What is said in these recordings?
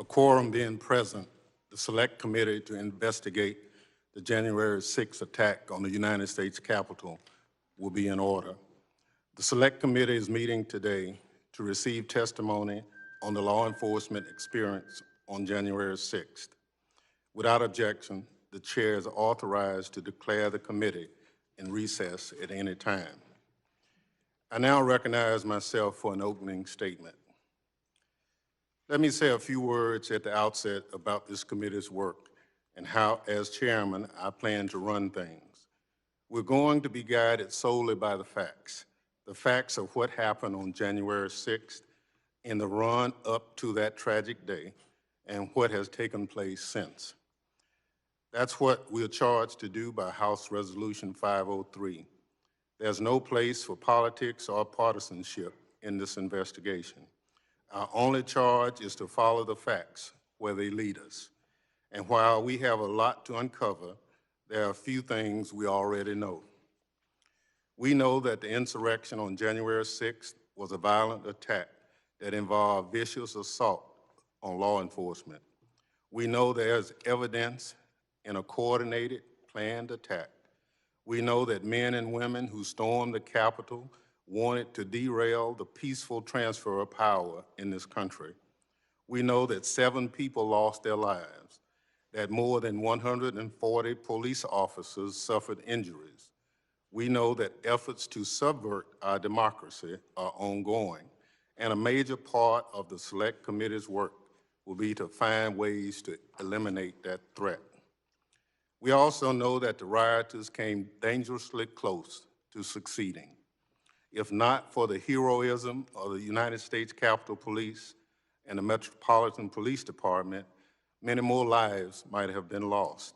quorum being present, the Select Committee to investigate the January 6th attack on the United States Capitol will be in order. The Select Committee is meeting today to receive testimony on the law enforcement experience on January 6th. Without objection, the chair is authorized to declare the committee in recess at any time. I now recognize myself for an opening statement. Let me say a few words at the outset about this committee's work and how, as chairman, I plan to run things. We're going to be guided solely by the facts of what happened on January 6th in the run up to that tragic day and what has taken place since. That's what we're charged to do by House Resolution 503. There's no place for politics or partisanship in this investigation. Our only charge is to follow the facts where they lead us. And while we have a lot to uncover, there are a few things we already know. We know that the insurrection on January 6th was a violent attack that involved vicious assault on law enforcement. We know there's evidence in a coordinated, planned attack. We know that men and women who stormed the Capitol wanted to derail the peaceful transfer of power in this country. We know that 7 people lost their lives, that more than 140 police officers suffered injuries. We know that efforts to subvert our democracy are ongoing, and a major part of the Select Committee's work will be to find ways to eliminate that threat. We also know that the rioters came dangerously close to succeeding. If not for the heroism of the United States Capitol Police and the Metropolitan Police Department, many more lives might have been lost,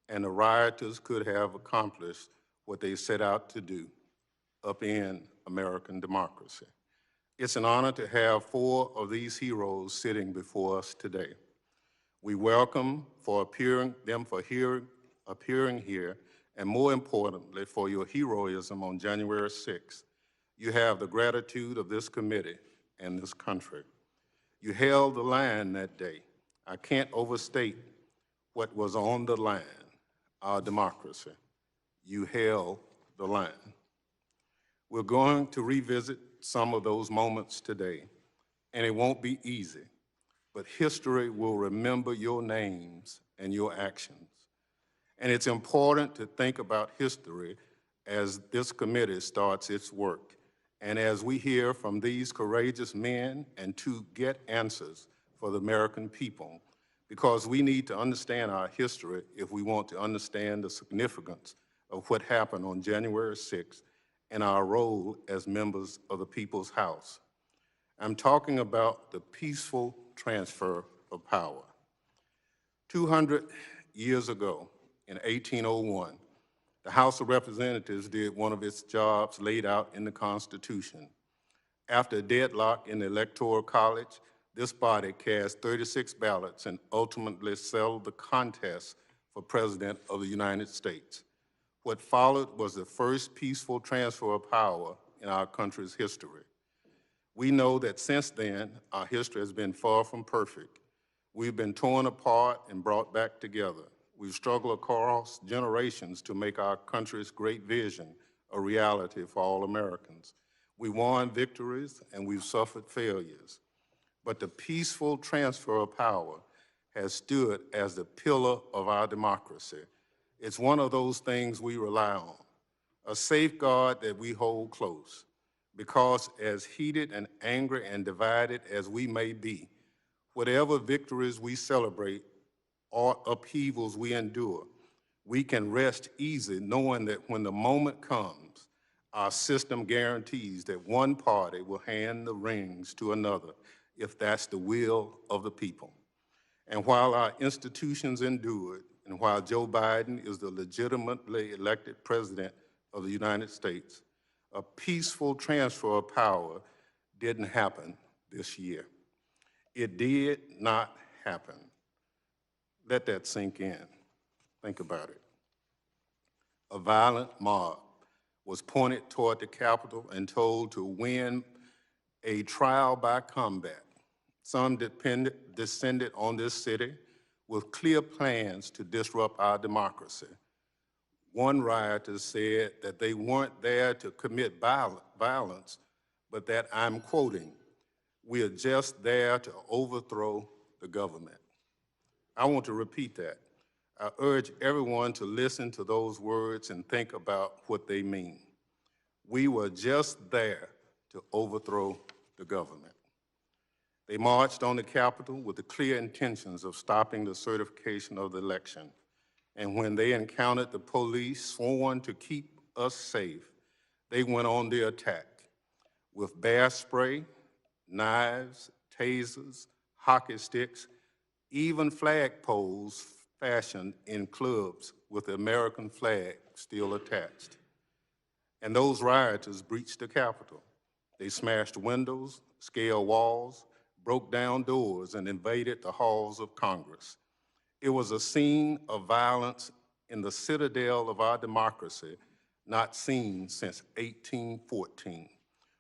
and the rioters could have accomplished what they set out to do, upend American democracy. It's an honor to have 4 of these heroes sitting before us today. We welcome them for appearing here, and more importantly, for your heroism on January 6th. You have the gratitude of this committee and this country. You held the line that day. I can't overstate what was on the line, our democracy. You held the line. We're going to revisit some of those moments today, and it won't be easy, but history will remember your names and your actions. And it's important to think about history as this committee starts its work, and as we hear from these courageous men and to get answers for the American people, because we need to understand our history if we want to understand the significance of what happened on January 6th and our role as members of the People's House. I'm talking about the peaceful transfer of power. 200 years ago, in 1801, the House of Representatives did one of its jobs laid out in the Constitution. After a deadlock in the Electoral College, this body cast 36 ballots and ultimately settled the contest for President of the United States. What followed was the first peaceful transfer of power in our country's history. We know that since then, our history has been far from perfect. We've been torn apart and brought back together. We've struggled across generations to make our country's great vision a reality for all Americans. We won victories and we've suffered failures. But the peaceful transfer of power has stood as the pillar of our democracy. It's one of those things we rely on, a safeguard that we hold close, because as heated and angry and divided as we may be, whatever victories we celebrate or upheavals we endure, we can rest easy knowing that when the moment comes, our system guarantees that one party will hand the reins to another if that's the will of the people. And while our institutions endured, and while Joe Biden is the legitimately elected president of the United States, a peaceful transfer of power didn't happen this year. It did not happen. Let that sink in. Think about it. A violent mob was pointed toward the Capitol and told to win a trial by combat. Some descended on this city with clear plans to disrupt our democracy. One rioter said that they weren't there to commit violence, but that, I'm quoting, "We are just there to overthrow the government." I want to repeat that. I urge everyone to listen to those words and think about what they mean. We were just there to overthrow the government. They marched on the Capitol with the clear intentions of stopping the certification of the election. And when they encountered the police sworn to keep us safe, they went on the attack with bear spray, knives, tasers, hockey sticks, even flagpoles fashioned in clubs with the American flag still attached. And those rioters breached the Capitol. They smashed windows, scaled walls, broke down doors, and invaded the halls of Congress. It was a scene of violence in the citadel of our democracy, not seen since 1814,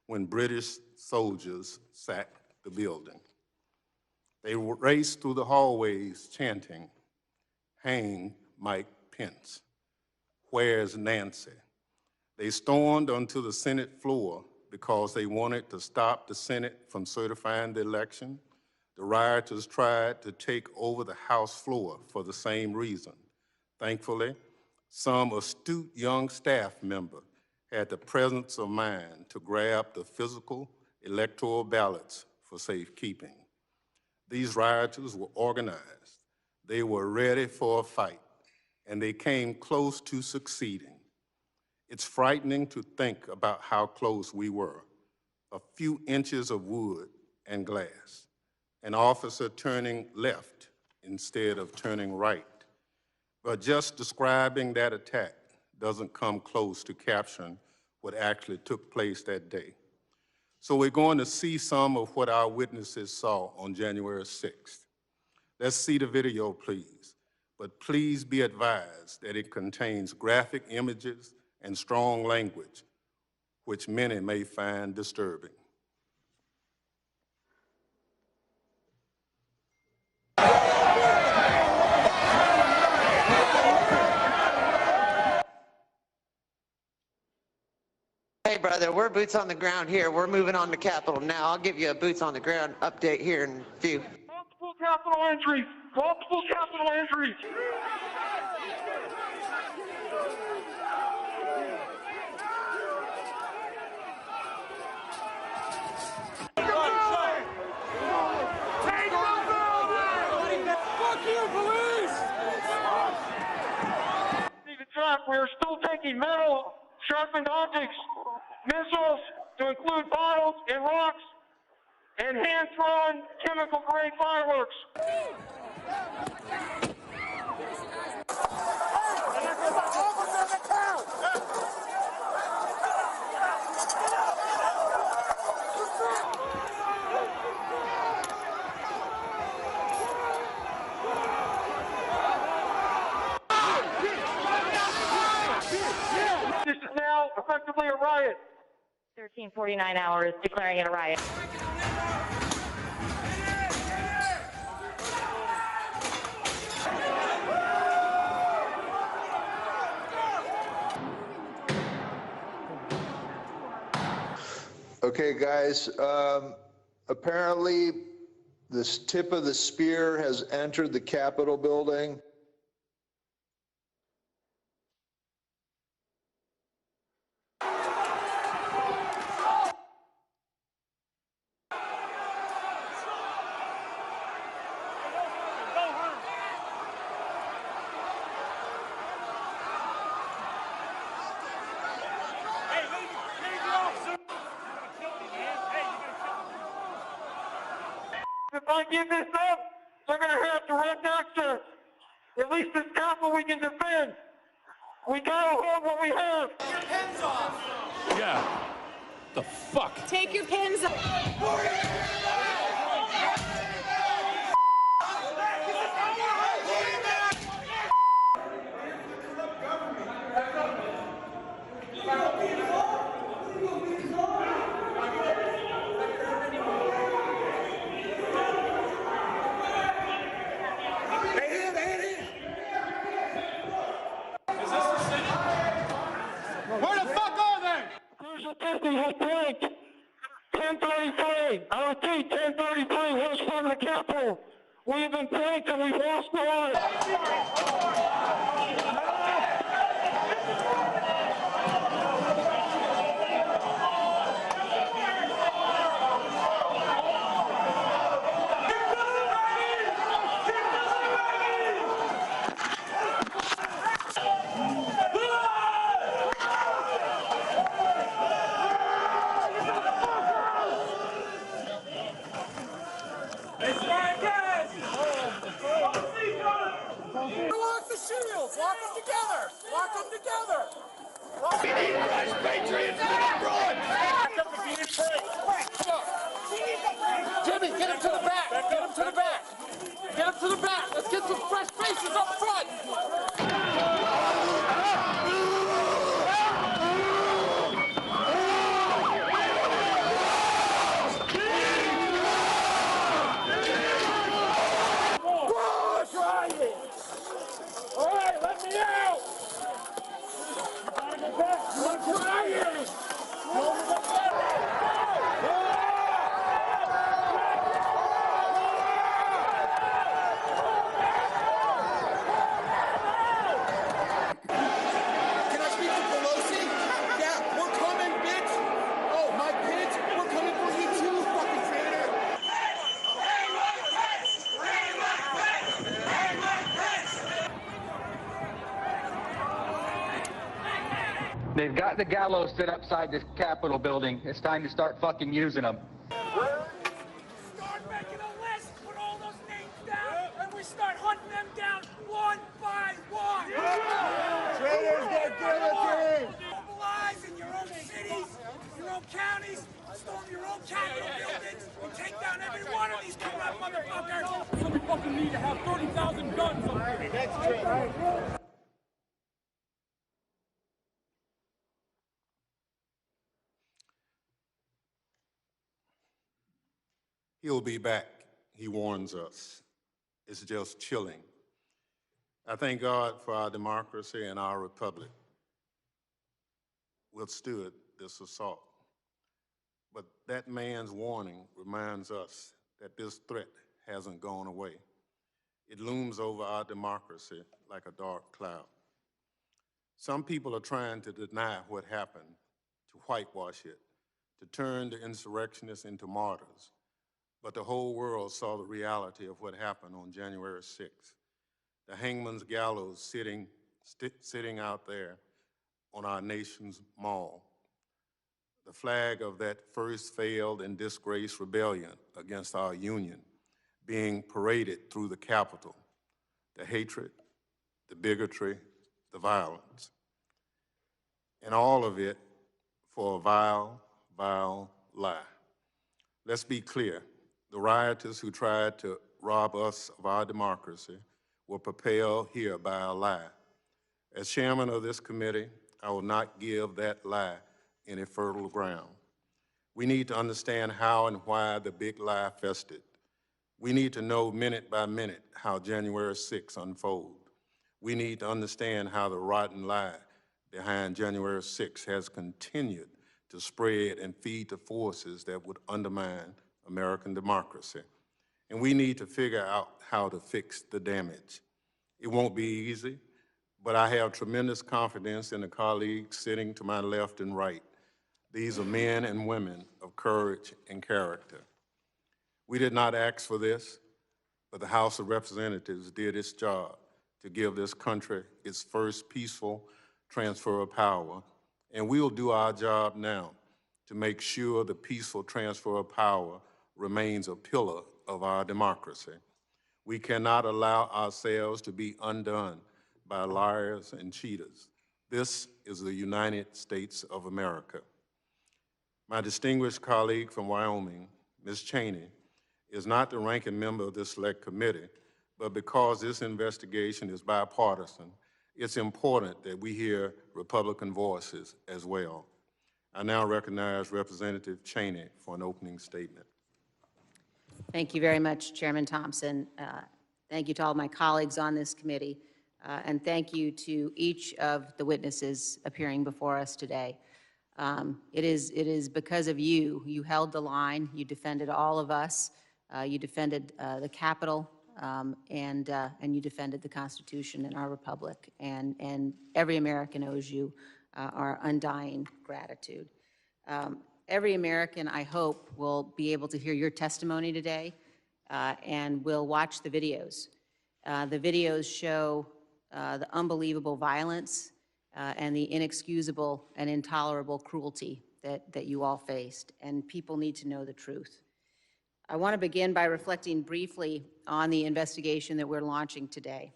when British soldiers sacked the building. They raced through the hallways chanting, "Hang Mike Pence, where's Nancy?" They stormed onto the Senate floor because they wanted to stop the Senate from certifying the election. The rioters tried to take over the House floor for the same reason. Thankfully, some astute young staff member had the presence of mind to grab the physical electoral ballots for safekeeping. These rioters were organized. They were ready for a fight, and they came close to succeeding. It's frightening to think about how close we were. A few inches of wood and glass. An officer turning left instead of turning right. But just describing that attack doesn't come close to capturing what actually took place that day. So we're going to see some of what our witnesses saw on January 6th. Let's see the video, please. But please be advised that it contains graphic images and strong language, which many may find disturbing. Hey, brother, we're boots on the ground here. We're moving on to Capitol now. I'll give you a boots on the ground update here in a few. Multiple Capitol entries! Multiple Capitol entries! Take the building! Fuck you, police! The track, we are still taking metal, sharpened objects, missiles, to include bottles and rocks, and hand-thrown chemical-grade fireworks. This is now effectively a riot. 1349 hours declaring it a riot. Okay, guys, apparently this tip of the spear has entered the Capitol building. If I give this up, they're going to have direct access. At least this Capitol we can defend. We got to hold what we have. Your pins off. Yeah. The fuck? Take your pins off. 1033. I repeat, 1033, west front of the Capitol. We have been pranked and we've lost the lives. Lock the shields! Lock them together! Lock them together! We need fresh patriots abroad! Jimmy, get him to the back! Get him to the back! Get him to the back! Let's get some fresh faces up front! All right, let me out! Let's get out here! Can I speak to Pelosi? Yeah, we're coming, bitch! Oh, my kids, we're coming for you too, fucking traitor! They've got the gallows set upside this Capitol building. It's time to start fucking using them. Start making a list, put all those names down, and we start hunting them down one by one. Traitors get guillotined! Mobilize in your own cities, your own counties, storm your own Capitol buildings, and take down every one of these corrupt motherfuckers. So we fucking need to have 30,000 guns up here. That's true. He'll be back, he warns us. It's just chilling. I thank God for our democracy and our republic withstood this assault. But that man's warning reminds us that this threat hasn't gone away. It looms over our democracy like a dark cloud. Some people are trying to deny what happened, to whitewash it, to turn the insurrectionists into martyrs. But the whole world saw the reality of what happened on January 6th. The hangman's gallows sitting out there on our nation's mall. The flag of that first failed and disgraced rebellion against our union being paraded through the Capitol. The hatred, the bigotry, the violence. And all of it for a vile, vile lie. Let's be clear. The rioters who tried to rob us of our democracy were propelled here by a lie. As chairman of this committee, I will not give that lie any fertile ground. We need to understand how and why the big lie festered. We need to know minute by minute how January 6th unfolded. We need to understand how the rotten lie behind January 6th has continued to spread and feed the forces that would undermine American democracy. And we need to figure out how to fix the damage. It won't be easy, but I have tremendous confidence in the colleagues sitting to my left and right. These are men and women of courage and character. We did not ask for this, but the House of Representatives did its job to give this country its first peaceful transfer of power, and we'll do our job now to make sure the peaceful transfer of power remains a pillar of our democracy. We cannot allow ourselves to be undone by liars and cheaters. This is the United States of America. My distinguished colleague from Wyoming, Ms. Cheney, is not the ranking member of this select committee, but because this investigation is bipartisan, it's important that we hear Republican voices as well. I now recognize Representative Cheney for an opening statement. Thank you very much, Chairman Thompson. Thank you to all my colleagues on this committee, and thank you to each of the witnesses appearing before us today. It is because of you. You held the line. You defended all of us. You defended the Capitol, and you defended the Constitution and our republic. And every American owes you our undying gratitude. Every American, I hope, will be able to hear your testimony today and will watch the videos. The videos show the unbelievable violence and the inexcusable and intolerable cruelty that you all faced, and people need to know the truth. I want to begin by reflecting briefly on the investigation that we're launching today.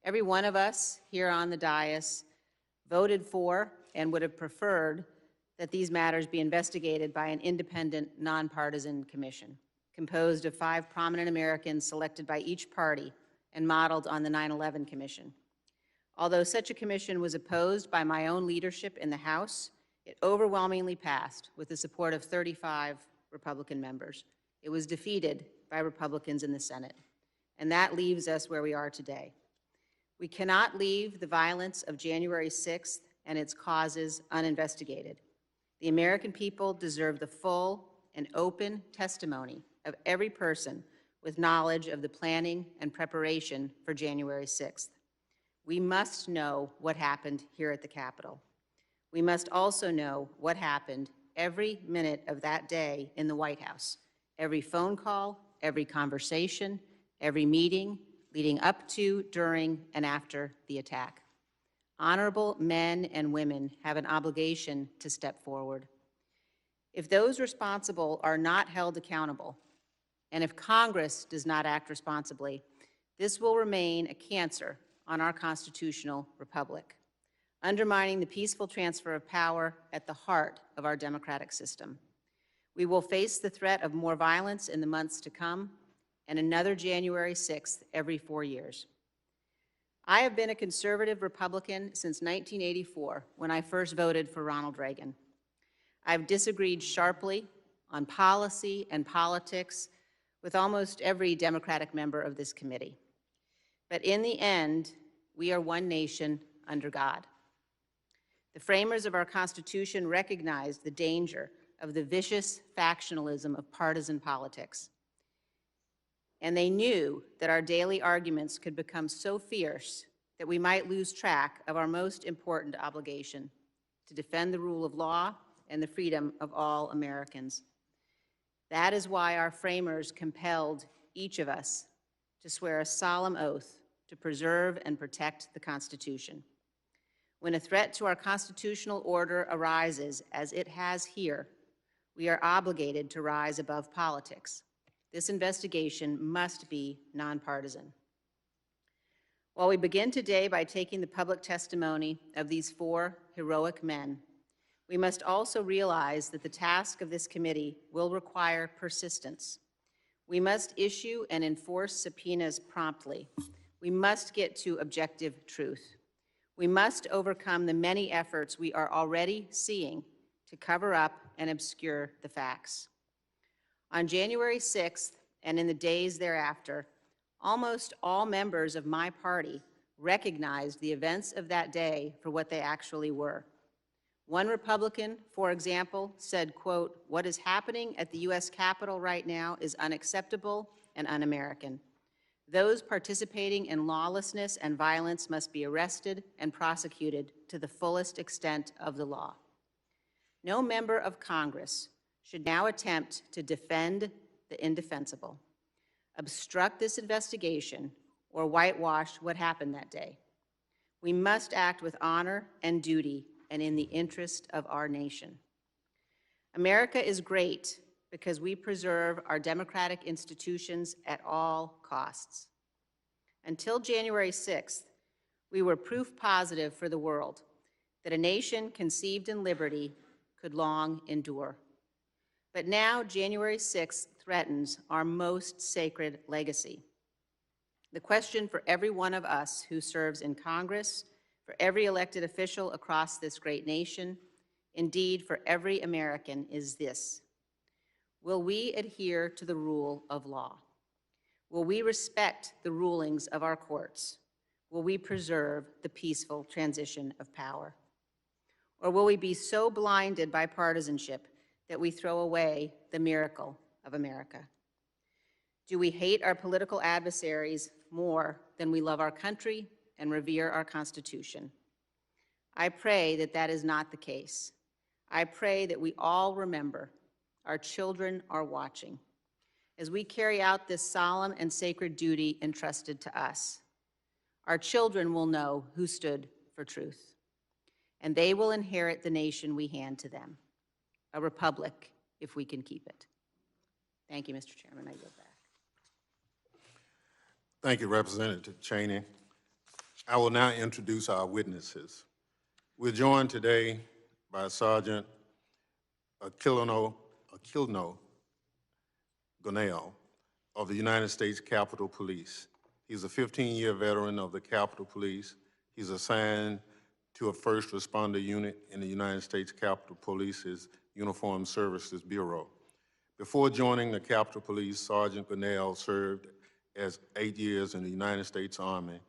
Every one of us here on the dais voted for and would have preferred that these matters be investigated by an independent, nonpartisan commission composed of 5 prominent Americans selected by each party and modeled on the 9/11 Commission. Although such a commission was opposed by my own leadership in the House, it overwhelmingly passed with the support of 35 Republican members. It was defeated by Republicans in the Senate, and that leaves us where we are today. We cannot leave the violence of January 6th and its causes uninvestigated. The American people deserve the full and open testimony of every person with knowledge of the planning and preparation for January 6th. We must know what happened here at the Capitol. We must also know what happened every minute of that day in the White House, every phone call, every conversation, every meeting leading up to, during, and after the attack. Honorable men and women have an obligation to step forward. If those responsible are not held accountable, and if Congress does not act responsibly, this will remain a cancer on our constitutional republic, undermining the peaceful transfer of power at the heart of our democratic system. We will face the threat of more violence in the months to come and another January 6th every 4 years. I have been a conservative Republican since 1984, when I first voted for Ronald Reagan. I've disagreed sharply on policy and politics with almost every Democratic member of this committee. But in the end, we are one nation under God. The framers of our Constitution recognized the danger of the vicious factionalism of partisan politics. And they knew that our daily arguments could become so fierce that we might lose track of our most important obligation, to defend the rule of law and the freedom of all Americans. That is why our framers compelled each of us to swear a solemn oath to preserve and protect the Constitution. When a threat to our constitutional order arises, as it has here, we are obligated to rise above politics. This investigation must be nonpartisan. While we begin today by taking the public testimony of these 4 heroic men, we must also realize that the task of this committee will require persistence. We must issue and enforce subpoenas promptly. We must get to objective truth. We must overcome the many efforts we are already seeing to cover up and obscure the facts. On January 6th and in the days thereafter, almost all members of my party recognized the events of that day for what they actually were. One Republican, for example, said, quote, "What is happening at the U.S. Capitol right now is unacceptable and un-American. Those participating in lawlessness and violence must be arrested and prosecuted to the fullest extent of the law." No member of Congress should now attempt to defend the indefensible, obstruct this investigation, or whitewash what happened that day. We must act with honor and duty and in the interest of our nation. America is great because we preserve our democratic institutions at all costs. Until January 6th, we were proof positive for the world that a nation conceived in liberty could long endure. But now January 6th threatens our most sacred legacy. The question for every one of us who serves in Congress, for every elected official across this great nation, indeed for every American, is this: will we adhere to the rule of law? Will we respect the rulings of our courts? Will we preserve the peaceful transition of power? Or will we be so blinded by partisanship that we throw away the miracle of America? Do we hate our political adversaries more than we love our country and revere our Constitution? I pray that that is not the case. I pray that we all remember our children are watching as we carry out this solemn and sacred duty entrusted to us. Our children will know who stood for truth, and they will inherit the nation we hand to them, a republic if we can keep it. Thank you, Mr. Chairman. I yield back. Thank you, Representative Cheney. I will now introduce our witnesses. We're joined today by Sergeant Aquilino Gonell of the United States Capitol Police. He's a 15-year veteran of the Capitol Police. He's assigned to a first responder unit in the United States Capitol Police's Uniformed Services Bureau. Before joining the Capitol Police, Sergeant Gonell served as 8 years in the United States Army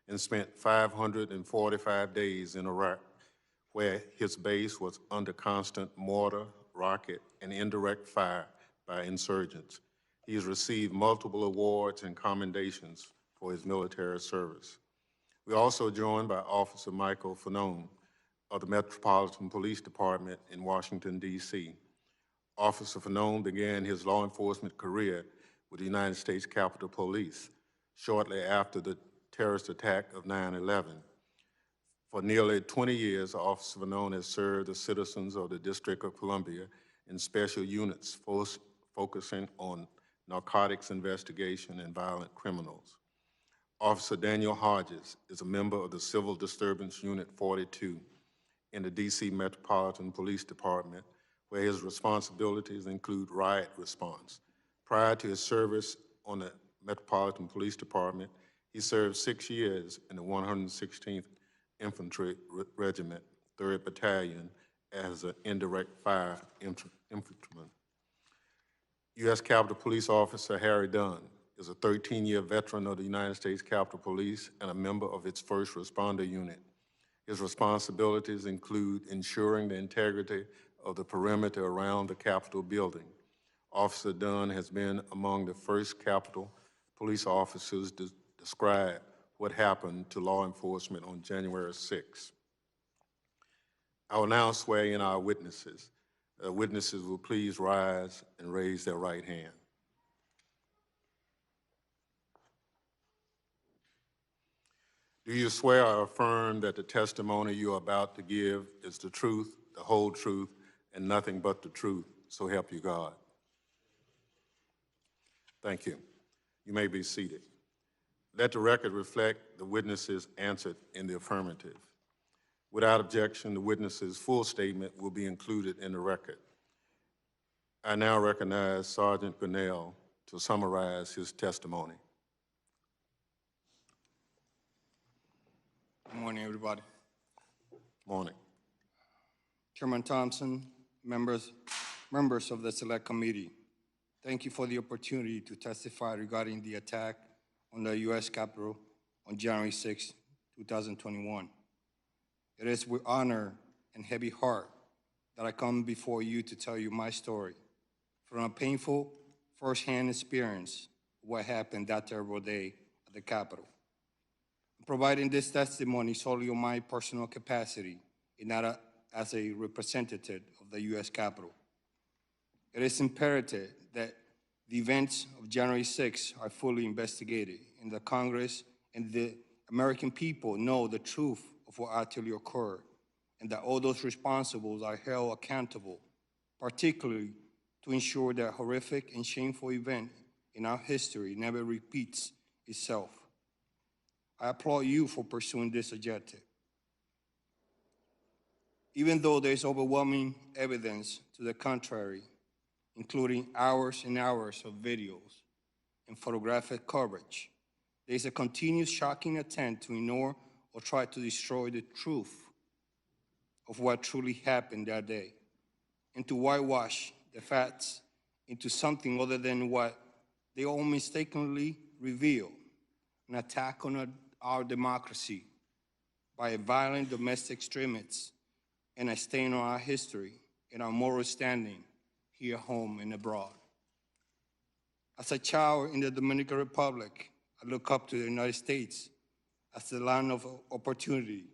and spent 545 days in Iraq, where his base was under constant mortar, rocket, and indirect fire by insurgents. He has received multiple awards and commendations for his military service. We're also joined by Officer Michael Fanone of the Metropolitan Police Department in Washington, D.C. Officer Fanone began his law enforcement career with the United States Capitol Police shortly after the terrorist attack of 9/11. For nearly 20 years, Officer Fanone has served the citizens of the District of Columbia in special units focusing on narcotics investigation and violent criminals. Officer Daniel Hodges is a member of the Civil Disturbance Unit 42 in the D.C. Metropolitan Police Department, where his responsibilities include riot response. Prior to his service on the Metropolitan Police Department, he served 6 years in the 116th Infantry Regiment, 3rd Battalion, as an indirect fire infantryman. U.S. Capitol Police Officer Harry Dunn is a 13-year veteran of the United States Capitol Police and a member of its first responder unit. His responsibilities include ensuring the integrity of the perimeter around the Capitol building. Officer Dunn has been among the first Capitol Police officers to describe what happened to law enforcement on January 6. I will now swear in our witnesses. Witnesses will please rise and raise their right hand. Do you swear or affirm that the testimony you are about to give is the truth, the whole truth, and nothing but the truth, so help you God? Thank you. You may be seated. Let the record reflect the witnesses answered in the affirmative. Without objection, the witness's full statement will be included in the record. I now recognize Sergeant Gonell to summarize his testimony. Good morning, everybody. Morning. Chairman Thompson, members of the Select Committee, thank you for the opportunity to testify regarding the attack on the U.S. Capitol on January 6, 2021. It is with honor and heavy heart that I come before you to tell you my story from a painful first-hand experience of what happened that terrible day at the Capitol. I'm providing this testimony solely on my personal capacity and not as a representative of the U.S. Capitol. It is imperative that the events of January 6 are fully investigated, and the Congress and the American people know the truth of what actually occurred, and that all those responsible are held accountable, particularly to ensure that horrific and shameful event in our history never repeats itself. I applaud you for pursuing this objective. Even though there is overwhelming evidence to the contrary, including hours and hours of videos and photographic coverage, there is a continuous shocking attempt to ignore or try to destroy the truth of what truly happened that day, and to whitewash the facts into something other than what they all mistakenly reveal, an attack on our democracy by a violent domestic extremist and a stain on our history and our moral standing here at home and abroad. As a child in the Dominican Republic, I look up to the United States as the land of opportunity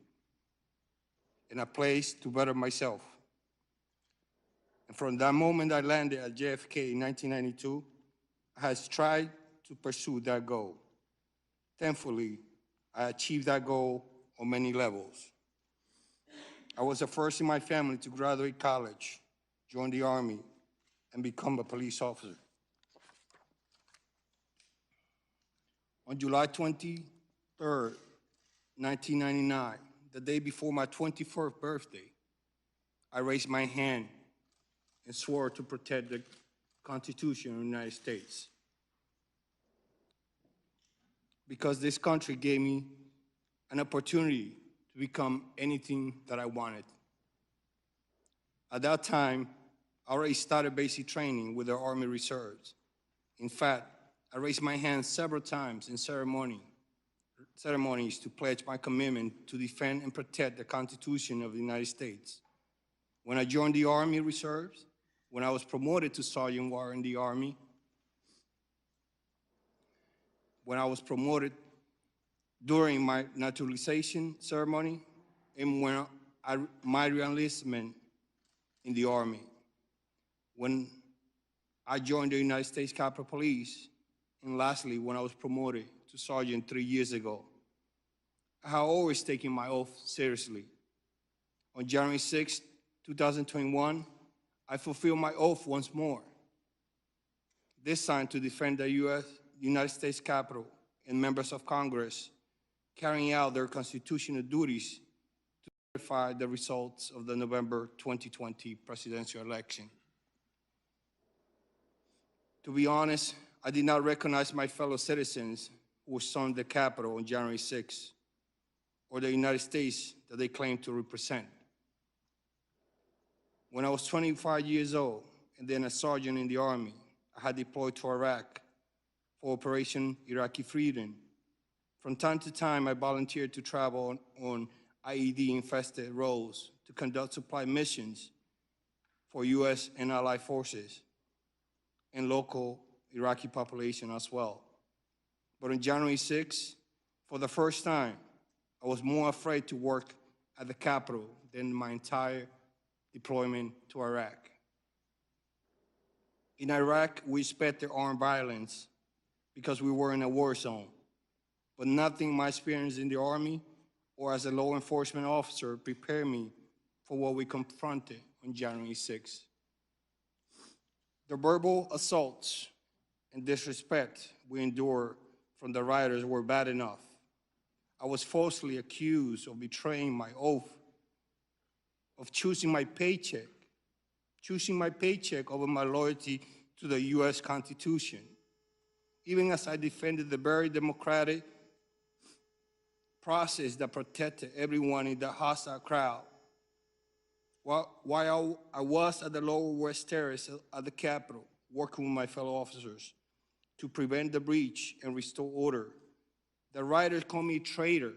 and a place to better myself. And from that moment I landed at JFK in 1992, I have tried to pursue that goal. Thankfully, I achieved that goal on many levels. I was the first in my family to graduate college, join the Army, and become a police officer. On July 23rd, 1999, the day before my 24th birthday, I raised my hand and swore to protect the Constitution of the United States. Because this country gave me an opportunity to become anything that I wanted. At that time, I already started basic training with the Army Reserves. In fact, I raised my hand several times in ceremonies to pledge my commitment to defend and protect the Constitution of the United States. When I joined the Army Reserves, when I was promoted to Sergeant War in the Army, when I was promoted during my naturalization ceremony, and when my reenlistment in the Army, when I joined the United States Capitol Police, and lastly, when I was promoted to Sergeant 3 years ago. I have always taken my oath seriously. On January 6, 2021, I fulfilled my oath once more, this time to defend the United States Capitol and members of Congress carrying out their constitutional duties to verify the results of the November 2020 presidential election. To be honest, I did not recognize my fellow citizens who stormed the Capitol on January 6, or the United States that they claim to represent. When I was 25 years old and then a sergeant in the Army, I had deployed to Iraq for Operation Iraqi Freedom. From time to time, I volunteered to travel on IED-infested roads to conduct supply missions for U.S. and allied forces and local Iraqi population as well. But on January 6, for the first time, I was more afraid to work at the Capitol than my entire deployment to Iraq. In Iraq, we expected armed violence because we were in a war zone, but nothing my experience in the Army or as a law enforcement officer prepared me for what we confronted on January 6. The verbal assaults and disrespect we endured from the rioters were bad enough. I was falsely accused of betraying my oath, of choosing my paycheck over my loyalty to the U.S. Constitution, even as I defended the very democratic process that protected everyone in the hostile crowd. While I was at the Lower West Terrace at the Capitol, working with my fellow officers to prevent the breach and restore order, the rioters called me a traitor,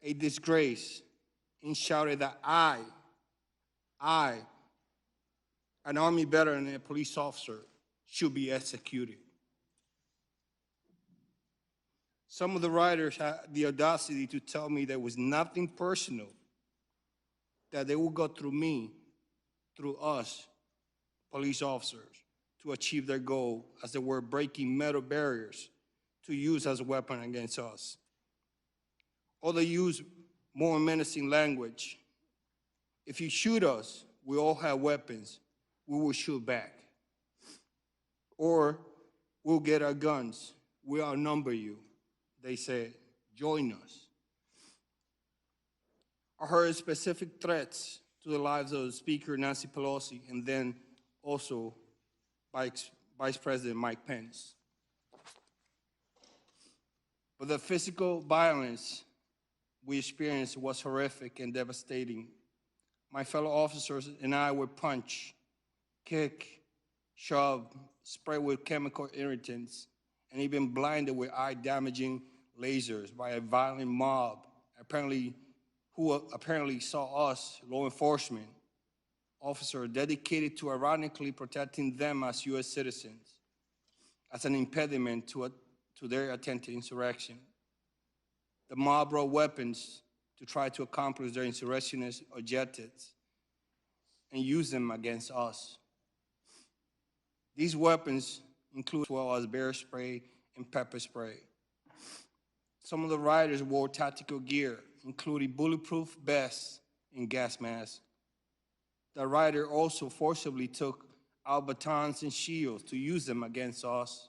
a disgrace, and shouted that I, an Army veteran and a police officer, should be executed. Some of the rioters had the audacity to tell me there was nothing personal, that they would go through me, through us, police officers, to achieve their goal, as they were breaking metal barriers to use as a weapon against us. Or they use more menacing language. If you shoot us, we all have weapons, we will shoot back. Or we'll get our guns, we outnumber you. They said, join us. I heard specific threats to the lives of Speaker Nancy Pelosi and then also Vice President Mike Pence. But the physical violence we experienced was horrific and devastating. My fellow officers and I were punched, kicked, shoved, sprayed with chemical irritants, and even blinded with eye-damaging lasers by a violent mob, apparently who apparently saw us, law enforcement officers, dedicated to ironically protecting them as U.S. citizens, as an impediment to their attempted insurrection. The mob brought weapons to try to accomplish their insurrectionist objectives and use them against us. These weapons include as well as bear spray and pepper spray. Some of the rioters wore tactical gear, including bulletproof vests and gas masks. The rioter also forcibly took out batons and shields to use them against us.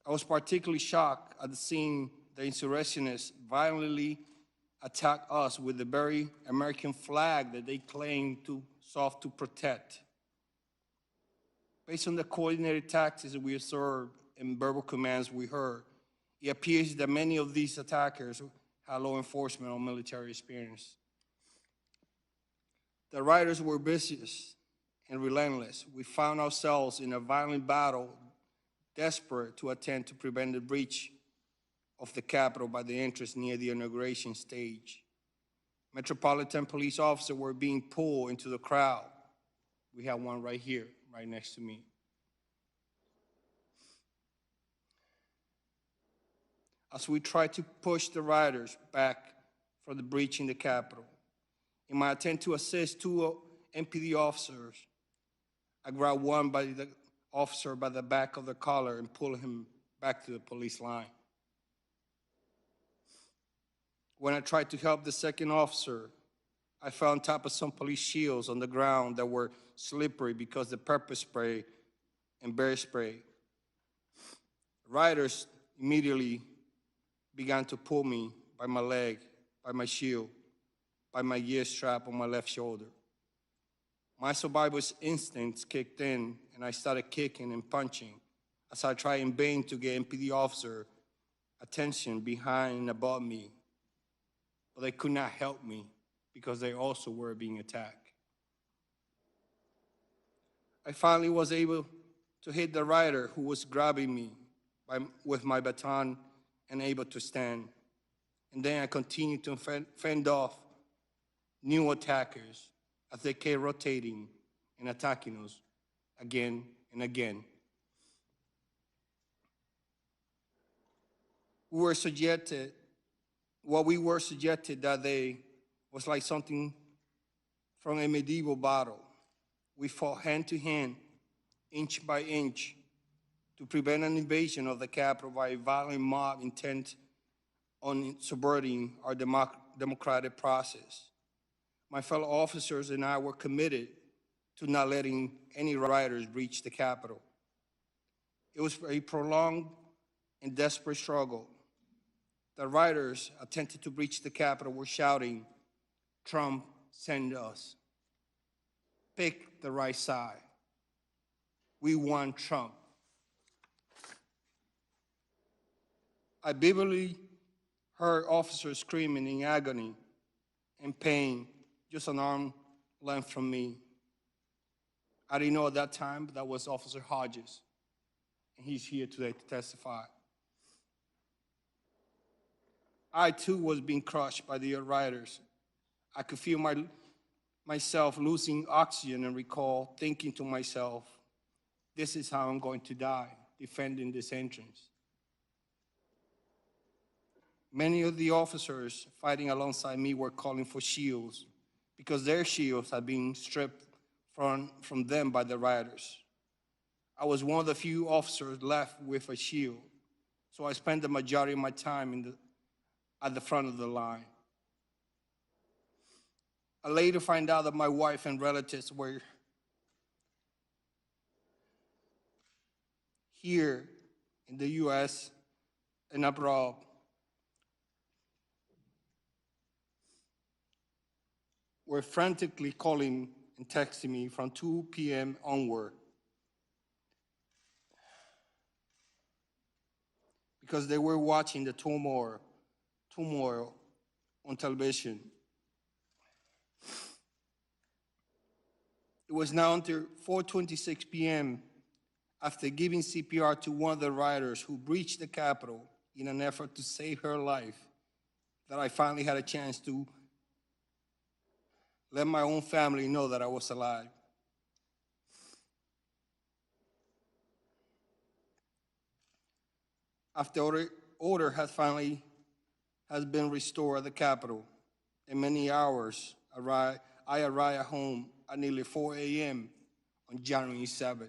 I was particularly shocked at seeing the insurrectionists violently attack us with the very American flag that they claim to sought to protect. Based on the coordinated tactics we observed and verbal commands we heard, it appears that many of these attackers had law enforcement or military experience. The rioters were vicious and relentless. We found ourselves in a violent battle, desperate to attempt to prevent the breach of the Capitol by the entrance near the inauguration stage. Metropolitan police officers were being pulled into the crowd. We have one right here, right next to me. As we tried to push the rioters back from the breach in the Capitol, in my attempt to assist two MPD officers, I grabbed one by the officer by the back of the collar and pulled him back to the police line. When I tried to help the second officer, I fell on top of some police shields on the ground that were slippery because of the pepper spray and bear spray. Rioters immediately began to pull me by my leg, by my shield, by my gear strap on my left shoulder. My survivor's instincts kicked in, and I started kicking and punching as I tried in vain to get MPD officer attention behind and above me. But they could not help me because they also were being attacked. I finally was able to hit the rider who was grabbing me with my baton and able to stand. And then I continued to fend off new attackers as they kept rotating and attacking us again and again. What we were subjected that day was like something from a medieval battle. We fought hand to hand, inch by inch, to prevent an invasion of the Capitol by a violent mob intent on subverting our democratic process. My fellow officers and I were committed to not letting any rioters breach the Capitol. It was a prolonged and desperate struggle. The rioters attempted to breach the Capitol were shouting, "Trump, send us. Pick the right side. We want Trump." I vividly heard officers screaming in agony and pain just an arm length from me. I didn't know at that time, but that was Officer Hodges, and he's here today to testify. I too was being crushed by the rioters. I could feel myself losing oxygen and recall thinking to myself, this is how I'm going to die, defending this entrance. Many of the officers fighting alongside me were calling for shields because their shields had been stripped from them by the rioters. I was one of the few officers left with a shield, so I spent the majority of my time at the front of the line. I later find out that my wife and relatives were here in the U.S. and abroad. Were frantically calling and texting me from 2 p.m. onward because they were watching the turmoil on television. It was now until 4:26 p.m. after giving CPR to one of the rioters who breached the Capitol in an effort to save her life that I finally had a chance to let my own family know that I was alive. After order has been restored at the Capitol, in many hours, I arrived at home at nearly 4 a.m. on January 7th.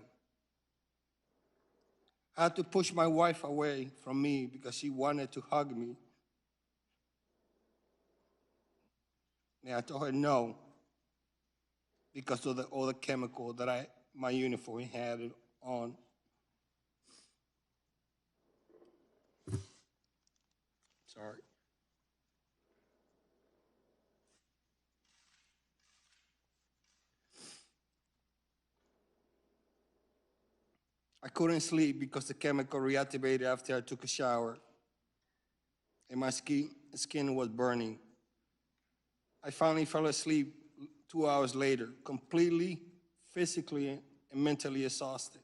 I had to push my wife away from me because she wanted to hug me. And I told her no because of all the chemical that my uniform had on. Sorry. I couldn't sleep because the chemical reactivated after I took a shower, and my skin was burning. I finally fell asleep 2 hours later, completely physically and mentally exhausted.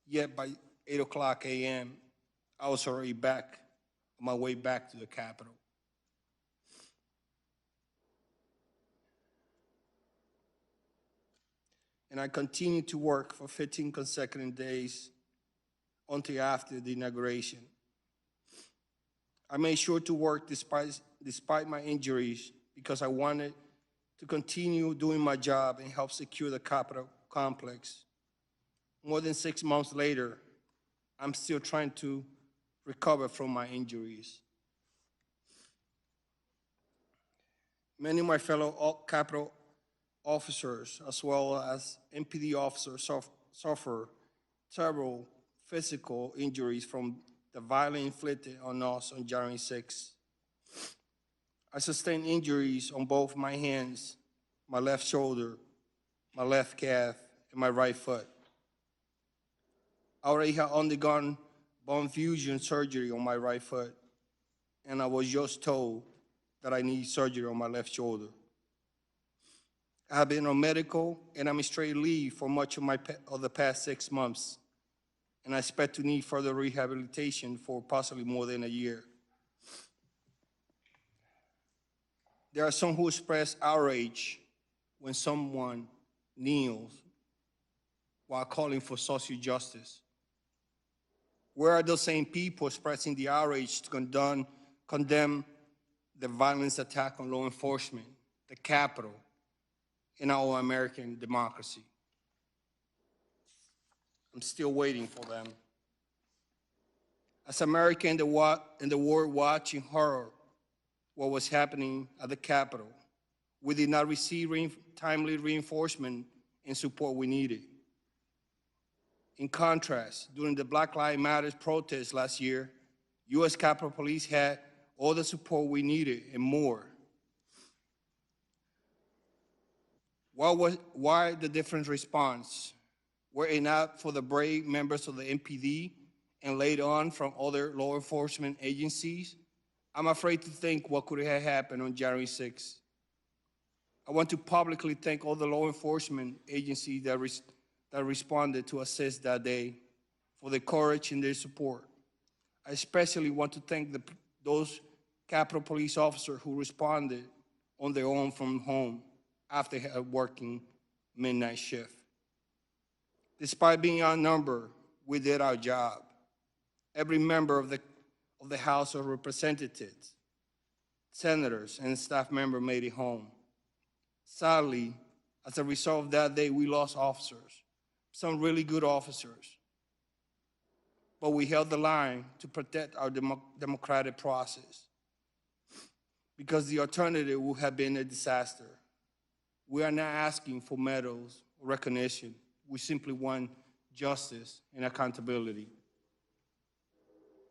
Yet by 8 o'clock a.m., I was already back on my way back to the Capitol. And I continued to work for 15 consecutive days until after the inauguration. I made sure to work despite my injuries because I wanted to continue doing my job and help secure the Capitol complex. More than 6 months later, I'm still trying to recover from my injuries. Many of my fellow Capitol officers, as well as MPD officers, suffer several physical injuries from the violence inflicted on us on January 6th. I sustained injuries on both my hands, my left shoulder, my left calf, and my right foot. I already had undergone bone fusion surgery on my right foot, and I was just told that I need surgery on my left shoulder. I have been on medical and administrative leave for much of the past 6 months, and I expect to need further rehabilitation for possibly more than a year. There are some who express outrage when someone kneels while calling for social justice. Where are those same people expressing the outrage to condemn the violence attack on law enforcement, the Capitol, and our American democracy? I'm still waiting for them. As Americans in the world watching horror what was happening at the Capitol, we did not receive timely reinforcement and support we needed. In contrast, during the Black Lives Matter protests last year, U.S. Capitol Police had all the support we needed and more. Why the different response? Were it not for the brave members of the MPD and later on from other law enforcement agencies, I'm afraid to think what could have happened on January 6th. I want to publicly thank all the law enforcement agencies that responded to assist that day for their courage and their support. I especially want to thank those Capitol Police officers who responded on their own from home after working midnight shift. Despite being outnumbered, we did our job. Every member of the House of Representatives, senators, and staff member made it home. Sadly, as a result of that day, we lost officers, some really good officers. But we held the line to protect our democratic process because the alternative would have been a disaster. We are not asking for medals or recognition. We simply want justice and accountability.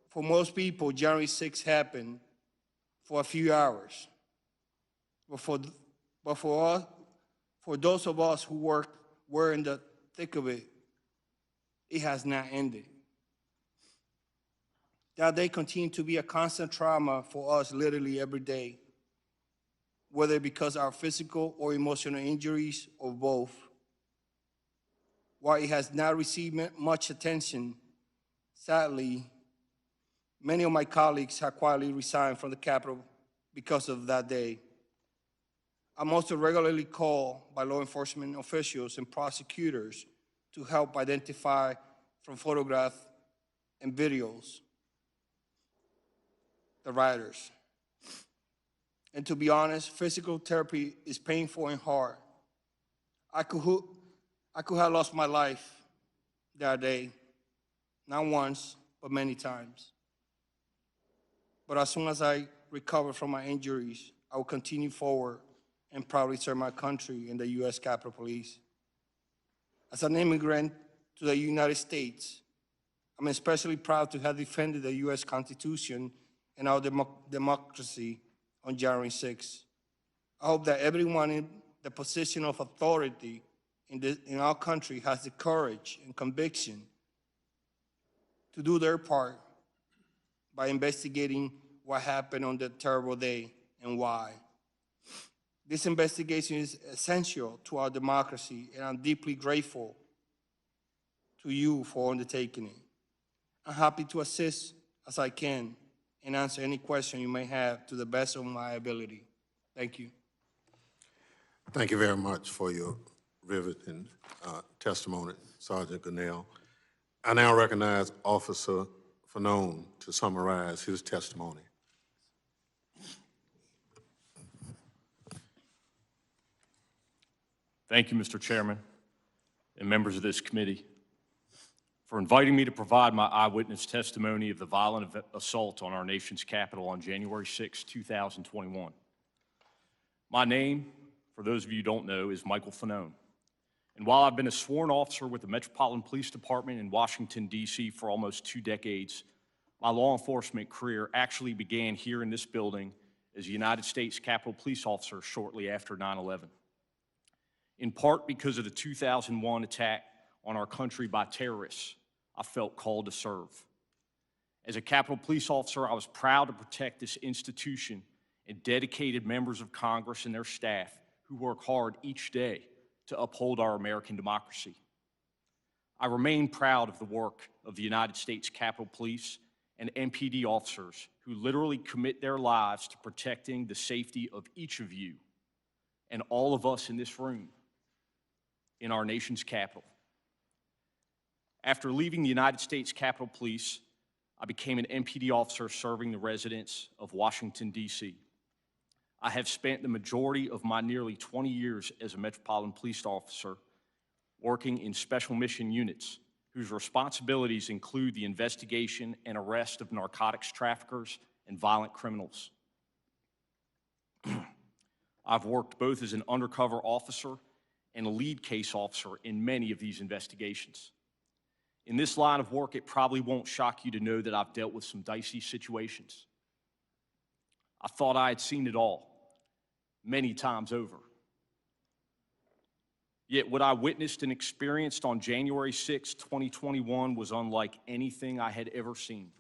For most people, January 6th happened for a few hours. But for those of us who were in the thick of it, it has not ended. That day continued to be a constant trauma for us literally every day, whether because of our physical or emotional injuries or both. While it has not received much attention, sadly, many of my colleagues have quietly resigned from the Capitol because of that day. I'm also regularly called by law enforcement officials and prosecutors to help identify from photographs and videos the rioters. And to be honest, physical therapy is painful and hard. I could have lost my life that day, not once, but many times. But as soon as I recover from my injuries, I will continue forward and proudly serve my country in the U.S. Capitol Police. As an immigrant to the United States, I'm especially proud to have defended the U.S. Constitution and our democracy on January 6th. I hope that everyone in the position of authority in our country has the courage and conviction to do their part by investigating what happened on that terrible day and why. This investigation is essential to our democracy, and I'm deeply grateful to you for undertaking it. I'm happy to assist as I can and answer any question you may have to the best of my ability. Thank you. Thank you very much for your riveting testimony, Sergeant Gunnell. I now recognize Officer Fanone to summarize his testimony. Thank you, Mr. Chairman, and members of this committee, for inviting me to provide my eyewitness testimony of the violent assault on our nation's capital on January 6, 2021. My name, for those of you who don't know, is Michael Fanone. And while I've been a sworn officer with the Metropolitan Police Department in Washington, D.C. for almost 2 decades, my law enforcement career actually began here in this building as a United States Capitol Police officer shortly after 9/11. In part because of the 2001 attack on our country by terrorists, I felt called to serve. As a Capitol Police officer, I was proud to protect this institution and dedicated members of Congress and their staff who work hard each day to uphold our American democracy. I remain proud of the work of the United States Capitol Police and MPD officers who literally commit their lives to protecting the safety of each of you and all of us in this room in our nation's capital. After leaving the United States Capitol Police, I became an MPD officer serving the residents of Washington, D.C. I have spent the majority of my nearly 20 years as a Metropolitan Police officer working in special mission units whose responsibilities include the investigation and arrest of narcotics traffickers and violent criminals. I've worked both as an undercover officer and a lead case officer in many of these investigations. In this line of work, it probably won't shock you to know that I've dealt with some dicey situations. I thought I had seen it all, many times over. Yet what I witnessed and experienced on January 6, 2021 was unlike anything I had ever seen,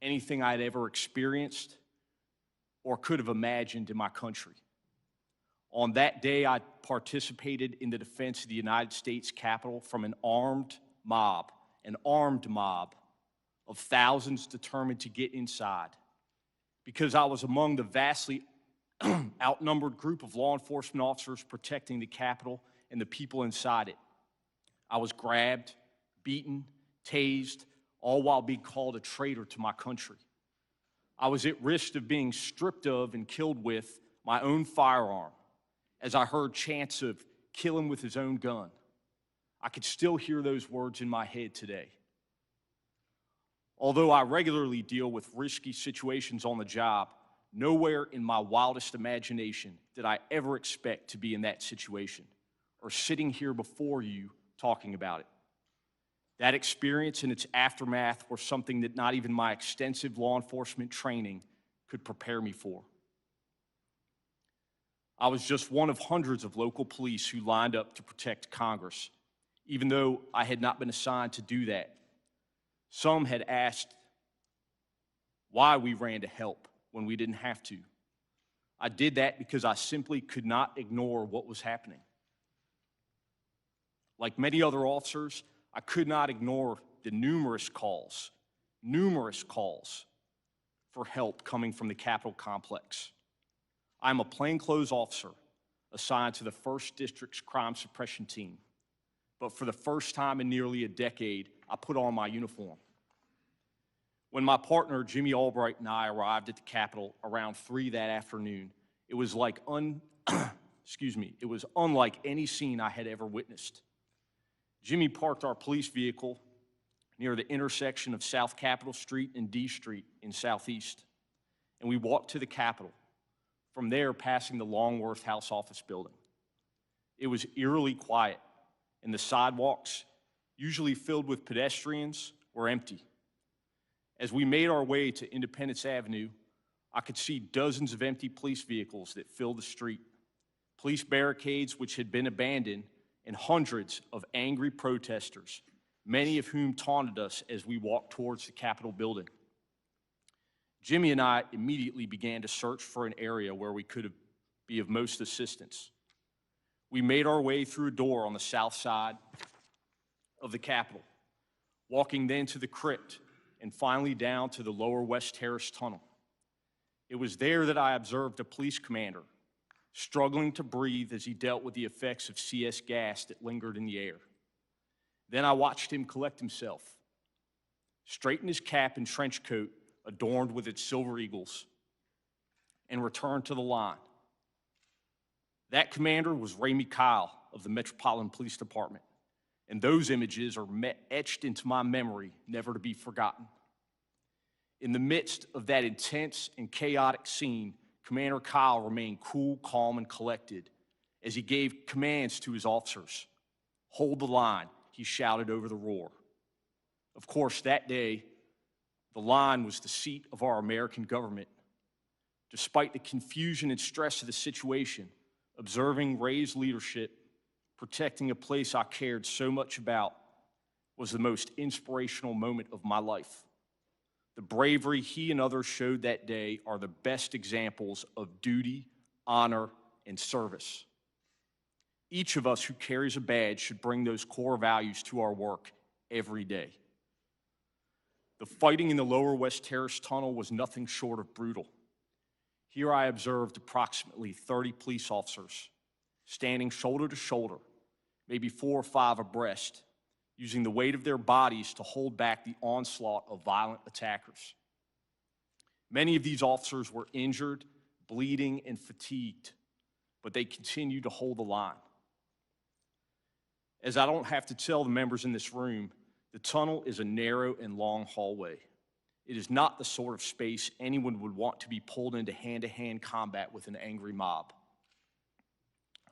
anything I had ever experienced or could have imagined in my country. On that day, I participated in the defense of the United States Capitol from an armed mob of thousands determined to get inside, because I was among the vastly outnumbered group of law enforcement officers protecting the Capitol and the people inside it. I was grabbed, beaten, tased, all while being called a traitor to my country. I was at risk of being stripped of and killed with my own firearm, as I heard chants of "kill him with his own gun." I could still hear those words in my head today. Although I regularly deal with risky situations on the job, nowhere in my wildest imagination did I ever expect to be in that situation or sitting here before you talking about it. That experience and its aftermath were something that not even my extensive law enforcement training could prepare me for. I was just one of hundreds of local police who lined up to protect Congress, even though I had not been assigned to do that. Some had asked why we ran to help when we didn't have to. I did that because I simply could not ignore what was happening. Like many other officers, I could not ignore the numerous calls for help coming from the Capitol complex. I'm a plainclothes officer assigned to the 1st District's crime suppression team. But for the first time in nearly a decade, I put on my uniform. When my partner, Jimmy Albright, and I arrived at the Capitol around 3 that afternoon, it was like it was unlike any scene I had ever witnessed. Jimmy parked our police vehicle near the intersection of South Capitol Street and D Street in Southeast, and we walked to the Capitol, from there passing the Longworth House Office building. It was eerily quiet, and the sidewalks, usually filled with pedestrians, were empty. As we made our way to Independence Avenue, I could see dozens of empty police vehicles that filled the street, police barricades which had been abandoned, and hundreds of angry protesters, many of whom taunted us as we walked towards the Capitol building. Jimmy and I immediately began to search for an area where we could be of most assistance. We made our way through a door on the south side of the Capitol, walking then to the crypt and finally down to the lower West Terrace tunnel. It was there that I observed a police commander struggling to breathe as he dealt with the effects of CS gas that lingered in the air. Then I watched him collect himself, straighten his cap and trench coat adorned with its silver eagles, and return to the line. That commander was Ramey Kyle of the Metropolitan Police Department, and those images are etched into my memory, never to be forgotten. In the midst of that intense and chaotic scene, Commander Kyle remained cool, calm, and collected as he gave commands to his officers. "Hold the line," he shouted over the roar. Of course, that day, the line was the seat of our American government. Despite the confusion and stress of the situation, observing Ray's leadership, protecting a place I cared so much about, was the most inspirational moment of my life. The bravery he and others showed that day are the best examples of duty, honor, and service. Each of us who carries a badge should bring those core values to our work every day. The fighting in the lower West Terrace tunnel was nothing short of brutal. Here I observed approximately 30 police officers standing shoulder to shoulder, maybe 4 or 5 abreast, using the weight of their bodies to hold back the onslaught of violent attackers. Many of these officers were injured, bleeding, and fatigued, but they continued to hold the line. As I don't have to tell the members in this room, the tunnel is a narrow and long hallway. It is not the sort of space anyone would want to be pulled into hand-to-hand combat with an angry mob.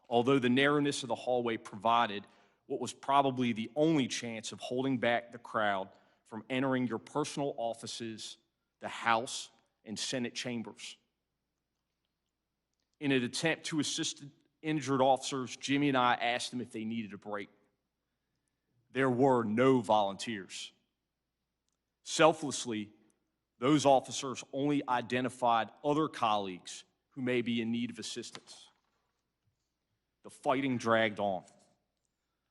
Although the narrowness of the hallway provided what was probably the only chance of holding back the crowd from entering your personal offices, the House, and Senate chambers. In an attempt to assist injured officers, Jimmy and I asked them if they needed a break. There were no volunteers. Selflessly, those officers only identified other colleagues who may be in need of assistance. The fighting dragged on.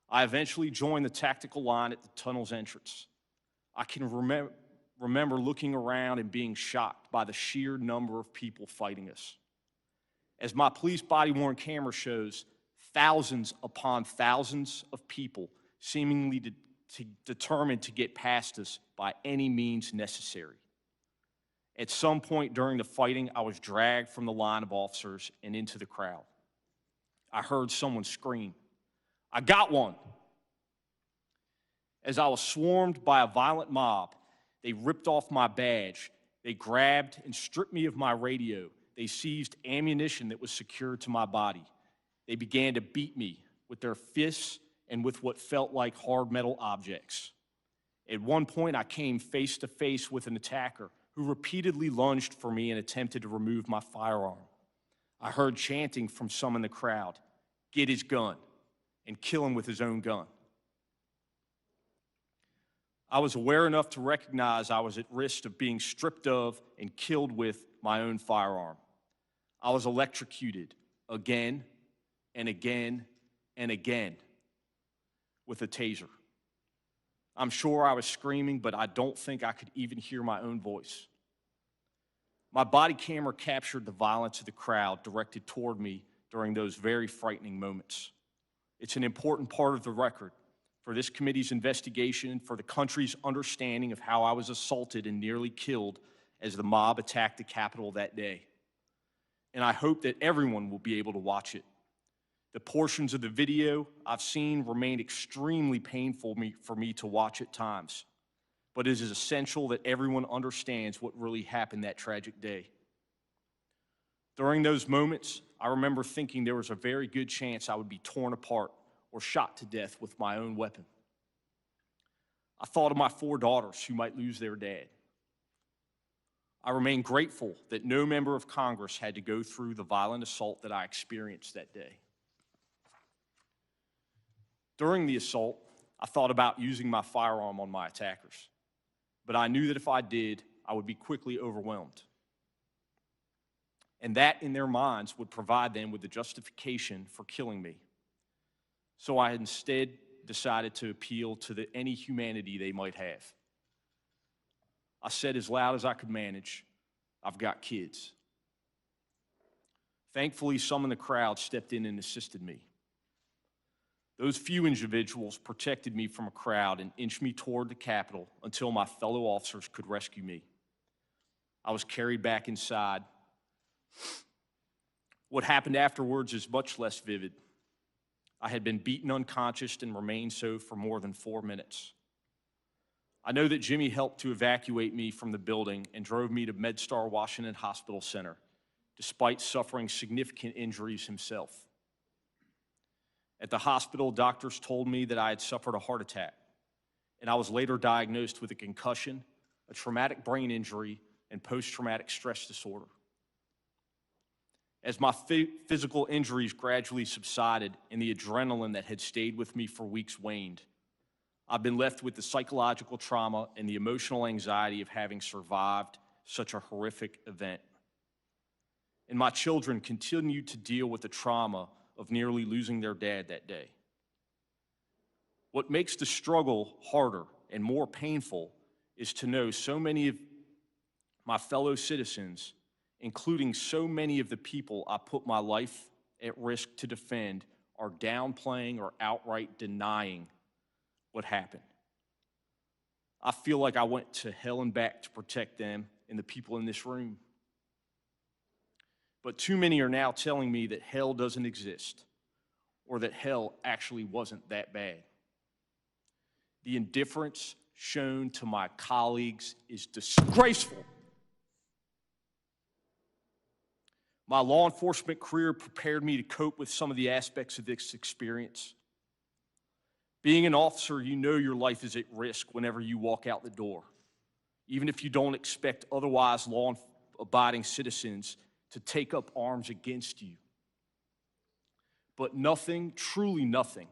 I eventually joined the tactical line at the tunnel's entrance. I can remember looking around and being shocked by the sheer number of people fighting us. As my police body-worn camera shows, thousands upon thousands of people seemingly determined to get past us by any means necessary. At some point during the fighting, I was dragged from the line of officers and into the crowd. I heard someone scream, "I got one!" As I was swarmed by a violent mob, they ripped off my badge. They grabbed and stripped me of my radio. They seized ammunition that was secured to my body. They began to beat me with their fists and with what felt like hard metal objects. At one point, I came face to face with an attacker who repeatedly lunged for me and attempted to remove my firearm. I heard chanting from some in the crowd, "Get his gun," and "Kill him with his own gun." I was aware enough to recognize I was at risk of being stripped of and killed with my own firearm. I was electrocuted again and again and again with a taser. I'm sure I was screaming, but I don't think I could even hear my own voice. My body camera captured the violence of the crowd directed toward me during those very frightening moments. It's an important part of the record for this committee's investigation, for the country's understanding of how I was assaulted and nearly killed as the mob attacked the Capitol that day. And I hope that everyone will be able to watch it. The portions of the video I've seen remain extremely painful for me to watch at times, but it is essential that everyone understands what really happened that tragic day. During those moments, I remember thinking there was a very good chance I would be torn apart or shot to death with my own weapon. I thought of my 4 daughters who might lose their dad. I remain grateful that no member of Congress had to go through the violent assault that I experienced that day. During the assault, I thought about using my firearm on my attackers, but I knew that if I did, I would be quickly overwhelmed. And that, in their minds, would provide them with the justification for killing me. So I instead decided to appeal to any humanity they might have. I said as loud as I could manage, "I've got kids." Thankfully, some in the crowd stepped in and assisted me. Those few individuals protected me from a crowd and inched me toward the Capitol until my fellow officers could rescue me. I was carried back inside. What happened afterwards is much less vivid. I had been beaten unconscious and remained so for more than 4 minutes. I know that Jimmy helped to evacuate me from the building and drove me to MedStar Washington Hospital Center, despite suffering significant injuries himself. At the hospital, doctors told me that I had suffered a heart attack, and I was later diagnosed with a concussion, a traumatic brain injury, and post-traumatic stress disorder. As my physical injuries gradually subsided and the adrenaline that had stayed with me for weeks waned, I've been left with the psychological trauma and the emotional anxiety of having survived such a horrific event. And my children continue to deal with the trauma of nearly losing their dad that day. What makes the struggle harder and more painful is to know so many of my fellow citizens, including so many of the people I put my life at risk to defend, are downplaying or outright denying what happened. I feel like I went to hell and back to protect them and the people in this room. But too many are now telling me that hell doesn't exist, or that hell actually wasn't that bad. The indifference shown to my colleagues is disgraceful. My law enforcement career prepared me to cope with some of the aspects of this experience. Being an officer, you know your life is at risk whenever you walk out the door, even if you don't expect otherwise law-abiding citizens to take up arms against you. But nothing, truly nothing,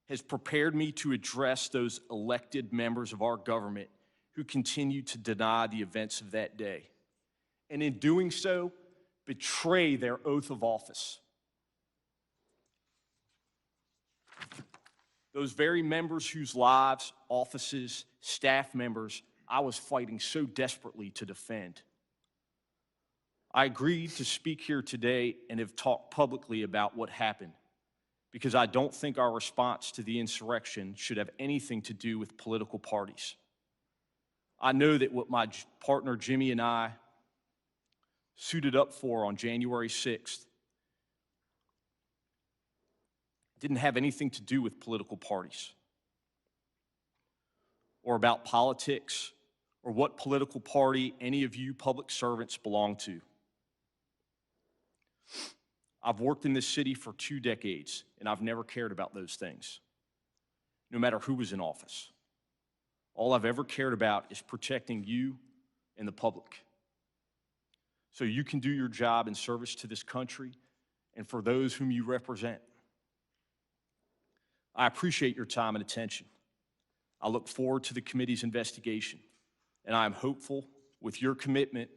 has prepared me to address those elected members of our government who continue to deny the events of that day, and in doing so, betray their oath of office. Those very members whose lives, offices, staff members I was fighting so desperately to defend. I agreed to speak here today and have talked publicly about what happened because I don't think our response to the insurrection should have anything to do with political parties. I know that what my partner Jimmy and I suited up for on January 6th didn't have anything to do with political parties or about politics or what political party any of you public servants belong to. I've worked in this city for 2 decades, and I've never cared about those things, no matter who was in office. All I've ever cared about is protecting you and the public, so you can do your job in service to this country and for those whom you represent. I appreciate your time and attention. I look forward to the committee's investigation, and I am hopeful with your commitment,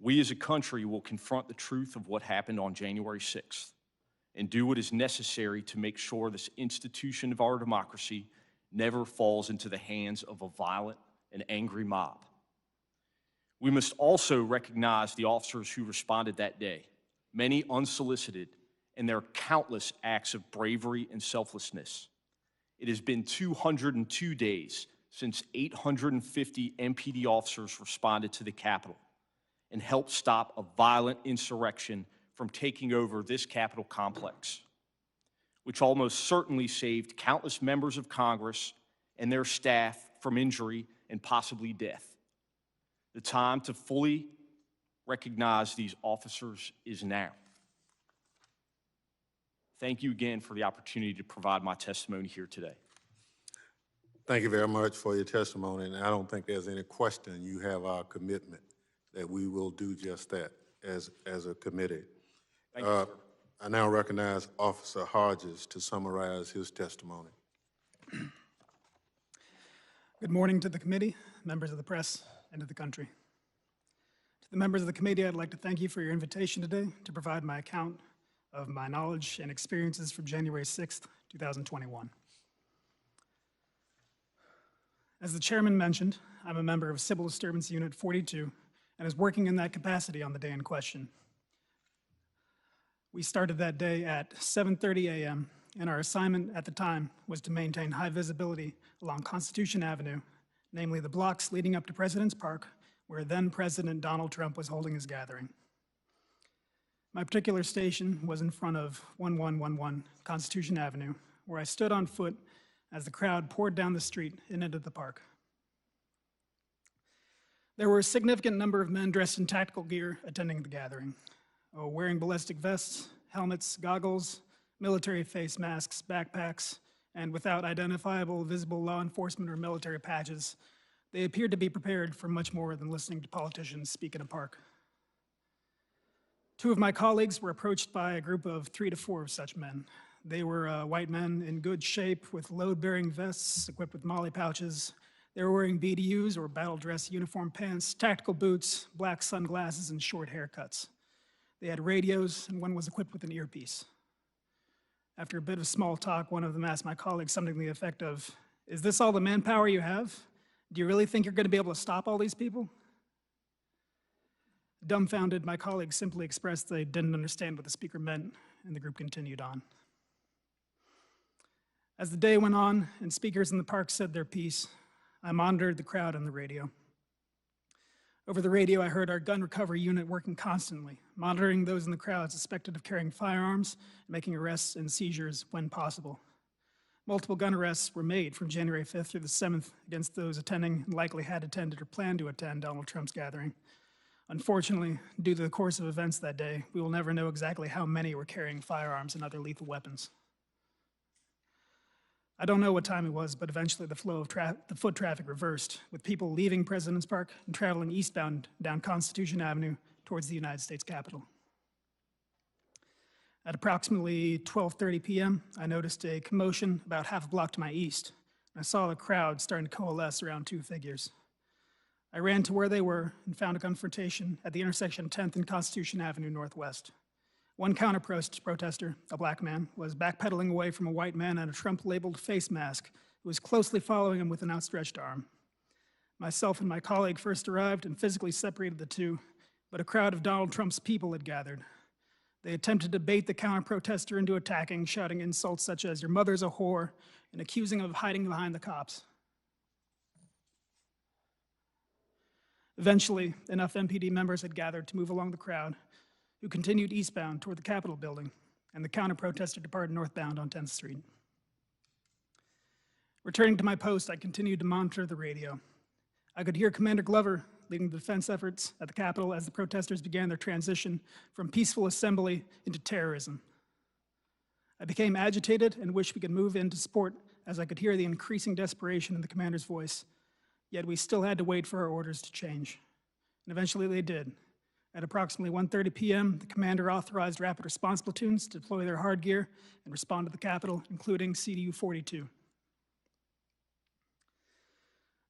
we as a country will confront the truth of what happened on January 6th and do what is necessary to make sure this institution of our democracy never falls into the hands of a violent and angry mob. We must also recognize the officers who responded that day, many unsolicited, and their countless acts of bravery and selflessness. It has been 202 days since 850 MPD officers responded to the Capitol and helped stop a violent insurrection from taking over this Capitol complex, which almost certainly saved countless members of Congress and their staff from injury and possibly death. The time to fully recognize these officers is now. Thank you again for the opportunity to provide my testimony here today. Thank you very much for your testimony, and I don't think there's any question you have our commitment that we will do just that as a committee. Thank you, sir. I now recognize Officer Hodges to summarize his testimony. Good morning to the committee, members of the press, and to the country. To the members of the committee, I'd like to thank you for your invitation today to provide my account of my knowledge and experiences from January 6th, 2021. As the chairman mentioned, I'm a member of Civil Disturbance Unit 42 and is working in that capacity on the day in question. We started that day at 7:30 a.m., and our assignment at the time was to maintain high visibility along Constitution Avenue, namely the blocks leading up to President's Park, where then President Donald Trump was holding his gathering. My particular station was in front of 1111 Constitution Avenue, where I stood on foot as the crowd poured down the street and into the park. There were a significant number of men dressed in tactical gear attending the gathering, wearing ballistic vests, helmets, goggles, military face masks, backpacks, and without identifiable visible law enforcement or military patches. They appeared to be prepared for much more than listening to politicians speak in a park. Two of my colleagues were approached by a group of 3 to 4 of such men. They were white men in good shape with load-bearing vests equipped with molly pouches. They were wearing BDUs or battle dress uniform pants, tactical boots, black sunglasses, and short haircuts. They had radios, and one was equipped with an earpiece. After a bit of small talk, one of them asked my colleague something to the effect of, "Is this all the manpower you have? Do you really think you're going to be able to stop all these people?" Dumbfounded, my colleague simply expressed they didn't understand what the speaker meant, and the group continued on. As the day went on and speakers in the park said their piece, I monitored the crowd on the radio. Over the radio, I heard our gun recovery unit working constantly, monitoring those in the crowd suspected of carrying firearms, making arrests and seizures when possible. Multiple gun arrests were made from January 5th through the 7th against those attending and likely had attended or planned to attend Donald Trump's gathering. Unfortunately, due to the course of events that day, we will never know exactly how many were carrying firearms and other lethal weapons. I don't know what time it was, but eventually the flow of the foot traffic reversed, with people leaving President's Park and traveling eastbound down Constitution Avenue towards the United States Capitol. At approximately 12:30 p.m., I noticed a commotion about half a block to my east, and I saw the crowd starting to coalesce around 2 figures. I ran to where they were and found a confrontation at the intersection of 10th and Constitution Avenue Northwest. One counter-protester, a black man, was backpedaling away from a white man in a Trump-labeled face mask who was closely following him with an outstretched arm. Myself and my colleague first arrived and physically separated the two, but a crowd of Donald Trump's people had gathered. They attempted to bait the counter-protester into attacking, shouting insults such as, "Your mother's a whore," and accusing him of hiding behind the cops. Eventually, enough MPD members had gathered to move along the crowd, who continued eastbound toward the Capitol building, and the counter-protester departed northbound on 10th Street. Returning to my post, I continued to monitor the radio. I could hear Commander Glover leading the defense efforts at the Capitol as the protesters began their transition from peaceful assembly into terrorism. I became agitated and wished we could move in to support as I could hear the increasing desperation in the commander's voice, yet we still had to wait for our orders to change. And eventually they did. At approximately 1:30 p.m., the commander authorized rapid response platoons to deploy their hard gear and respond to the Capitol, including CDU 42.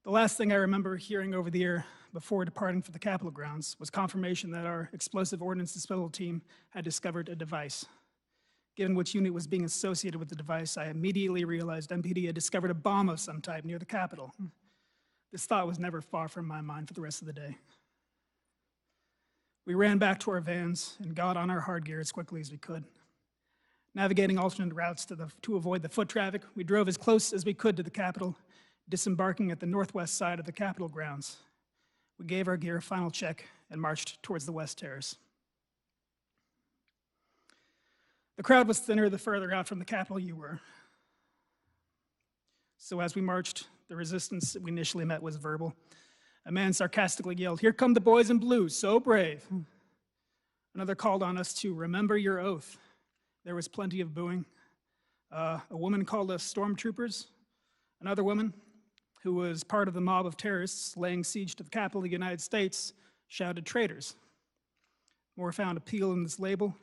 The last thing I remember hearing over the air before departing for the Capitol grounds was confirmation that our explosive ordnance disposal team had discovered a device. Given which unit was being associated with the device, I immediately realized MPD had discovered a bomb of some type near the Capitol. This thought was never far from my mind for the rest of the day. We ran back to our vans and got on our hard gear as quickly as we could. Navigating alternate routes to avoid the foot traffic, we drove as close as we could to the Capitol, disembarking at the northwest side of the Capitol grounds. We gave our gear a final check and marched towards the West Terrace. The crowd was thinner the further out from the Capitol you were. So as we marched, the resistance that we initially met was verbal. A man sarcastically yelled, "Here come the boys in blue, so brave." Another called on us to remember your oath. There was plenty of booing. A woman called us stormtroopers. Another woman, who was part of the mob of terrorists laying siege to the Capitol of the United States, shouted traitors. More found appeal in this label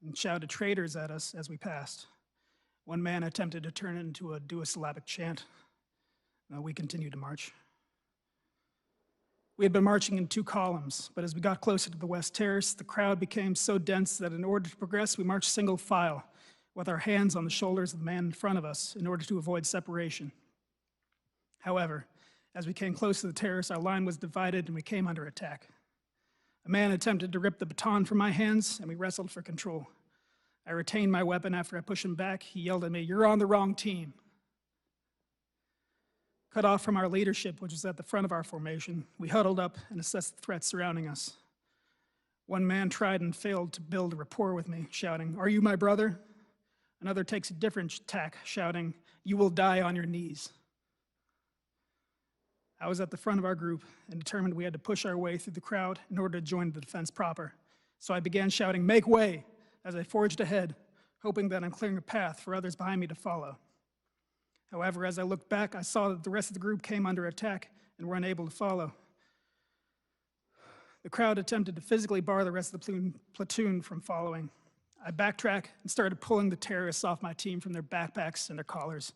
and shouted traitors at us as we passed. One man attempted to turn it into a duosyllabic chant. We continued to march. We had been marching in two columns, but as we got closer to the West Terrace, the crowd became so dense that in order to progress, we marched single file with our hands on the shoulders of the man in front of us in order to avoid separation. However, as we came close to the terrace, our line was divided and we came under attack. A man attempted to rip the baton from my hands, and we wrestled for control. I retained my weapon after I pushed him back. He yelled at me, "You're on the wrong team." Cut off from our leadership, which was at the front of our formation, we huddled up and assessed the threats surrounding us. One man tried and failed to build a rapport with me, shouting, "Are you my brother?" Another takes a different tack, shouting, "You will die on your knees." I was at the front of our group and determined we had to push our way through the crowd in order to join the defense proper. So I began shouting, "Make way," as I forged ahead, hoping that I'm clearing a path for others behind me to follow. However, as I looked back, I saw that the rest of the group came under attack and were unable to follow. The crowd attempted to physically bar the rest of the platoon from following. I backtracked and started pulling the terrorists off my team from their backpacks and their collars.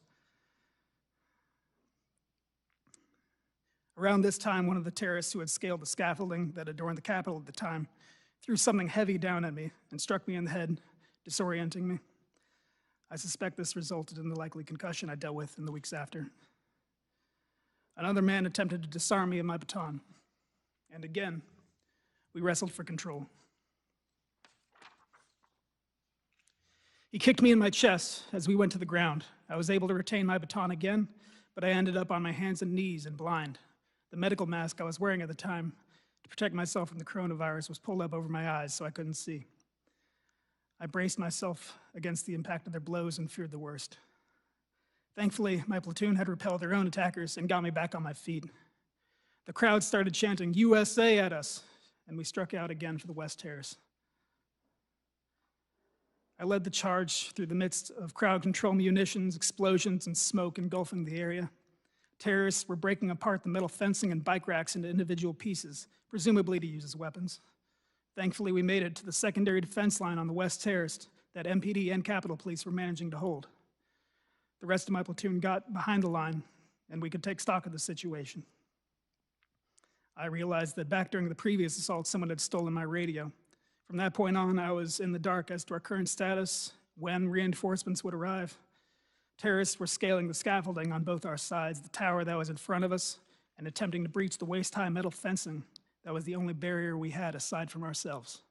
Around this time, one of the terrorists who had scaled the scaffolding that adorned the Capitol at the time threw something heavy down at me and struck me in the head, disorienting me. I suspect this resulted in the likely concussion I dealt with in the weeks after. Another man attempted to disarm me of my baton, and again, we wrestled for control. He kicked me in my chest as we went to the ground. I was able to retain my baton again, but I ended up on my hands and knees and blind. The medical mask I was wearing at the time to protect myself from the coronavirus was pulled up over my eyes so I couldn't see. I braced myself against the impact of their blows and feared the worst. Thankfully, my platoon had repelled their own attackers and got me back on my feet. The crowd started chanting "USA" at us, and we struck out again for the West Terrace. I led the charge through the midst of crowd control munitions, explosions, and smoke engulfing the area. Terrorists were breaking apart the metal fencing and bike racks into individual pieces, presumably to use as weapons. Thankfully, we made it to the secondary defense line on the West Terrace that MPD and Capitol Police were managing to hold. The rest of my platoon got behind the line, and we could take stock of the situation. I realized that back during the previous assault, someone had stolen my radio. From that point on, I was in the dark as to our current status, when reinforcements would arrive. Terrorists were scaling the scaffolding on both our sides, the tower that was in front of us, and attempting to breach the waist-high metal fencing that was the only barrier we had aside from ourselves.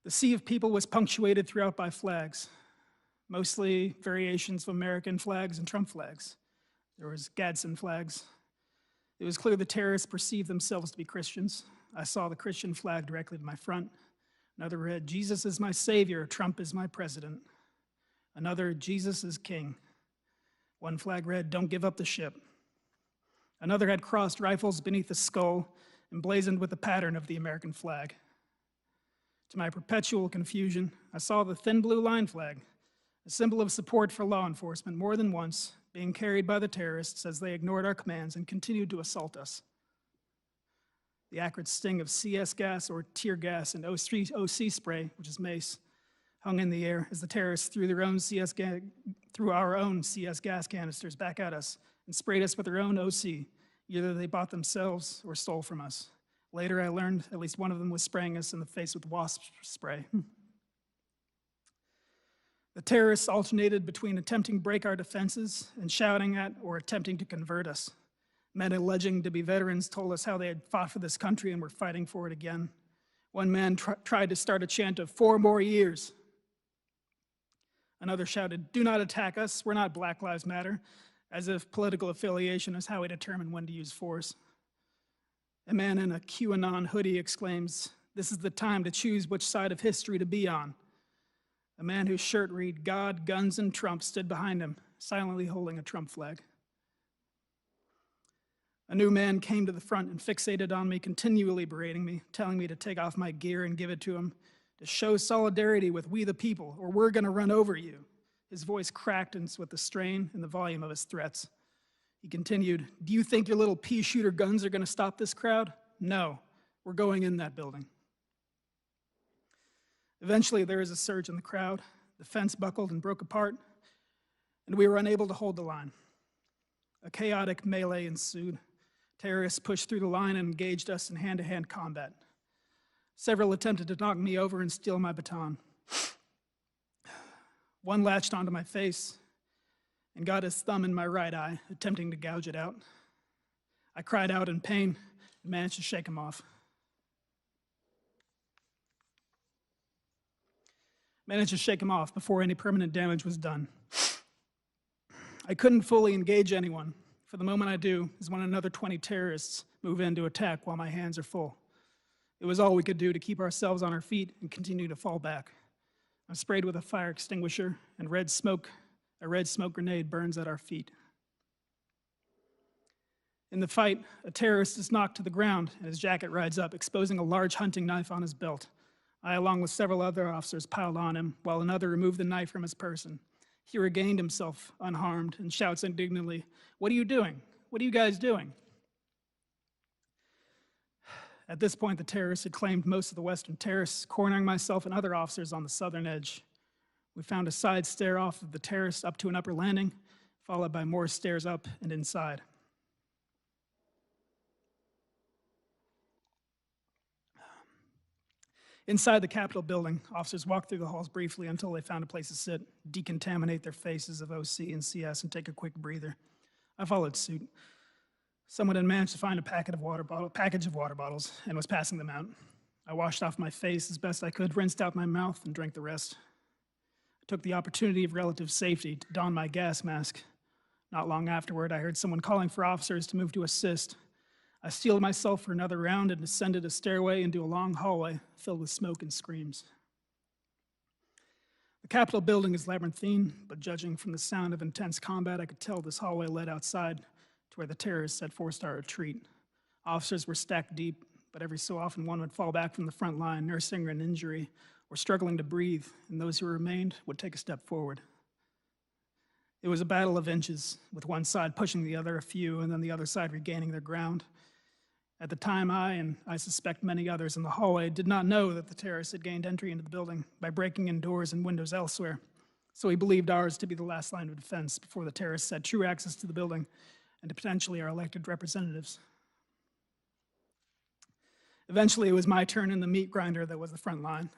The sea of people was punctuated throughout by flags, mostly variations of American flags and Trump flags. There was Gadsden flags. It was clear the terrorists perceived themselves to be Christians. I saw the Christian flag directly to my front. Another read, "Jesus is my savior, Trump is my president." Another, "Jesus is king." One flag read, "Don't give up the ship." Another had crossed rifles beneath the skull, emblazoned with the pattern of the American flag. To my perpetual confusion, I saw the thin blue line flag, a symbol of support for law enforcement, more than once being carried by the terrorists as they ignored our commands and continued to assault us. The acrid sting of CS gas or tear gas and OC spray, which is mace, hung in the air as the terrorists threw our own CS gas canisters back at us and sprayed us with their own OC. Either they bought themselves or stole from us. Later, I learned at least one of them was spraying us in the face with wasp spray. The terrorists alternated between attempting to break our defenses and shouting at or attempting to convert us. Men alleging to be veterans told us how they had fought for this country and were fighting for it again. One man tried to start a chant of 4 more years. Another shouted, "Do not attack us, we're not Black Lives Matter," as if political affiliation is how we determine when to use force. A man in a QAnon hoodie exclaims, "This is the time to choose which side of history to be on." A man whose shirt read, "God, Guns, and Trump" stood behind him, silently holding a Trump flag. A new man came to the front and fixated on me, continually berating me, telling me to take off my gear and give it to him, to show solidarity with we the people, or we're going to run over you. His voice cracked with the strain and the volume of his threats. He continued, "Do you think your little pea-shooter guns are going to stop this crowd? No, we're going in that building." Eventually, there was a surge in the crowd. The fence buckled and broke apart, and we were unable to hold the line. A chaotic melee ensued. Terrorists pushed through the line and engaged us in hand-to-hand combat. Several attempted to knock me over and steal my baton. One latched onto my face and got his thumb in my right eye, attempting to gouge it out. I cried out in pain and managed to shake him off. Before any permanent damage was done. I couldn't fully engage anyone. For the moment I do is when another 20 terrorists move in to attack while my hands are full. It was all we could do to keep ourselves on our feet and continue to fall back. I'm sprayed with a fire extinguisher, and a red smoke grenade burns at our feet. In the fight, a terrorist is knocked to the ground and his jacket rides up, exposing a large hunting knife on his belt. I, along with several other officers, piled on him, while another removed the knife from his person. He regained himself unharmed and shouts indignantly, "What are you doing? What are you guys doing?" At this point, the terrorists had claimed most of the western terrace, cornering myself and other officers on the southern edge. We found a side stair off of the terrace up to an upper landing, followed by more stairs up and inside. Inside the Capitol building, officers walked through the halls briefly until they found a place to sit, decontaminate their faces of OC and CS, and take a quick breather. I followed suit. Someone had managed to find a package of water bottles and was passing them out. I washed off my face as best I could, rinsed out my mouth, and drank the rest. I took the opportunity of relative safety to don my gas mask. Not long afterward, I heard someone calling for officers to move to assist. I steeled myself for another round and descended a stairway into a long hallway filled with smoke and screams. The Capitol building is labyrinthine, but judging from the sound of intense combat, I could tell this hallway led outside to where the terrorists had forced our retreat. Officers were stacked deep, but every so often one would fall back from the front line, nursing an injury or struggling to breathe, and those who remained would take a step forward. It was a battle of inches, with one side pushing the other a few, and then the other side regaining their ground. At the time, I, and I suspect many others in the hallway, did not know that the terrorists had gained entry into the building by breaking in doors and windows elsewhere, so we believed ours to be the last line of defense before the terrorists had true access to the building and to potentially our elected representatives. Eventually, it was my turn in the meat grinder that was the front line.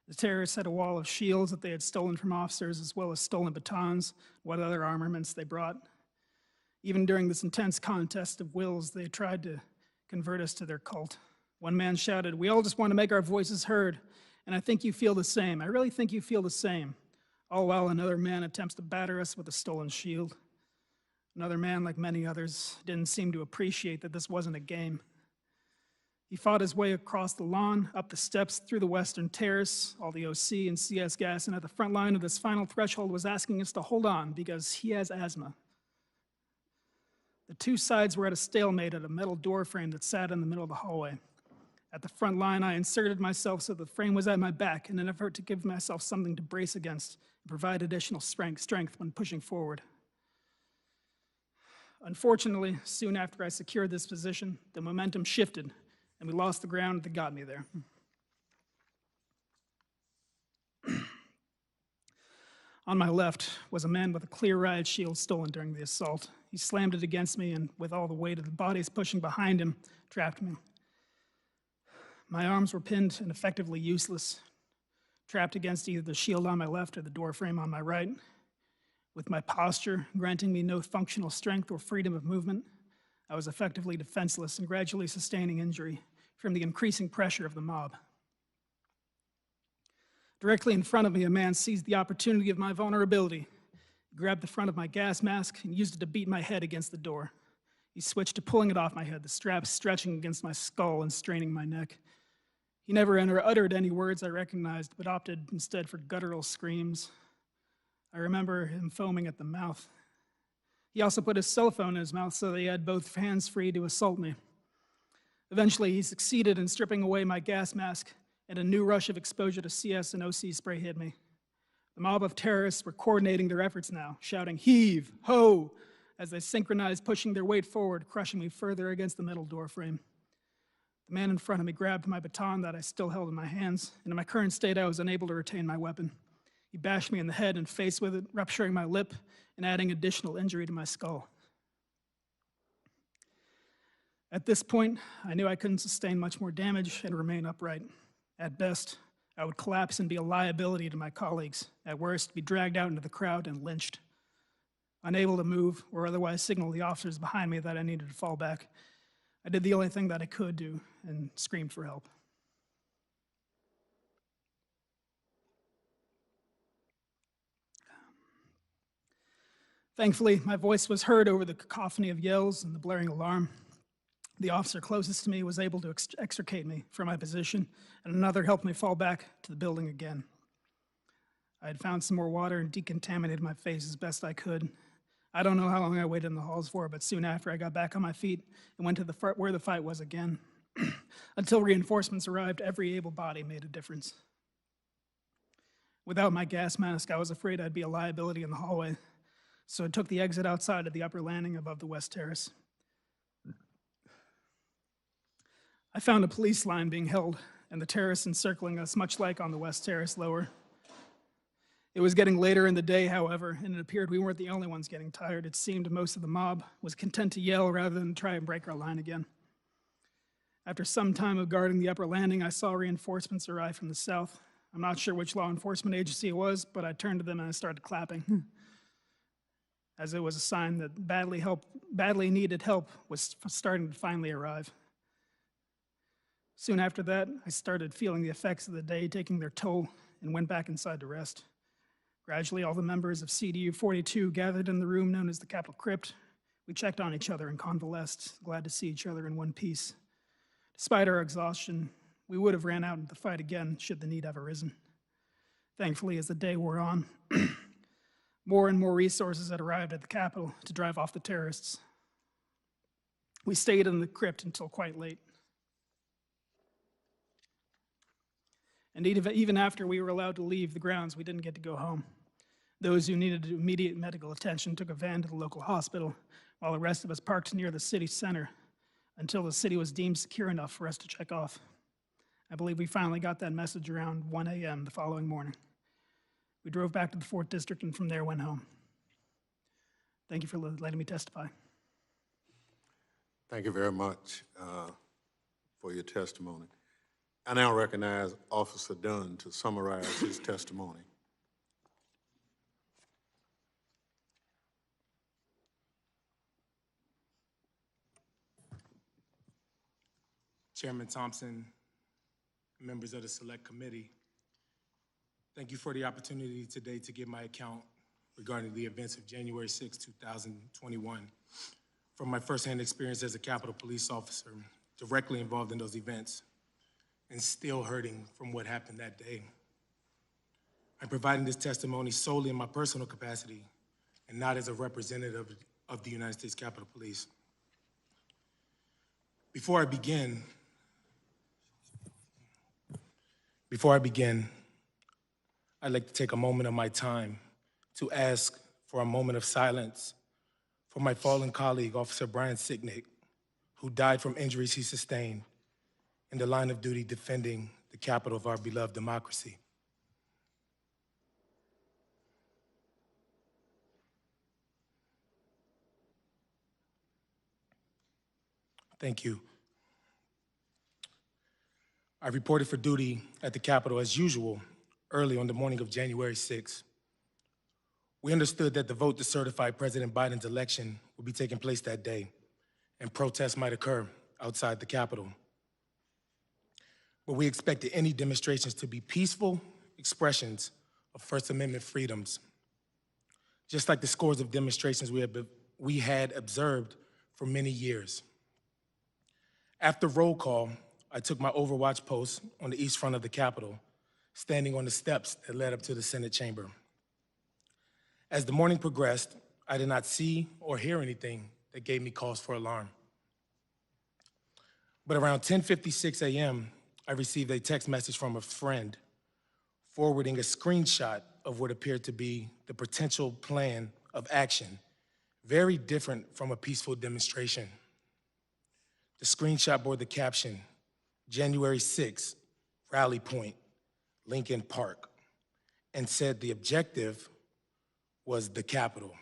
The terrorists had a wall of shields that they had stolen from officers, as well as stolen batons, what other armaments they brought. Even during this intense contest of wills, they tried to convert us to their cult. One man shouted, "We all just want to make our voices heard, and I think you feel the same. I really think you feel the same." All while another man attempts to batter us with a stolen shield. Another man, like many others, didn't seem to appreciate that this wasn't a game. He fought his way across the lawn, up the steps, through the western terrace, all the OC and CS gas, and at the front line of this final threshold was asking us to hold on because he has asthma. The two sides were at a stalemate at a metal door frame that sat in the middle of the hallway. At the front line, I inserted myself so the frame was at my back in an effort to give myself something to brace against and provide additional strength when pushing forward. Unfortunately, soon after I secured this position, the momentum shifted and we lost the ground that got me there. On my left was a man with a clear riot shield stolen during the assault. He slammed it against me and, with all the weight of the bodies pushing behind him, trapped me. My arms were pinned and effectively useless, trapped against either the shield on my left or the door frame on my right. With my posture granting me no functional strength or freedom of movement, I was effectively defenseless and gradually sustaining injury from the increasing pressure of the mob. Directly in front of me, a man seized the opportunity of my vulnerability. He grabbed the front of my gas mask and used it to beat my head against the door. He switched to pulling it off my head, the straps stretching against my skull and straining my neck. He never uttered any words I recognized, but opted instead for guttural screams. I remember him foaming at the mouth. He also put his cell phone in his mouth so that he had both hands free to assault me. Eventually, he succeeded in stripping away my gas mask, and a new rush of exposure to CS and OC spray hit me. The mob of terrorists were coordinating their efforts now, shouting, "Heave! Ho!" as they synchronized, pushing their weight forward, crushing me further against the metal door frame. The man in front of me grabbed my baton that I still held in my hands, and in my current state, I was unable to retain my weapon. He bashed me in the head and face with it, rupturing my lip and adding additional injury to my skull. At this point, I knew I couldn't sustain much more damage and remain upright. At best, I would collapse and be a liability to my colleagues. At worst, be dragged out into the crowd and lynched. Unable to move or otherwise signal the officers behind me that I needed to fall back, I did the only thing that I could do and screamed for help. Thankfully, my voice was heard over the cacophony of yells and the blaring alarm. The officer closest to me was able to extricate me from my position, and another helped me fall back to the building again. I had found some more water and decontaminated my face as best I could. I don't know how long I waited in the halls for, but soon after I got back on my feet and went to where the fight was again. Until reinforcements arrived, every able body made a difference. Without my gas mask, I was afraid I'd be a liability in the hallway, so I took the exit outside of the upper landing above the West Terrace. I found a police line being held and the terrace encircling us, much like on the West Terrace lower. It was getting later in the day, however, and it appeared we weren't the only ones getting tired. It seemed most of the mob was content to yell rather than try and break our line again. After some time of guarding the upper landing, I saw reinforcements arrive from the south. I'm not sure which law enforcement agency it was, but I turned to them and I started clapping, as it was a sign that badly needed help was starting to finally arrive. Soon after that, I started feeling the effects of the day taking their toll and went back inside to rest. Gradually, all the members of CDU 42 gathered in the room known as the Capitol Crypt. We checked on each other and convalesced, glad to see each other in one piece. Despite our exhaustion, we would have ran out into the fight again should the need have arisen. Thankfully, as the day wore on, more and more resources had arrived at the Capitol to drive off the terrorists. We stayed in the crypt until quite late. And even after we were allowed to leave the grounds, we didn't get to go home. Those who needed immediate medical attention took a van to the local hospital, while the rest of us parked near the city center until the city was deemed secure enough for us to check off. I believe we finally got that message around 1 a.m. the following morning. We drove back to the 4th District and from there went home. Thank you for letting me testify. Thank you very much for your testimony. I now recognize Officer Dunn to summarize his testimony. Chairman Thompson, members of the Select Committee, thank you for the opportunity today to give my account regarding the events of January 6, 2021, from my firsthand experience as a Capitol Police officer directly involved in those events and still hurting from what happened that day. I'm providing this testimony solely in my personal capacity and not as a representative of the United States Capitol Police. Before I begin, I'd like to take a moment of my time to ask for a moment of silence for my fallen colleague, Officer Brian Sicknick, who died from injuries he sustained in the line of duty defending the capital of our beloved democracy. Thank you. I reported for duty at the Capitol as usual early on the morning of January 6th. We understood that the vote to certify President Biden's election would be taking place that day, and protests might occur outside the Capitol. But we expected any demonstrations to be peaceful expressions of First Amendment freedoms, just like the scores of demonstrations we had observed for many years. After roll call, I took my overwatch post on the east front of the Capitol, standing on the steps that led up to the Senate chamber. As the morning progressed, I did not see or hear anything that gave me cause for alarm. But around 10:56 a.m., I received a text message from a friend forwarding a screenshot of what appeared to be the potential plan of action, very different from a peaceful demonstration. The screenshot bore the caption, January 6th, Rally Point, Lincoln Park, and said the objective was the Capitol.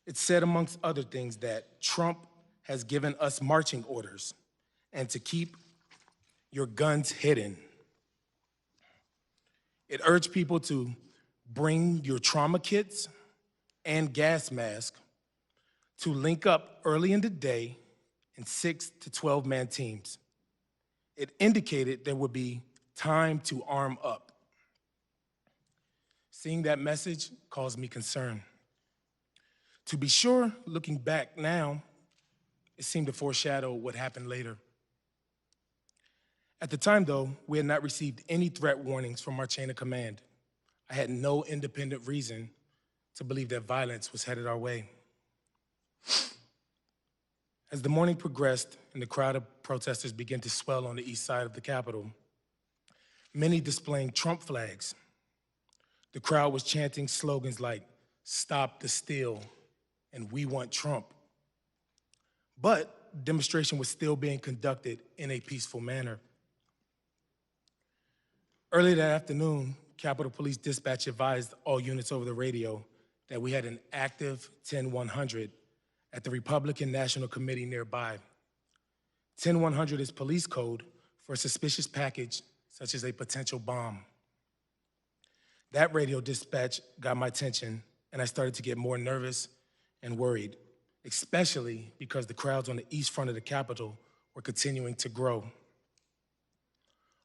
It said, amongst other things, that Trump has given us marching orders and to keep your guns hidden. It urged people to bring your trauma kits and gas masks, to link up early in the day in 6 to 12-man teams. It indicated there would be time to arm up. Seeing that message caused me concern. To be sure, looking back now, it seemed to foreshadow what happened later. At the time, though, we had not received any threat warnings from our chain of command. I had no independent reason to believe that violence was headed our way. As the morning progressed and the crowd of protesters began to swell on the east side of the Capitol, many displaying Trump flags, the crowd was chanting slogans like, "Stop the steal," and "We want Trump." But the demonstration was still being conducted in a peaceful manner. Early that afternoon, Capitol Police Dispatch advised all units over the radio that we had an active 10100 at the Republican National Committee nearby. 10100 is police code for a suspicious package, such as a potential bomb. That radio dispatch got my attention, and I started to get more nervous and worried, especially because the crowds on the east front of the Capitol were continuing to grow.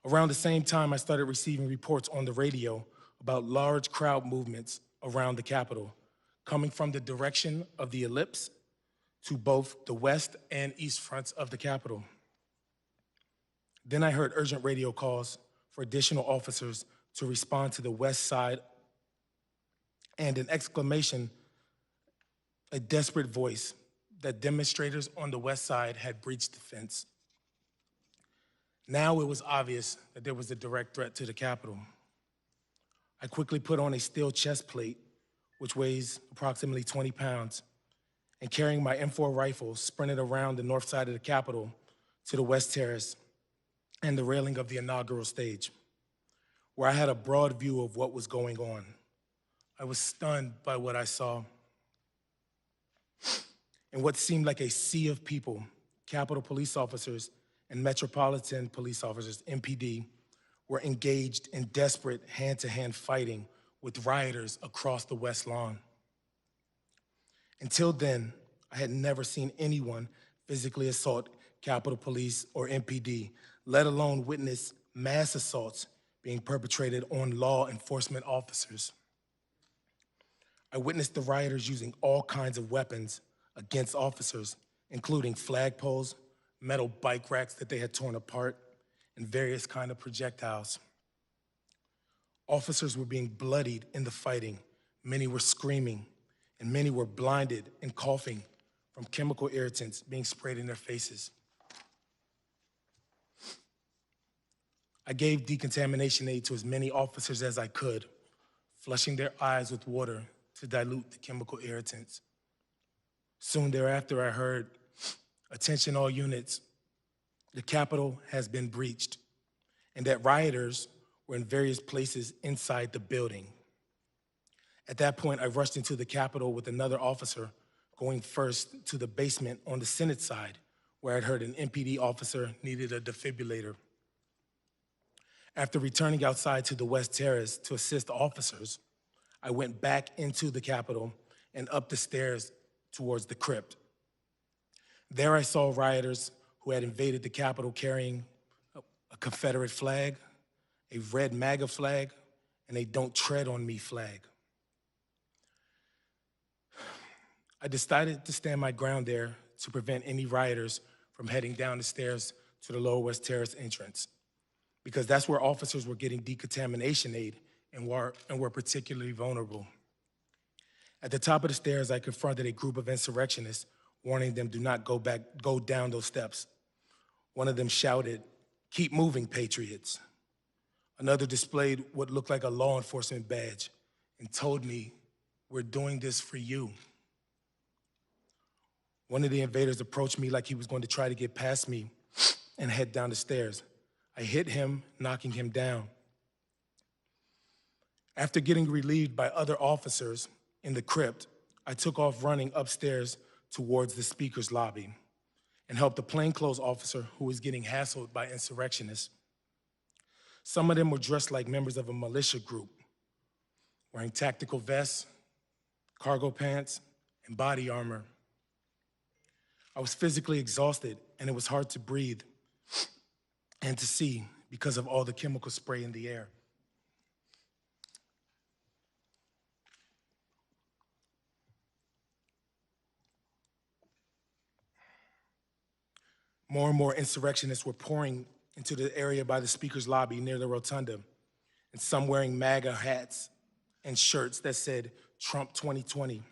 Around the same time, I started receiving reports on the radio about large crowd movements around the Capitol, coming from the direction of the ellipse to both the west and east fronts of the Capitol. Then I heard urgent radio calls for additional officers to respond to the west side, and an exclamation, a desperate voice, that demonstrators on the west side had breached the fence. Now it was obvious that there was a direct threat to the Capitol. I quickly put on a steel chest plate, which weighs approximately 20 pounds, and carrying my M4 rifle, sprinted around the north side of the Capitol to the West Terrace and the railing of the inaugural stage, where I had a broad view of what was going on. I was stunned by what I saw. In what seemed like a sea of people, Capitol police officers and Metropolitan Police Officers, MPD, were engaged in desperate hand-to-hand fighting with rioters across the West Lawn. Until then, I had never seen anyone physically assault Capitol Police or MPD, let alone witness mass assaults being perpetrated on law enforcement officers. I witnessed the rioters using all kinds of weapons against officers, including flagpoles, metal bike racks that they had torn apart, and various kinds of projectiles. Officers were being bloodied in the fighting. Many were screaming, and many were blinded and coughing from chemical irritants being sprayed in their faces. I gave decontamination aid to as many officers as I could, flushing their eyes with water to dilute the chemical irritants. Soon thereafter, I heard, "Attention all units, the Capitol has been breached," and that rioters were in various places inside the building. At that point, I rushed into the Capitol with another officer, going first to the basement on the Senate side, where I'd heard an MPD officer needed a defibrillator. After returning outside to the West Terrace to assist officers, I went back into the Capitol and up the stairs towards the crypt. There I saw rioters who had invaded the Capitol carrying a Confederate flag, a red MAGA flag, and a Don't Tread on Me flag. I decided to stand my ground there to prevent any rioters from heading down the stairs to the Lower West Terrace entrance, because that's where officers were getting decontamination aid and were particularly vulnerable. At the top of the stairs, I confronted a group of insurrectionists, warning them do not go down those steps. One of them shouted, "Keep moving, patriots." Another displayed what looked like a law enforcement badge and told me, "We're doing this for you." One of the invaders approached me like he was going to try to get past me and head down the stairs. I hit him, knocking him down. After getting relieved by other officers in the crypt, I took off running upstairs towards the speaker's lobby and helped a plainclothes officer who was getting hassled by insurrectionists. Some of them were dressed like members of a militia group, wearing tactical vests, cargo pants, and body armor. I was physically exhausted, and it was hard to breathe and to see because of all the chemical spray in the air. More and more insurrectionists were pouring into the area by the speaker's lobby near the rotunda, and some wearing MAGA hats and shirts that said Trump 2020.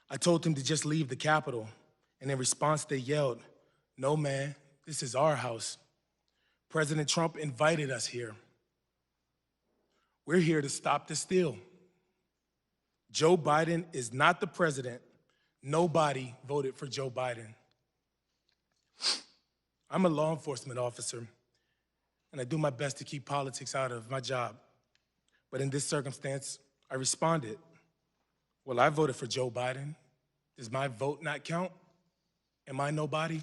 I told them to just leave the Capitol, and in response they yelled, "No, man, this is our house. President Trump invited us here. We're here to stop the steal. Joe Biden is not the president. Nobody voted for Joe Biden." I'm a law enforcement officer, and I do my best to keep politics out of my job. But in this circumstance, I responded, "Well, I voted for Joe Biden. Does my vote not count? Am I nobody?"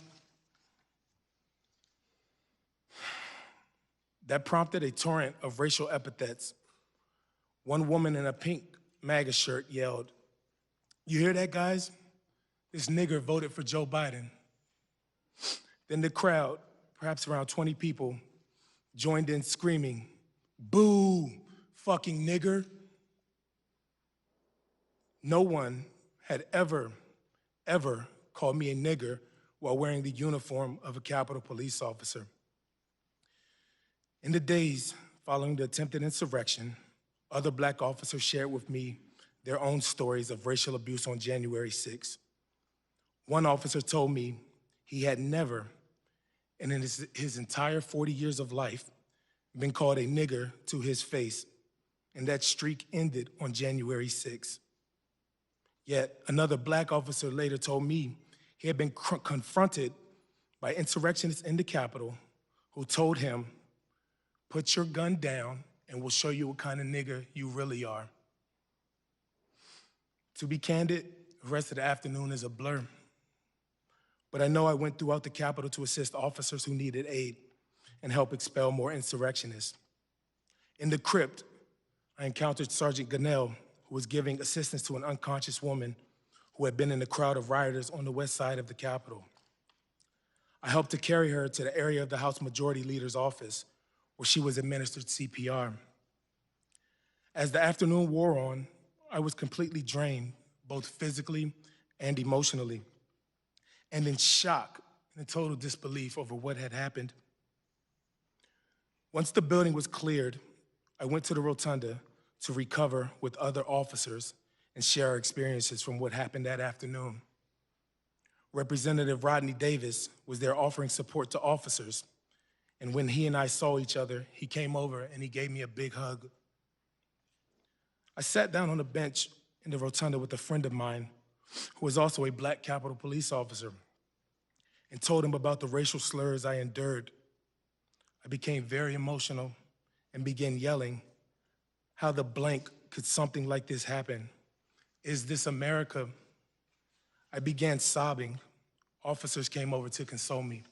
That prompted a torrent of racial epithets. One woman in a pink MAGA shirt yelled, "You hear that, guys? This nigger voted for Joe Biden." Then the crowd, perhaps around 20 people, joined in screaming, "Boo, fucking nigger." No one had ever called me a nigger while wearing the uniform of a Capitol Police officer. In the days following the attempted insurrection, other Black officers shared with me their own stories of racial abuse on January 6th. One officer told me he had never, in his entire 40 years of life, been called a nigger to his face, and that streak ended on January 6th. Yet another Black officer later told me he had been confronted by insurrectionists in the Capitol who told him, "Put your gun down and we'll show you what kind of nigger you really are." To be candid, the rest of the afternoon is a blur. But I know I went throughout the Capitol to assist officers who needed aid and help expel more insurrectionists. In the crypt, I encountered Sergeant Gunnell, who was giving assistance to an unconscious woman who had been in the crowd of rioters on the west side of the Capitol. I helped to carry her to the area of the House Majority Leader's office, where she was administered CPR. As the afternoon wore on, I was completely drained, both physically and emotionally, and in shock and total disbelief over what had happened. Once the building was cleared, I went to the rotunda to recover with other officers and share our experiences from what happened that afternoon. Representative Rodney Davis was there offering support to officers, and when he and I saw each other, he came over and he gave me a big hug. I sat down on a bench in the rotunda with a friend of mine who was also a Black Capitol Police officer and told him about the racial slurs I endured. I became very emotional and began yelling, "How the blank could something like this happen? Is this America?" I began sobbing. Officers came over to console me.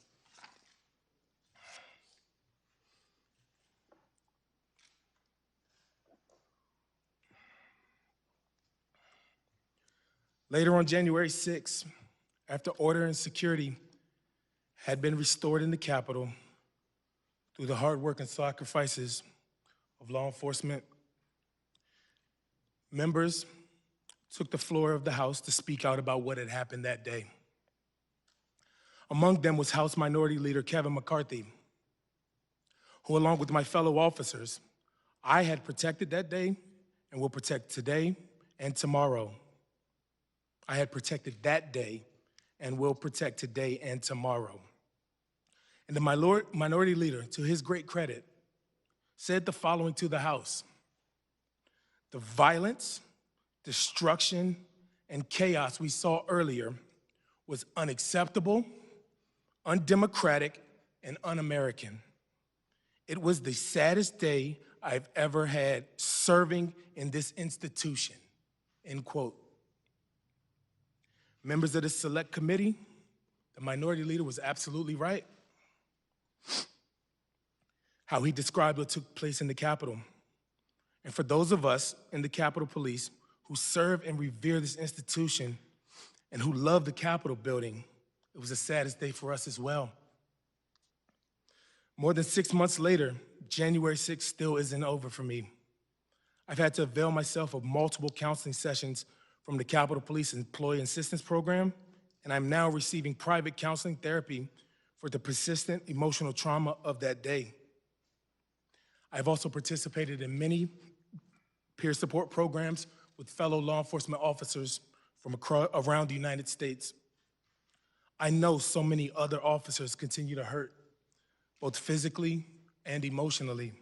Later on January 6th, After order and security had been restored in the Capitol through the hard work and sacrifices of law enforcement, members took the floor of the House to speak out about what had happened that day. Among them was House Minority Leader Kevin McCarthy, who, along with my fellow officers, I had protected that day and will protect today and tomorrow. I had protected that day and will protect today and tomorrow. And the minority leader, to his great credit, said the following to the House: the violence, destruction, and chaos we saw earlier was unacceptable, undemocratic, and un-American. It was the saddest day I've ever had serving in this institution, end quote. Members of the Select Committee, the minority leader was absolutely right. How he described what took place in the Capitol. And for those of us in the Capitol Police who serve and revere this institution and who love the Capitol building, it was the saddest day for us as well. More than 6 months later, January 6th still isn't over for me. I've had to avail myself of multiple counseling sessions from the Capitol Police Employee Assistance Program, and I'm now receiving private counseling therapy for the persistent emotional trauma of that day. I've also participated in many peer support programs with fellow law enforcement officers from around the United States. I know so many other officers continue to hurt, both physically and emotionally.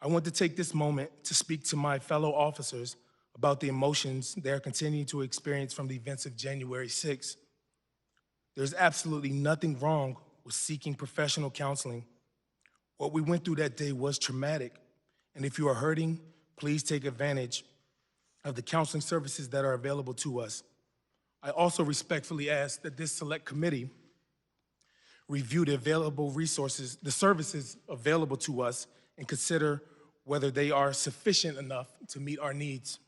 I want to take this moment to speak to my fellow officers about the emotions they are continuing to experience from the events of January 6th. There's absolutely nothing wrong with seeking professional counseling. What we went through that day was traumatic, and if you are hurting, please take advantage of the counseling services that are available to us. I also respectfully ask that this select committee review the available resources, the services available to us, and consider whether they are sufficient enough to meet our needs,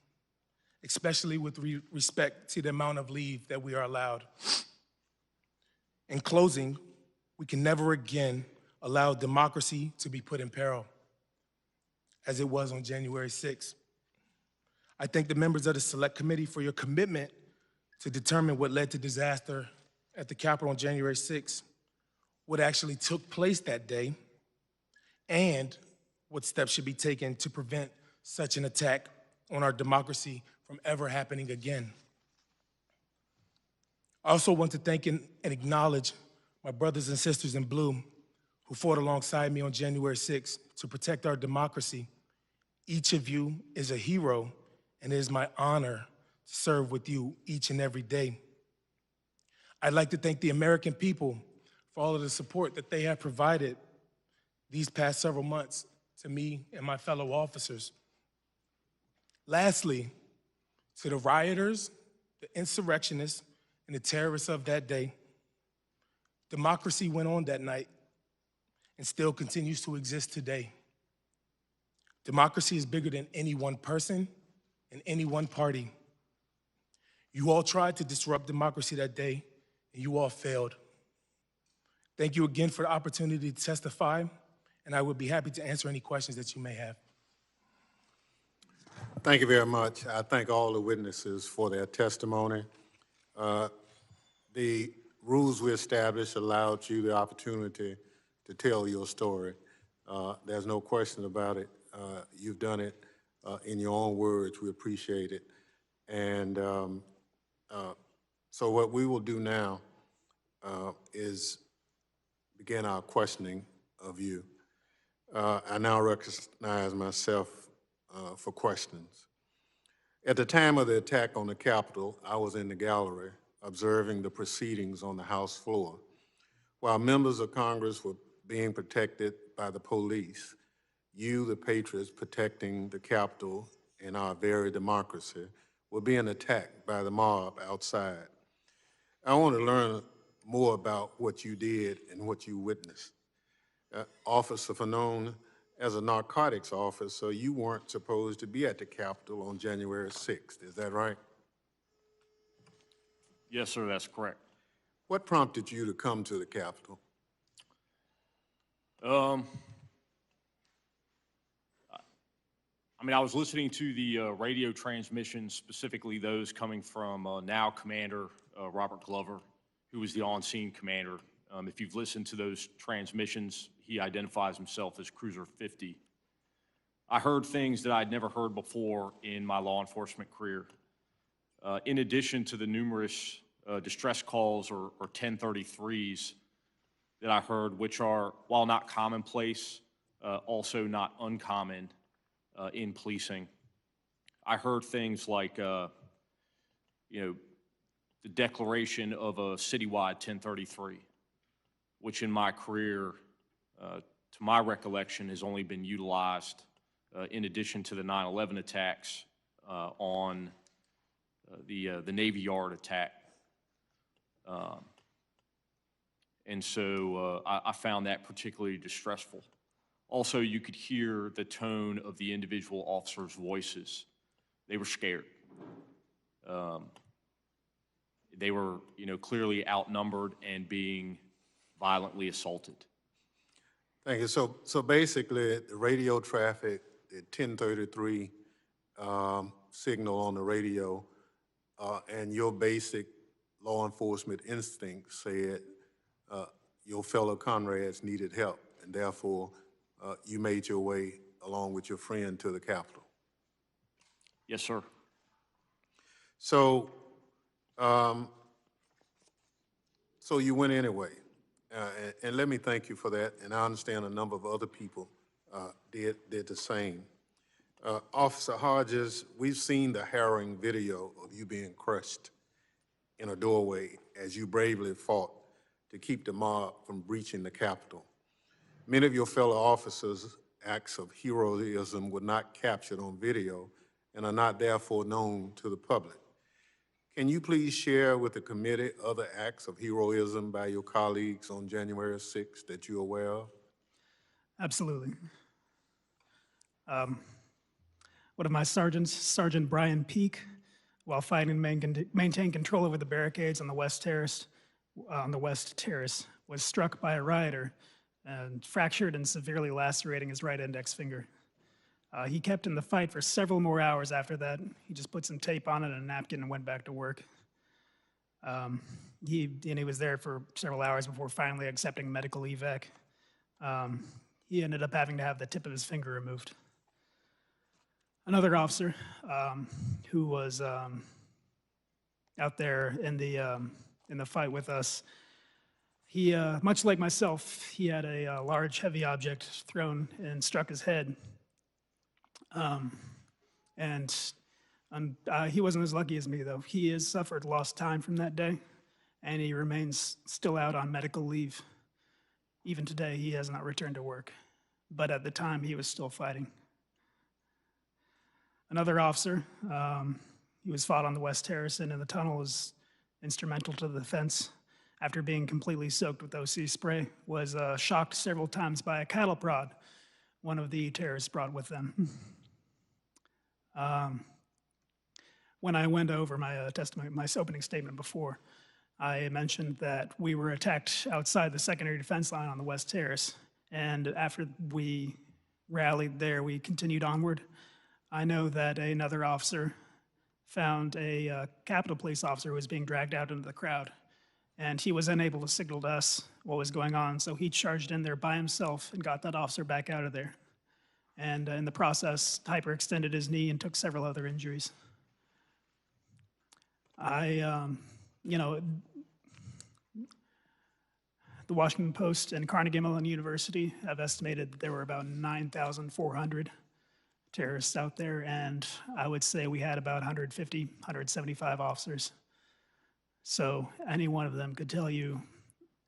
especially with respect to the amount of leave that we are allowed. In closing, we can never again allow democracy to be put in peril, as it was on January 6th. I thank the members of the Select Committee for your commitment to determine what led to disaster at the Capitol on January 6th, what actually took place that day, and what steps should be taken to prevent such an attack on our democracy from ever happening again. I also want to thank and acknowledge my brothers and sisters in blue who fought alongside me on January 6th to protect our democracy. Each of you is a hero, and it is my honor to serve with you each and every day. I'd like to thank the American people for all of the support that they have provided these past several months to me and my fellow officers. Lastly, to the rioters, the insurrectionists, and the terrorists of that day, democracy went on that night and still continues to exist today. Democracy is bigger than any one person and any one party. You all tried to disrupt democracy that day, and you all failed. Thank you again for the opportunity to testify, and I would be happy to answer any questions that you may have. Thank you very much. I thank all the witnesses for their testimony. The rules we established allowed you the opportunity to tell your story. There's no question about it. You've done it in your own words. We appreciate it. And so what we will do now is begin our questioning of you. I now recognize myself for questions. At the time of the attack on the Capitol, I was in the gallery observing the proceedings on the House floor. While members of Congress were being protected by the police, you, the patriots protecting the Capitol and our very democracy, were being attacked by the mob outside. I want to learn more about what you did and what you witnessed. Officer Fanone, as a narcotics officer, you weren't supposed to be at the Capitol on January 6th, is that right? Yes, sir, that's correct. What prompted you to come to the Capitol? I mean, I was listening to the radio transmissions, specifically those coming from now Commander Robert Glover, who was the on-scene commander. If you've listened to those transmissions, he identifies himself as Cruiser 50. I heard things that I'd never heard before in my law enforcement career. In addition to the numerous distress calls or 1033s that I heard, which are, while not commonplace, also not uncommon in policing. I heard things like, the declaration of a citywide 1033, which in my career, to my recollection, has only been utilized in addition to the 9/11 attacks on the Navy Yard attack. And so I found that particularly distressful. Also, you could hear the tone of the individual officers' voices. They were scared. They were, clearly outnumbered and being violently assaulted. Thank you. So basically, the radio traffic, the 1033 signal on the radio, and your basic law enforcement instincts said your fellow comrades needed help, and therefore you made your way along with your friend to the Capitol. Yes, sir. So, so you went anyway, and let me thank you for that. And I understand a number of other people did the same. Officer Hodges, we've seen the harrowing video of you being crushed in a doorway as you bravely fought to keep the mob from breaching the Capitol. Many of your fellow officers' acts of heroism were not captured on video and are not therefore known to the public. Can you please share with the committee other acts of heroism by your colleagues on January 6th that you're aware of? Absolutely. One of my sergeants, Sergeant Brian Peake, while fighting to maintain control over the barricades on the West Terrace, was struck by a rioter and fractured and severely lacerating his right index finger. He kept in the fight for several more hours after that. He just put some tape on it and a napkin and went back to work. He was there for several hours before finally accepting medical evac. He ended up having to have the tip of his finger removed. Another officer who was out there in the fight with us, he, much like myself, he had a large, heavy object thrown and struck his head. He wasn't as lucky as me, though. He has suffered lost time from that day, and he remains still out on medical leave. Even today, he has not returned to work, but at the time, he was still fighting. Another officer, he was fought on the West Terrace and in the tunnel, was instrumental to the defense. After being completely soaked with OC spray, was shocked several times by a cattle prod one of the terrorists brought with them. When I went over my testimony, my opening statement before, I mentioned that we were attacked outside the secondary defense line on the West Terrace, and after we rallied there, we continued onward. I know that another officer found a Capitol Police officer who was being dragged out into the crowd, and he was unable to signal to us what was going on, so he charged in there by himself and got that officer back out of there. And in the process, hyperextended his knee and took several other injuries. The Washington Post and Carnegie Mellon University have estimated that there were about 9,400 terrorists out there, and I would say we had about 150, 175 officers. So any one of them could tell you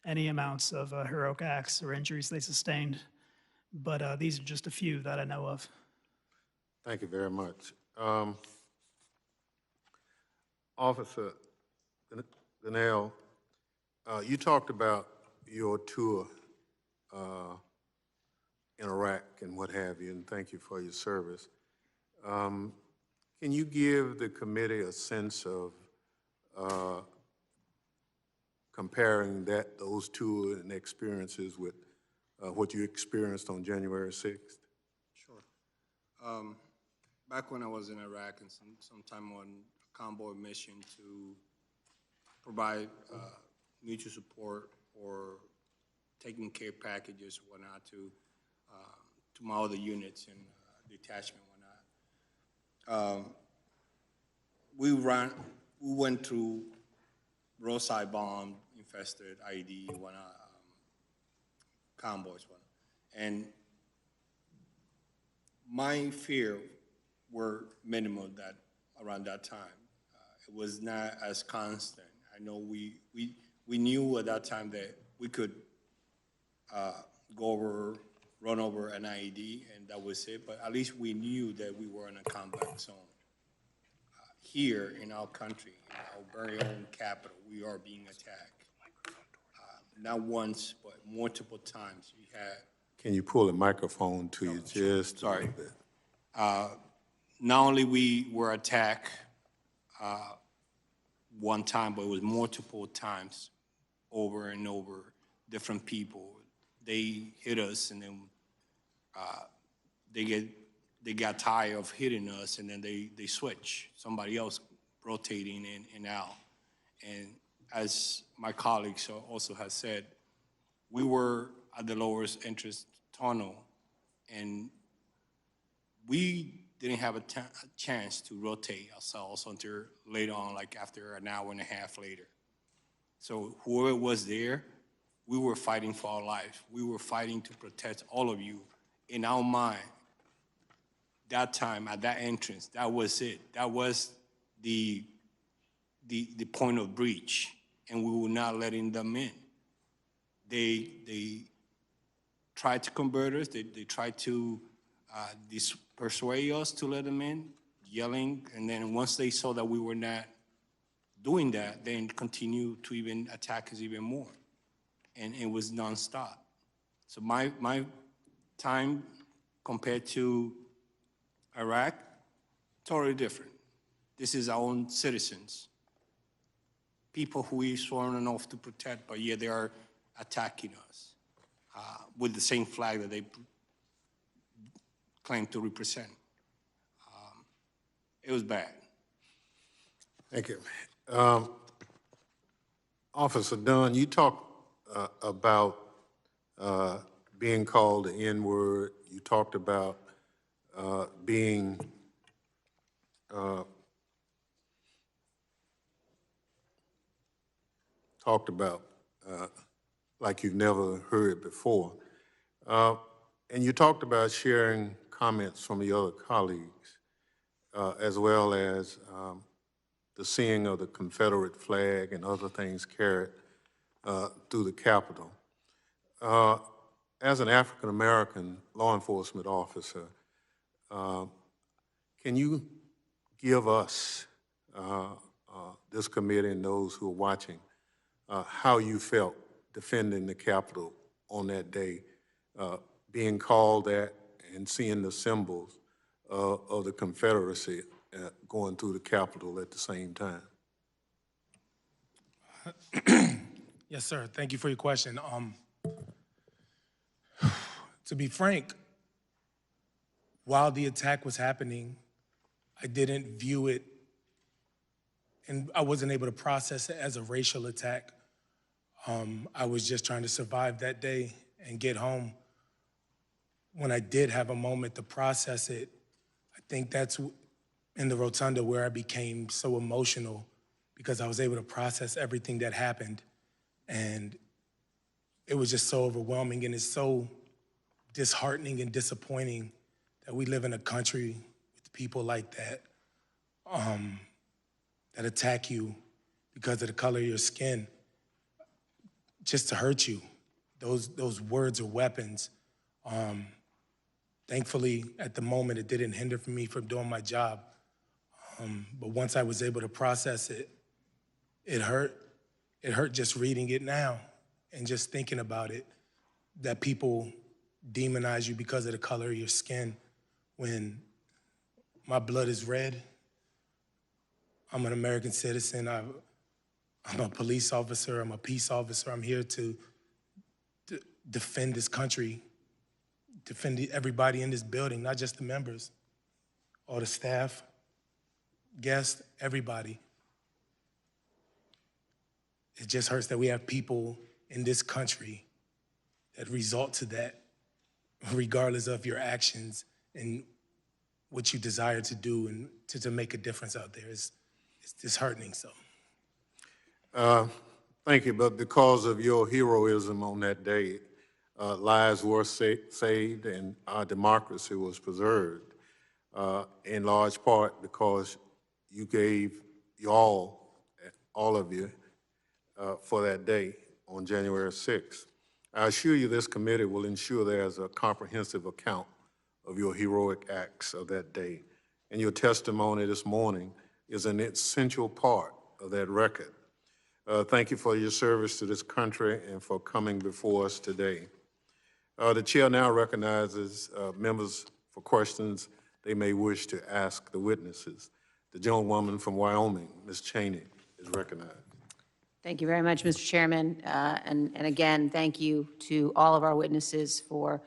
any amounts of heroic acts or injuries they sustained, but these are just a few that I know of. Thank you very much. Officer Donnell, you talked about your tour in Iraq and what have you, and thank you for your service. Can you give the committee a sense of comparing those two and experiences with what you experienced on January 6th? Sure. Back when I was in Iraq and sometime on a convoy mission to provide mutual support or taking care packages, whatnot, to my other units and detachment, whatnot. We went through roadside bomb infested IED, whatnot, convoys, whatnot, and my fear were minimal around that time. It was not as constant. I know we knew at that time that we could run over an IED, and that was it. But at least we knew that we were in a combat zone. Here in our country, in our very own capital, we are being attacked. Not once, but multiple times. We had. Can you pull the microphone to you just a little bit? Not only we were attacked one time, but it was multiple times, over and over. Different people, they hit us, and then they got tired of hitting us, and then they switch. Somebody else rotating in and out. And as my colleagues also have said, we were at the lowest interest tunnel, and we didn't have a chance to rotate ourselves until later on, like after an hour and a half later. So whoever was there, we were fighting for our life. We were fighting to protect all of you. In our mind, that time at that entrance, that was it. That was the point of breach, and we were not letting them in. They tried to convert us. They tried to persuade us to let them in, yelling, and then once they saw that we were not doing that, then continued to even attack us even more, and it was nonstop. So my time compared to Iraq, totally different. This is our own citizens, people who we sworn an oath to protect, but yet they are attacking us with the same flag that they claim to represent. It was bad. Thank you. Officer Dunn, you talked about being called the N-word. You talked about being like you've never heard before. And you talked about sharing comments from your other colleagues, as well as the seeing of the Confederate flag and other things carried through the Capitol. As an African-American law enforcement officer, can you give us, this committee and those who are watching, how you felt defending the Capitol on that day, being called that and seeing the symbols of the Confederacy going through the Capitol at the same time? Yes, sir. Thank you for your question. To be frank, while the attack was happening, I didn't view it, and I wasn't able to process it as a racial attack. I was just trying to survive that day and get home. When I did have a moment to process it, I think that's in the rotunda where I became so emotional, because I was able to process everything that happened. And it was just so overwhelming, and it's so disheartening and disappointing that we live in a country with people like that, that attack you because of the color of your skin, just to hurt you. Those words are weapons. Thankfully, at the moment, it didn't hinder me from doing my job. But once I was able to process it, it hurt. It hurt just reading it now and just thinking about it, that people demonize you because of the color of your skin, when my blood is red. I'm an American citizen. I'm a police officer, I'm a peace officer. I'm here to defend this country, defend everybody in this building, not just the members, all the staff, guests, everybody. It just hurts that we have people in this country that result to that, regardless of your actions and what you desire to do and to make a difference out there. It's disheartening, so. Thank you, but because of your heroism on that day, lives were saved and our democracy was preserved, in large part because you gave all of you, for that day on January 6th. I assure you this committee will ensure there's a comprehensive account of your heroic acts of that day. And your testimony this morning is an essential part of that record. Thank you for your service to this country and for coming before us today. The chair now recognizes members for questions they may wish to ask the witnesses. The gentlewoman from Wyoming, Ms. Cheney, is recognized. Thank you very much, Mr. Chairman. And again, thank you to all of our witnesses for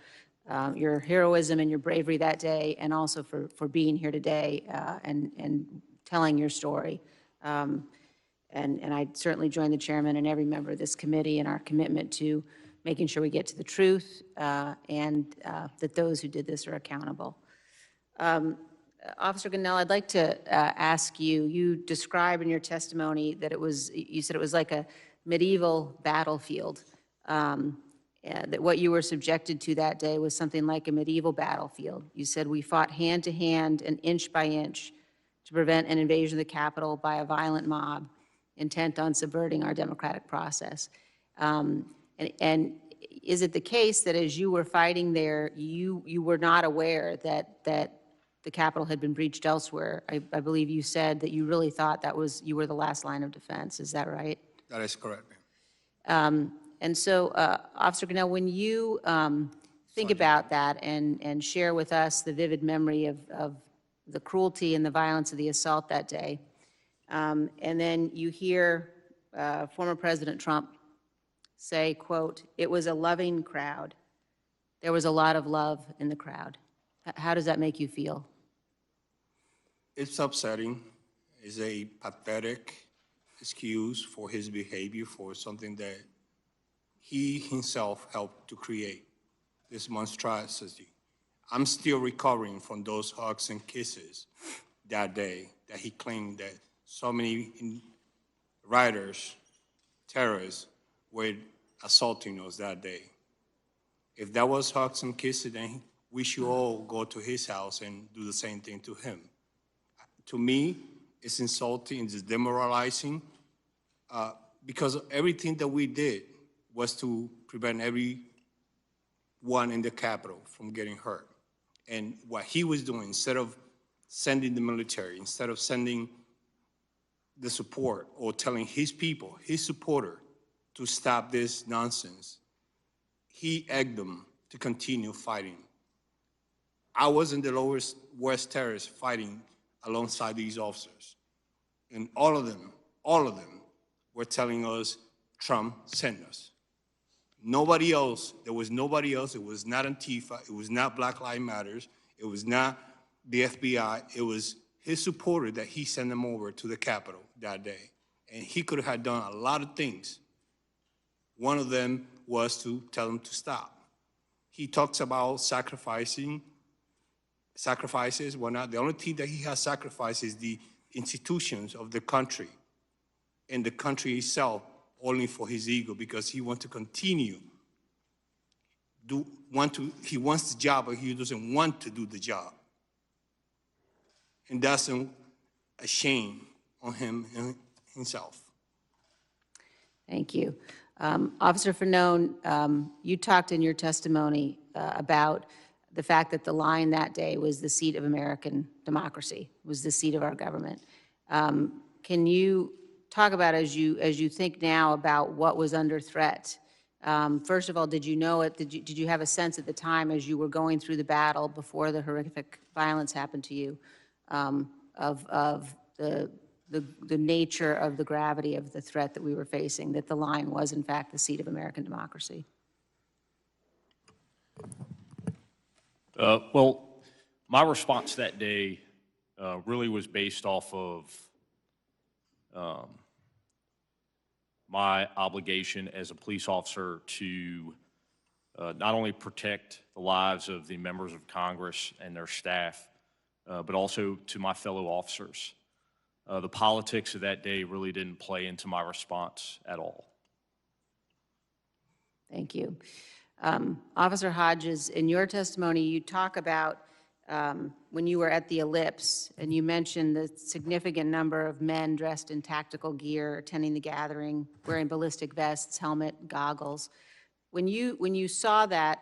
your heroism and your bravery that day, and also for being here today and telling your story. And I certainly join the chairman and every member of this committee in our commitment to making sure we get to the truth and that those who did this are accountable. Officer Gunnell, I'd like to ask you, you described in your testimony that you said it was like a medieval battlefield, that what you were subjected to that day was something like a medieval battlefield. You said we fought hand to hand and inch by inch to prevent an invasion of the Capitol by a violent mob intent on subverting our democratic process. And is it the case that as you were fighting there, you were not aware that the Capitol had been breached elsewhere? I believe you said that you really thought you were the last line of defense. Is that right? That is correct, ma'am. And so, Officer Gunnell, when you think about that and share with us the vivid memory of the cruelty and the violence of the assault that day, and then you hear former President Trump say, quote, "It was a loving crowd. There was a lot of love in the crowd." How does that make you feel? It's upsetting. It's a pathetic excuse for his behavior, for something that he himself helped to create, this monstrosity. I'm still recovering from those hugs and kisses that day that he claimed that so many rioters, terrorists, were assaulting us that day. If that was hugs and kisses, then we should all go to his house and do the same thing to him. To me, it's insulting, it's demoralizing, because everything that we did was to prevent everyone in the Capitol from getting hurt. And what he was doing, instead of sending the military, instead of sending the support or telling his people, his supporter, to stop this nonsense, he egged them to continue fighting. I was in the lower West Terrace fighting alongside these officers. And all of them were telling us, Trump sent us. Nobody else, there was nobody else. It was not Antifa, it was not Black Lives Matter, it was not the FBI, it was his supporter that he sent them over to the Capitol that day. And he could have done a lot of things. One of them was to tell them to stop. He talks about sacrifices, whatnot. The only thing that he has sacrificed is the institutions of the country and the country itself, only for his ego, because he wants to continue. He wants the job, but he doesn't want to do the job. And that's a shame on him and himself. Thank you. Officer Fanone, you talked in your testimony about the fact that the line that day was the seat of American democracy, was the seat of our government. Can you talk about, as you think now about what was under threat? First of all, did you know it? Did you have a sense at the time as you were going through the battle before the horrific violence happened to you of the the nature of the gravity of the threat that we were facing, that the line was in fact the seat of American democracy? Well, my response that day really was based off of my obligation as a police officer to not only protect the lives of the members of Congress and their staff, but also to my fellow officers. The politics of that day really didn't play into my response at all. Thank you. Officer Hodges, in your testimony, you talk about when you were at the Ellipse, and you mentioned the significant number of men dressed in tactical gear attending the gathering, wearing ballistic vests, helmet, goggles. When you saw that,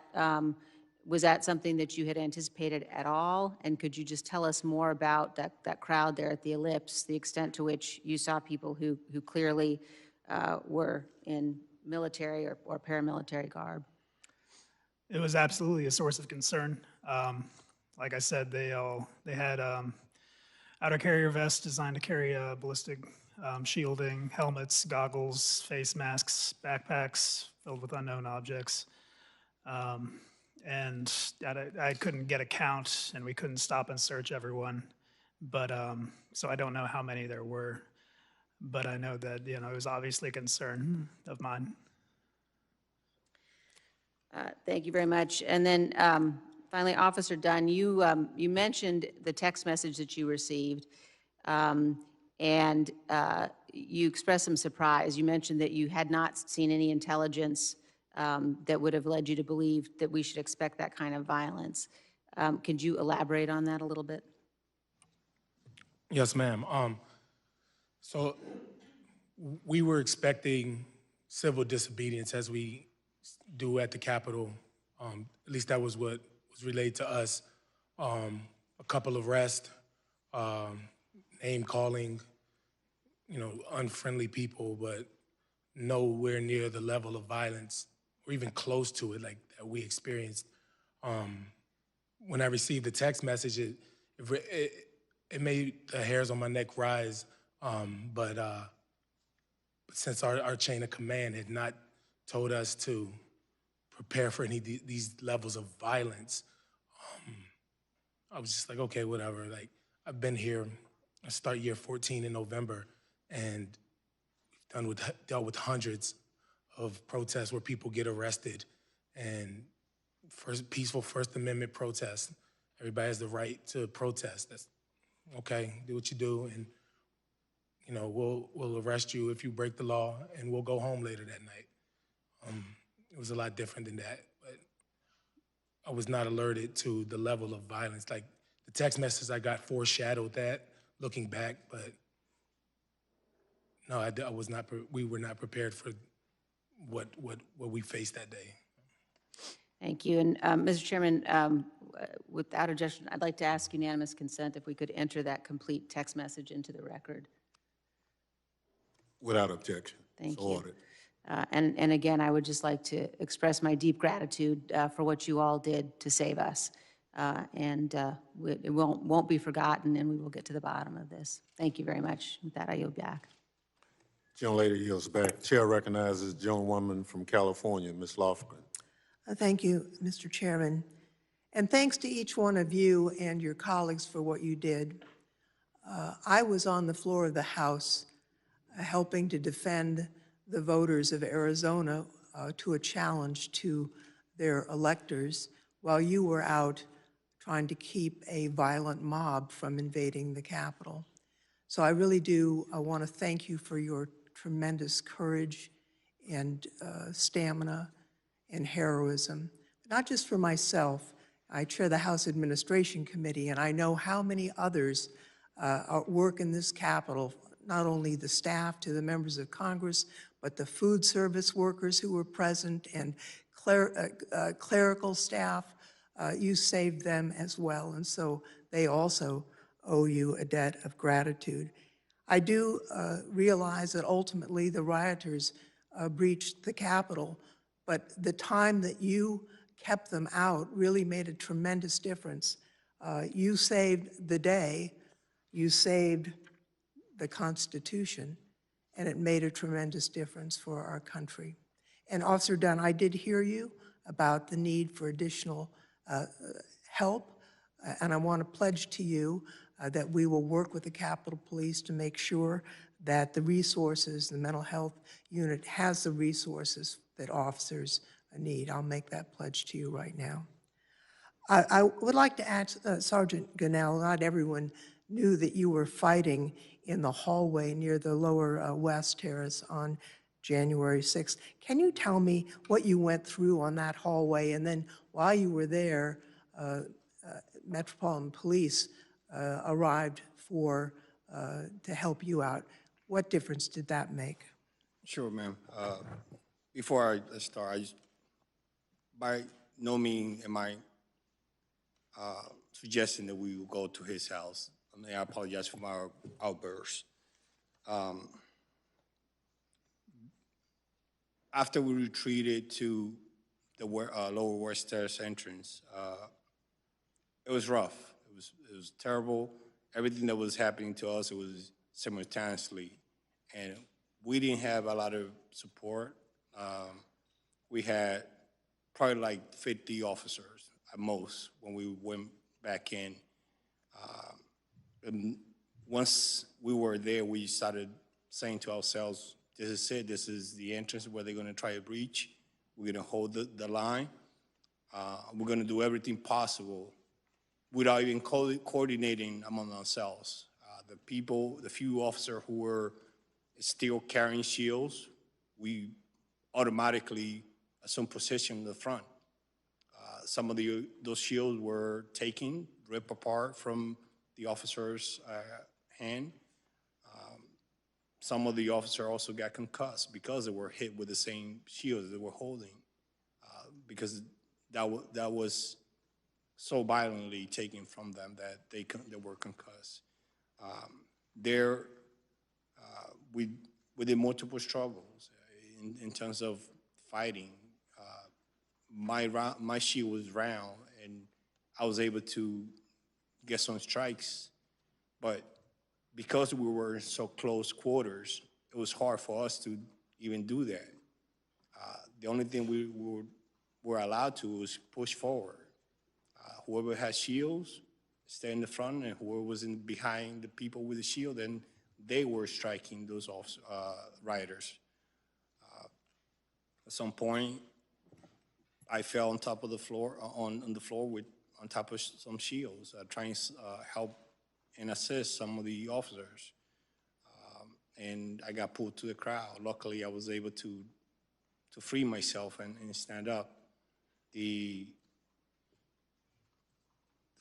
was that something that you had anticipated at all? And could you just tell us more about that crowd there at the Ellipse, the extent to which you saw people who clearly were in military or paramilitary garb? It was absolutely a source of concern. Like I said, they had outer carrier vests designed to carry ballistic shielding, helmets, goggles, face masks, backpacks filled with unknown objects. And I couldn't get a count, and we couldn't stop and search everyone. But so I don't know how many there were, but I know that it was obviously a concern of mine. Thank you very much. And then finally, Officer Dunn, you mentioned the text message that you received, and you expressed some surprise. You mentioned that you had not seen any intelligence that would have led you to believe that we should expect that kind of violence. Could you elaborate on that a little bit? Yes, ma'am. So we were expecting civil disobedience as we do at the Capitol. At least that was what was relayed to us. A couple of arrests, name calling, unfriendly people, but nowhere near the level of violence or even close to it like that we experienced. When I received the text message, it made the hairs on my neck rise, but since our chain of command had not told us to prepare for any of these levels of violence, I was just like, okay, whatever. Like, I've been here, I start year 14 in November, and we've dealt with hundreds of protests where people get arrested, and peaceful First Amendment protests. Everybody has the right to protest. That's okay, do what you do, and we'll arrest you if you break the law, and we'll go home later that night. It was a lot different than that, but I was not alerted to the level of violence. Like, the text messages I got foreshadowed that, looking back, but no, I was not. We were not prepared for what we faced that day. Thank you. And Mr. Chairman, without objection, I'd like to ask unanimous consent if we could enter that complete text message into the record. Without objection. Thank So you. ordered. And again, I would just like to express my deep gratitude for what you all did to save us. It won't be forgotten, and we will get to the bottom of this. Thank you very much. With that, I yield back. Gentlelady yields back. Chair recognizes gentlewoman from California, Ms. Lofgren. Thank you, Mr. Chairman. And thanks to each one of you and your colleagues for what you did. I was on the floor of the House helping to defend the voters of Arizona to a challenge to their electors while you were out trying to keep a violent mob from invading the Capitol. So I really do want to thank you for your tremendous courage and stamina and heroism, not just for myself. I chair the House Administration Committee, and I know how many others work in this Capitol, not only the staff to the members of Congress, but the food service workers who were present and clerical staff. You saved them as well, and so they also owe you a debt of gratitude. I do realize that ultimately the rioters breached the Capitol, but the time that you kept them out really made a tremendous difference. You saved the day, you saved the Constitution, and it made a tremendous difference for our country. And Officer Dunn, I did hear you about the need for additional help, and I want to pledge to you that we will work with the Capitol Police to make sure that the resources, the mental health unit has the resources that officers need. I'll make that pledge to you right now. I would like to ask Sergeant Gunnell, not everyone knew that you were fighting in the hallway near the lower West Terrace on January 6th. Can you tell me what you went through on that hallway? And then while you were there, Metropolitan Police arrived to help you out. What difference did that make? Sure, ma'am. Before I start, by no means am I suggesting that we will go to his house. I apologize for my outburst. After we retreated to the lower West Terrace entrance, it was rough. It was terrible. Everything that was happening to us, it was simultaneously. And we didn't have a lot of support. We had probably like 50 officers at most when we went back in. And once we were there, we started saying to ourselves, this is it, this is the entrance where they're gonna try to breach. We're gonna hold the line. We're gonna do everything possible without even coordinating among ourselves. The few officers who were still carrying shields, we automatically assumed position in the front. Some of those shields were taken, ripped apart from the officer's hand. Some of the officers also got concussed because they were hit with the same shields they were holding, because that was so violently taken from them that they were concussed. We did multiple struggles in terms of fighting. My shield was round, and I was able to get some strikes, but because we were in so close quarters, it was hard for us to even do that. The only thing we were allowed to was push forward. Whoever had shields, stay in the front, and whoever was behind the people with the shield, then they were striking those rioters. At some point, I fell on top of the floor, on the floor on top of some shields, trying to help and assist some of the officers. And I got pulled to the crowd. Luckily, I was able to free myself and stand up.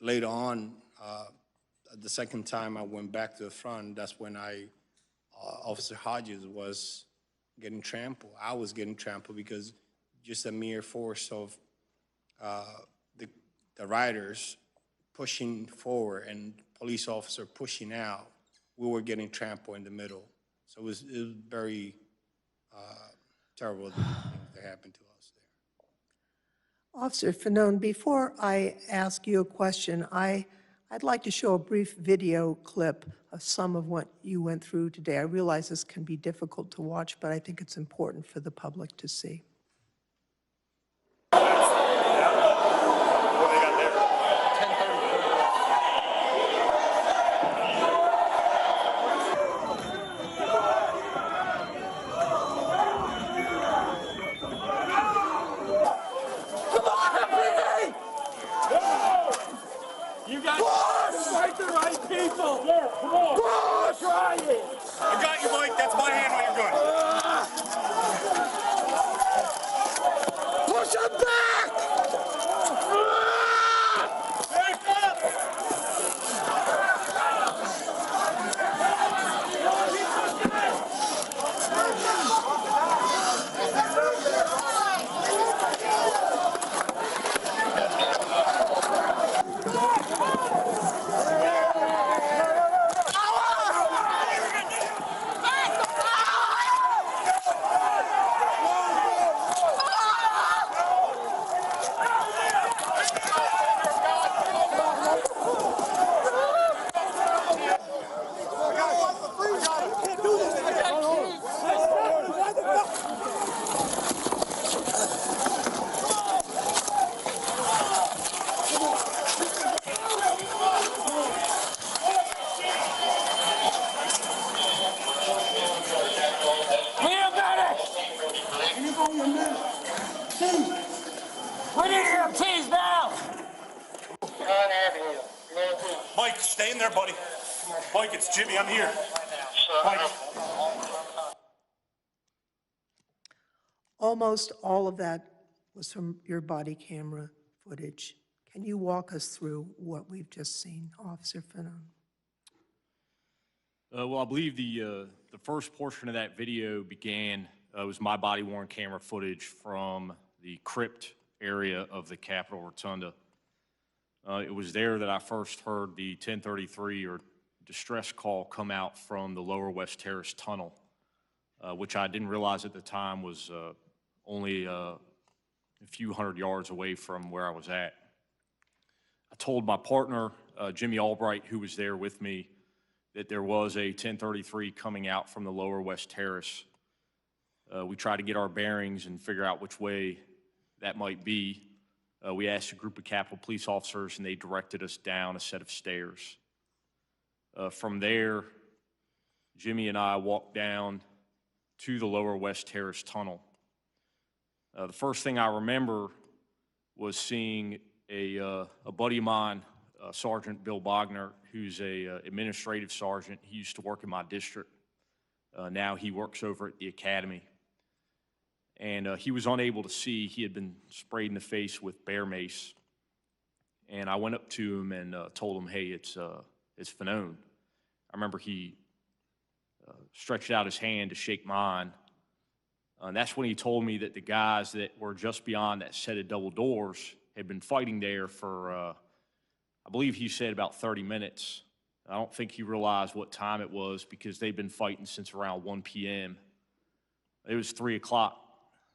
Later on, the second time I went back to the front, that's when Officer Hodges was getting trampled. I was getting trampled because just a mere force of the rioters pushing forward and police officer pushing out, we were getting trampled in the middle. So it was very terrible things that happened to us there. Officer Fanone, before I ask you a question, I'd like to show a brief video clip of some of what you went through today. I realize this can be difficult to watch, but I think it's important for the public to see. I got you, Mike. That's my hand when you're good. there, buddy. Mike, it's Jimmy. I'm here. Mike. Almost all of that was from your body camera footage. Can you walk us through what we've just seen, Officer Fanon? Well, I believe the first portion of that video began, was my body-worn camera footage from the crypt area of the Capitol Rotunda. It was there that I first heard the 1033 or distress call come out from the Lower West Terrace tunnel, which I didn't realize at the time was only a few hundred yards away from where I was at. I told my partner, Jimmy Albright, who was there with me, that there was a 1033 coming out from the Lower West Terrace. We tried to get our bearings and figure out which way that might be. We asked a group of Capitol Police officers, and they directed us down a set of stairs. From there, Jimmy and I walked down to the Lower West Terrace tunnel. The first thing I remember was seeing a buddy of mine, Sergeant Bill Bogner, who's a administrative sergeant. He used to work in my district. Now he works over at the academy. And he was unable to see. He had been sprayed in the face with bear mace. And I went up to him and told him, hey, it's Fanon. I remember he stretched out his hand to shake mine. And that's when he told me that the guys that were just beyond that set of double doors had been fighting there for, I believe he said about 30 minutes. I don't think he realized what time it was because they'd been fighting since around 1 p.m. It was 3 o'clock,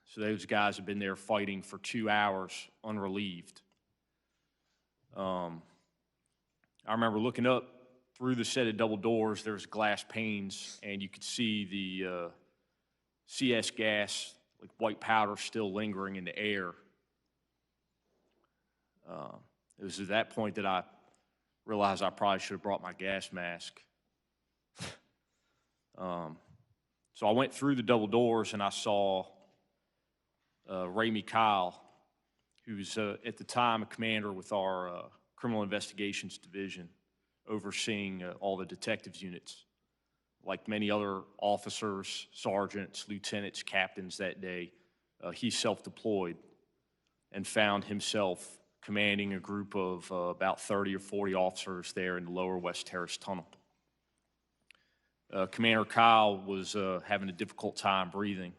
so those guys had been there fighting for 2 hours unrelieved. I remember looking up through the set of double doors, there was glass panes, and you could see the CS gas, like white powder, still lingering in the air. It was at that point that I realized I probably should have brought my gas mask. So I went through the double doors and I saw Ramey Kyle, who's at the time a commander with our Criminal Investigations Division, overseeing all the detectives units. Like many other officers, sergeants, lieutenants, captains that day, he self-deployed and found himself commanding a group of about 30 or 40 officers there in the Lower West Terrace tunnel. Commander Kyle was having a difficult time breathing.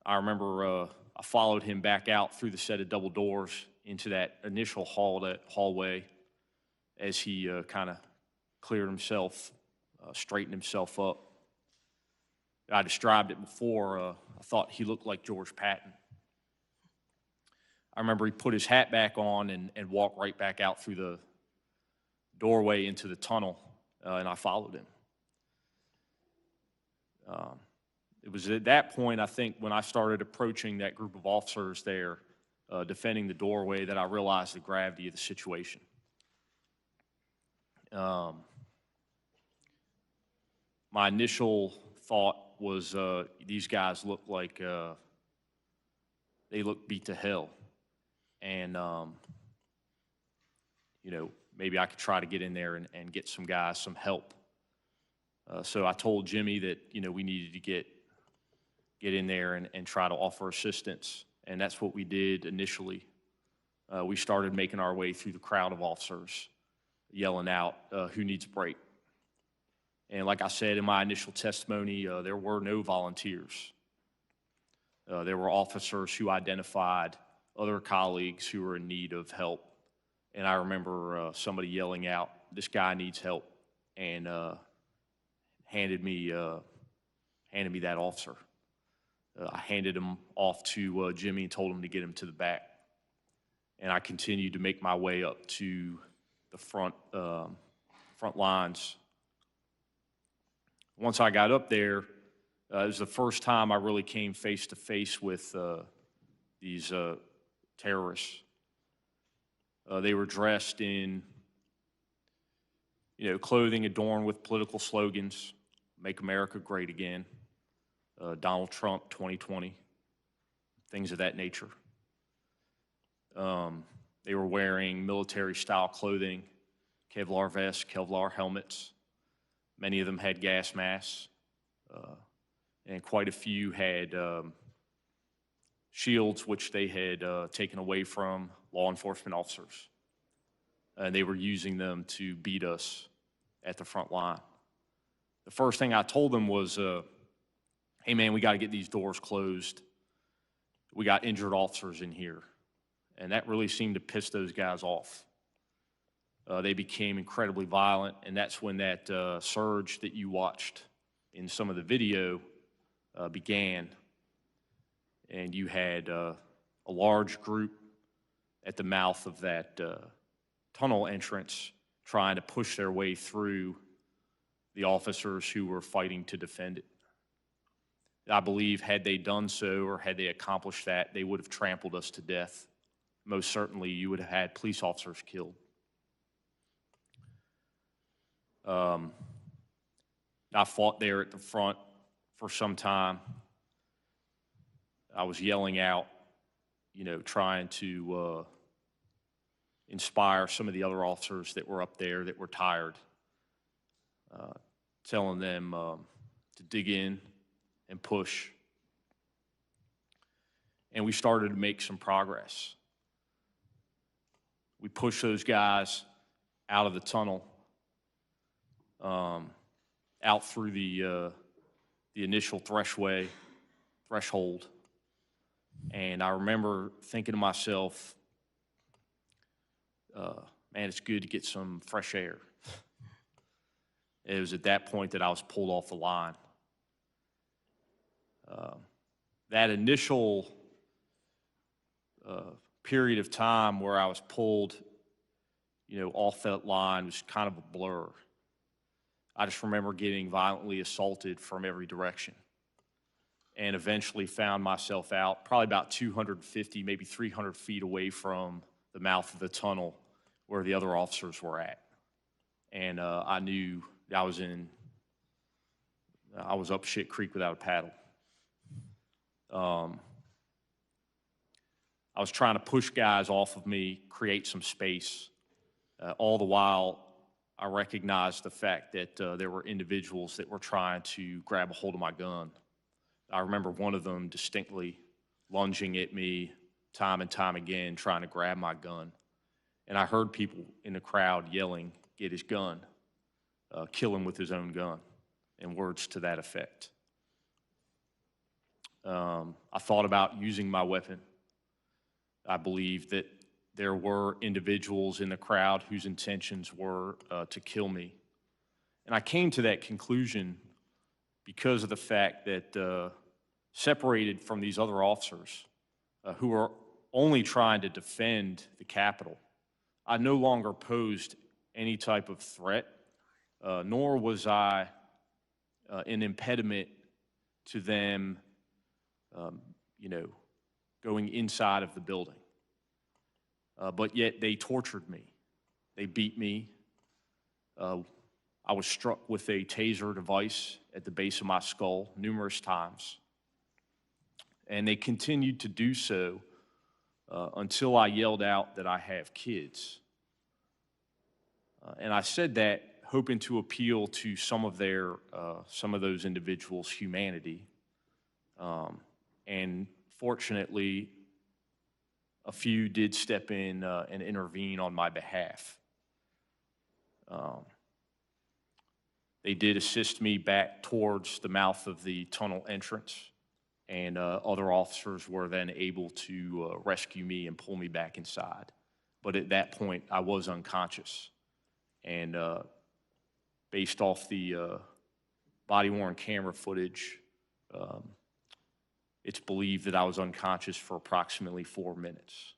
I remember I followed him back out through the set of double doors into that initial hallway as he kind of cleared himself, straightened himself up. I described it before. I thought he looked like George Patton. I remember he put his hat back on and walked right back out through the doorway into the tunnel, and I followed him. It was at that point, I think, when I started approaching that group of officers there, defending the doorway, that I realized the gravity of the situation. My initial thought was these guys look like they look beat to hell. And, you know, maybe I could try to get in there and get some guys some help. So I told Jimmy that, you know, we needed to get in there and try to offer assistance. And that's what we did initially. We started making our way through the crowd of officers, yelling out, who needs a break? And like I said in my initial testimony, there were no volunteers. There were officers who identified other colleagues who were in need of help. And I remember somebody yelling out, this guy needs help, and handed me that officer. I handed him off to Jimmy and told him to get him to the back. And I continued to make my way up to the front lines. Once I got up there, it was the first time I really came face to face with these terrorists. They were dressed in, you know, clothing adorned with political slogans, "Make America Great Again," Donald Trump 2020, things of that nature. They were wearing military-style clothing, Kevlar vests, Kevlar helmets. Many of them had gas masks, and quite a few had shields, which they had taken away from law enforcement officers. And they were using them to beat us at the front line. The first thing I told them was, hey man, we got to get these doors closed. We got injured officers in here. And that really seemed to piss those guys off. They became incredibly violent, and that's when that surge that you watched in some of the video began. And you had a large group at the mouth of that tunnel entrance trying to push their way through the officers who were fighting to defend it. I believe had they done so, or had they accomplished that, they would have trampled us to death. Most certainly, you would have had police officers killed. I fought there at the front for some time. I was yelling out, trying to inspire some of the other officers that were up there that were tired, telling them to dig in and push. And we started to make some progress. We pushed those guys out of the tunnel, out through the initial threshold. And I remember thinking to myself, man, it's good to get some fresh air. It was at that point that I was pulled off the line. That initial period of time where I was pulled, off that line was kind of a blur. I just remember getting violently assaulted from every direction, and eventually found myself out probably about 250, maybe 300 feet away from the mouth of the tunnel where the other officers were at. And I knew I was up shit creek without a paddle. I was trying to push guys off of me, create some space. All the while, I recognized the fact that there were individuals that were trying to grab a hold of my gun. I remember one of them distinctly lunging at me time and time again, trying to grab my gun. And I heard people in the crowd yelling, "Get his gun, kill him with his own gun," and words to that effect. I thought about using my weapon. I believe that there were individuals in the crowd whose intentions were to kill me. And I came to that conclusion because of the fact that separated from these other officers who were only trying to defend the Capitol, I no longer posed any type of threat, nor was I an impediment to them, going inside of the building. But yet they tortured me. They beat me. I was struck with a taser device at the base of my skull numerous times. And they continued to do so until I yelled out that I have kids. And I said that hoping to appeal to some of those individuals' humanity. And fortunately, a few did step in and intervene on my behalf. They did assist me back towards the mouth of the tunnel entrance, and other officers were then able to rescue me and pull me back inside. But at that point, I was unconscious. And based off the body-worn camera footage, it's believed that I was unconscious for approximately 4 minutes.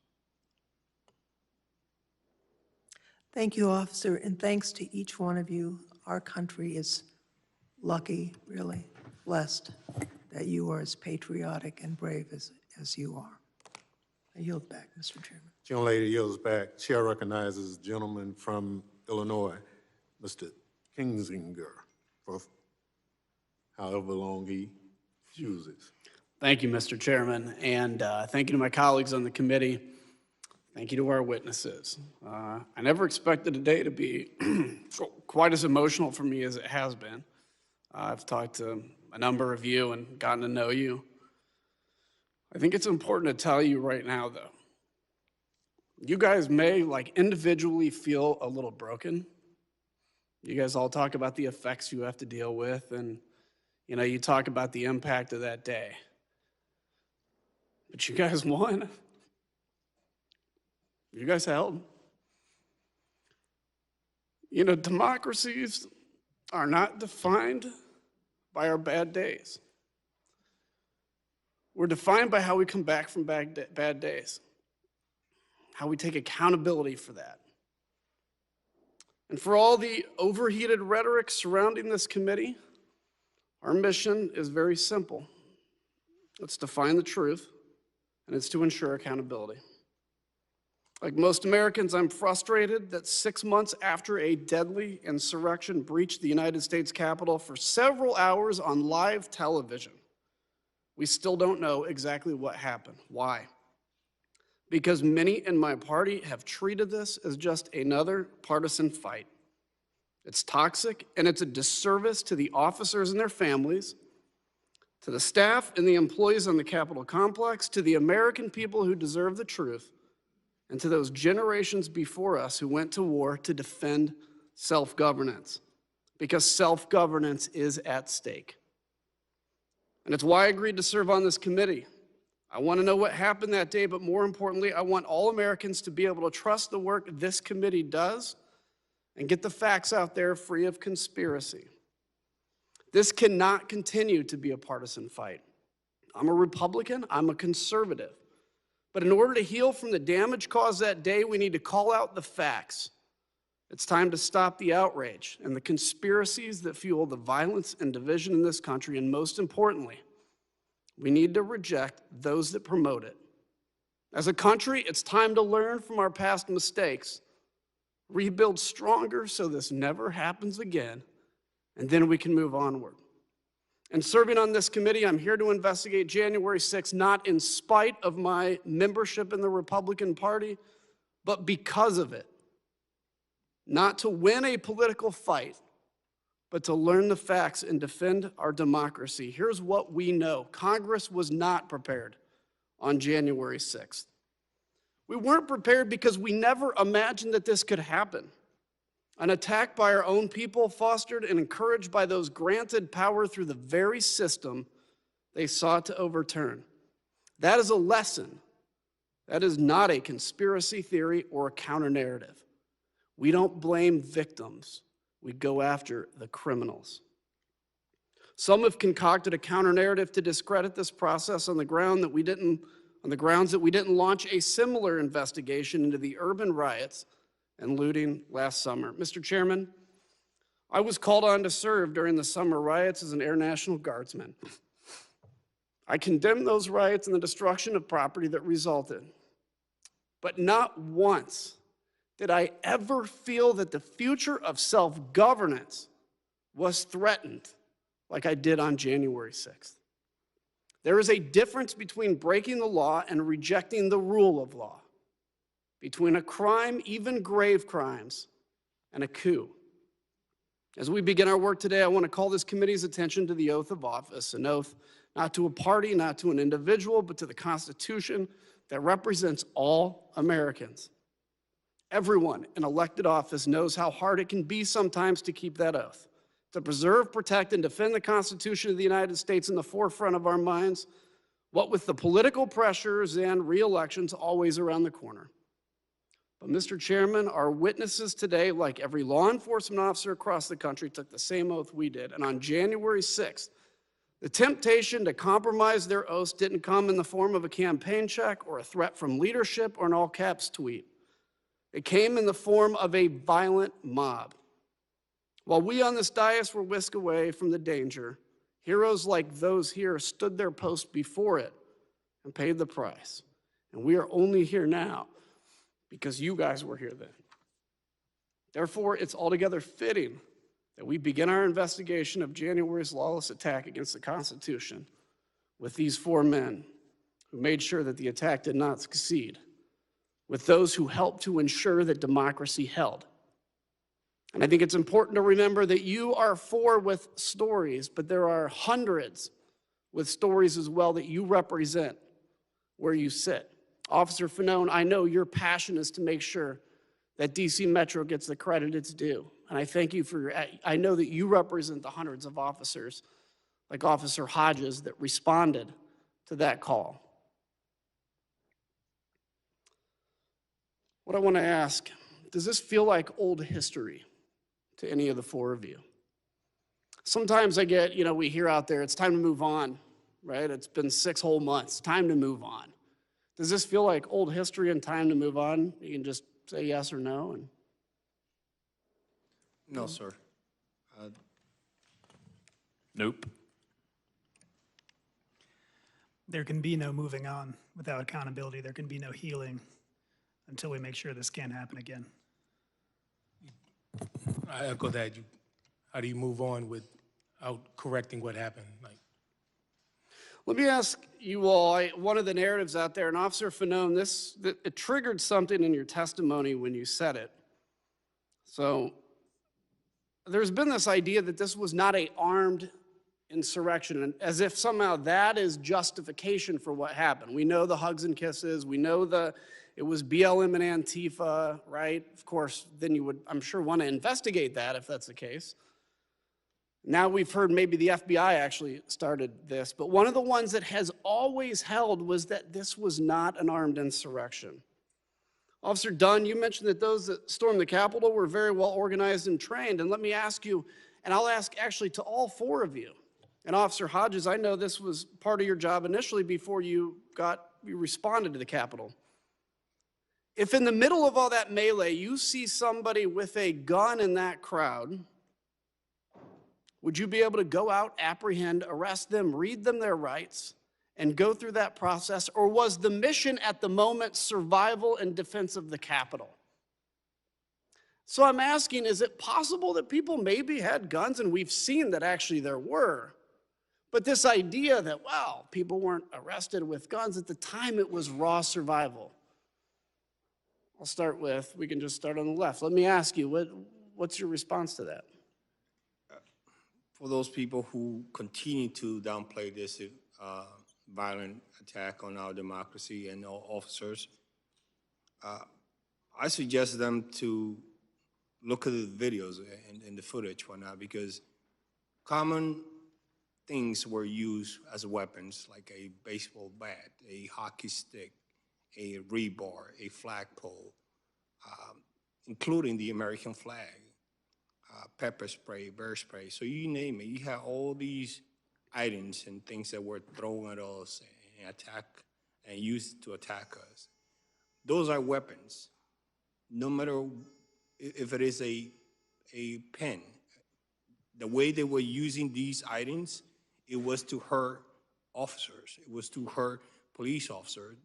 Thank you, officer, and thanks to each one of you. Our country is lucky, really blessed, that you are as patriotic and brave as you are. I yield back, Mr. Chairman. Gentlelady yields back. Chair recognizes the gentleman from Illinois, Mr. Kinzinger, for however long he chooses. Thank you, Mr. Chairman, and thank you to my colleagues on the committee. Thank you to our witnesses. I never expected today to be quite as emotional for me as it has been. I've talked to a number of you and gotten to know you. I think it's important to tell you right now, though. You guys may, individually feel a little broken. You guys all talk about the effects you have to deal with, and, you talk about the impact of that day. But you guys won. You guys held. Democracies are not defined by our bad days. We're defined by how we come back from bad days, how we take accountability for that. And for all the overheated rhetoric surrounding this committee, our mission is very simple. It's to find the truth, and it's to ensure accountability. Like most Americans, I'm frustrated that 6 months after a deadly insurrection breached the United States Capitol for several hours on live television, we still don't know exactly what happened. Why? Because many in my party have treated this as just another partisan fight. It's toxic, and it's a disservice to the officers and their families, to the staff and the employees on the Capitol complex, to the American people who deserve the truth, and to those generations before us who went to war to defend self-governance, because self-governance is at stake. And it's why I agreed to serve on this committee. I want to know what happened that day, but more importantly, I want all Americans to be able to trust the work this committee does and get the facts out there free of conspiracy. This cannot continue to be a partisan fight. I'm a Republican, I'm a conservative. But in order to heal from the damage caused that day, we need to call out the facts. It's time to stop the outrage and the conspiracies that fuel the violence and division in this country. And most importantly, we need to reject those that promote it. As a country, it's time to learn from our past mistakes, rebuild stronger so this never happens again, and then we can move onward. And serving on this committee, I'm here to investigate January 6th, not in spite of my membership in the Republican Party, but because of it. Not to win a political fight, but to learn the facts and defend our democracy. Here's what we know. Congress was not prepared on January 6th. We weren't prepared because we never imagined that this could happen. An attack by our own people, fostered and encouraged by those granted power through the very system they sought to overturn. That is a lesson. That is not a conspiracy theory or a counter-narrative. We don't blame victims. We go after the criminals. Some have concocted a counter-narrative to discredit this process on the grounds that we didn't launch a similar investigation into the urban riots and looting last summer. Mr. Chairman, I was called on to serve during the summer riots as an Air National Guardsman. I condemn those riots and the destruction of property that resulted. But not once did I ever feel that the future of self-governance was threatened like I did on January 6th. There is a difference between breaking the law and rejecting the rule of law, between a crime, even grave crimes, and a coup. As we begin our work today, I want to call this committee's attention to the oath of office, an oath not to a party, not to an individual, but to the Constitution that represents all Americans. Everyone in elected office knows how hard it can be sometimes to keep that oath, to preserve, protect, and defend the Constitution of the United States in the forefront of our minds, what with the political pressures and re-elections always around the corner. But Mr. Chairman, our witnesses today, like every law enforcement officer across the country, took the same oath we did. And on January 6th, the temptation to compromise their oaths didn't come in the form of a campaign check or a threat from leadership or an all-caps tweet. It came in the form of a violent mob. While we on this dais were whisked away from the danger, heroes like those here stood their post before it and paid the price. And we are only here now because you guys were here then. Therefore, it's altogether fitting that we begin our investigation of January's lawless attack against the Constitution with these four men who made sure that the attack did not succeed. with those who helped to ensure that democracy held. And I think it's important to remember that you are four with stories, but there are hundreds with stories as well that you represent where you sit. Officer Fanone, I know your passion is to make sure that DC Metro gets the credit it's due. And I thank you for I know that you represent the hundreds of officers like Officer Hodges that responded to that call. What I want to ask, does this feel like old history to any of the four of you? Sometimes I get, we hear out there, it's time to move on, right? It's been 6 whole months, time to move on. Does this feel like old history and time to move on? You can just say yes or no. No, sir. Nope. There can be no moving on without accountability. There can be no healing until we make sure this can't happen again. I echo that. How do you move on without correcting what happened? Let me ask you all, one of the narratives out there, and Officer Fanone, it triggered something in your testimony when you said it. So there's been this idea that this was not an armed insurrection, and as if somehow that is justification for what happened. We know the hugs and kisses. We know it was BLM and Antifa, right? Of course, then you would, I'm sure, want to investigate that if that's the case. Now we've heard maybe the FBI actually started this, but one of the ones that has always held was that this was not an armed insurrection. Officer Dunn, you mentioned that those that stormed the Capitol were very well organized and trained, and let me ask you, and I'll ask actually to all four of you, and Officer Hodges, I know this was part of your job initially before you responded to the Capitol. If in the middle of all that melee, you see somebody with a gun in that crowd, would you be able to go out, apprehend, arrest them, read them their rights, and go through that process? Or was the mission at the moment survival and defense of the Capitol? So I'm asking, is it possible that people maybe had guns, and we've seen that actually there were, but this idea that, wow, people weren't arrested with guns, at the time it was raw survival. We can just start on the left. Let me ask you, what's your response to that? For those people who continue to downplay this violent attack on our democracy and our officers, I suggest them to look at the videos and the footage right now, because common things were used as weapons, like a baseball bat, a hockey stick, a rebar, a flagpole, including the American flag, pepper spray, bear spray. So you name it. You have all these items and things that were thrown at us and used to attack us. Those are weapons. No matter if it is a pen, the way they were using these items, it was to hurt officers. It was to hurt police officers.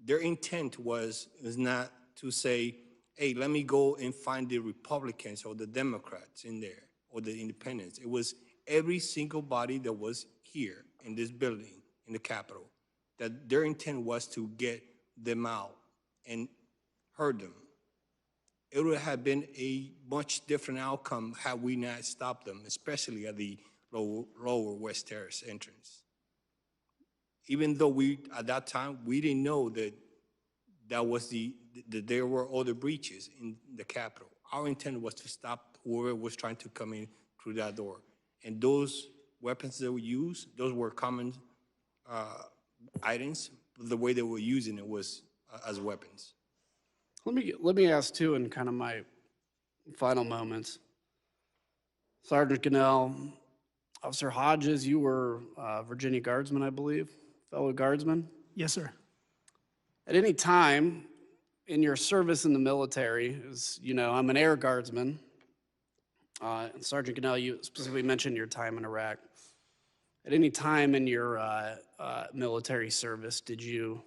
Their intent was not to say, hey, let me go and find the Republicans or the Democrats in there or the independents. It was every single body that was here in this building, in the Capitol, that their intent was to get them out and hurt them. It would have been a much different outcome had we not stopped them, especially at the lower West Terrace entrance. Even though at that time, we didn't know that that there were other breaches in the Capitol. Our intent was to stop whoever was trying to come in through that door. And those weapons that were used, those were common items. The way they were using it was as weapons. Let me ask too, in kind of my final moments. Sergeant Cannell, Officer Hodges, you were Virginia Guardsman, I believe, fellow Guardsman? Yes, sir. At any time in your service in the military, as you know, I'm an Air Guardsman. And Sergeant Cannell, you specifically mentioned your time in Iraq. At any time in your military service, did you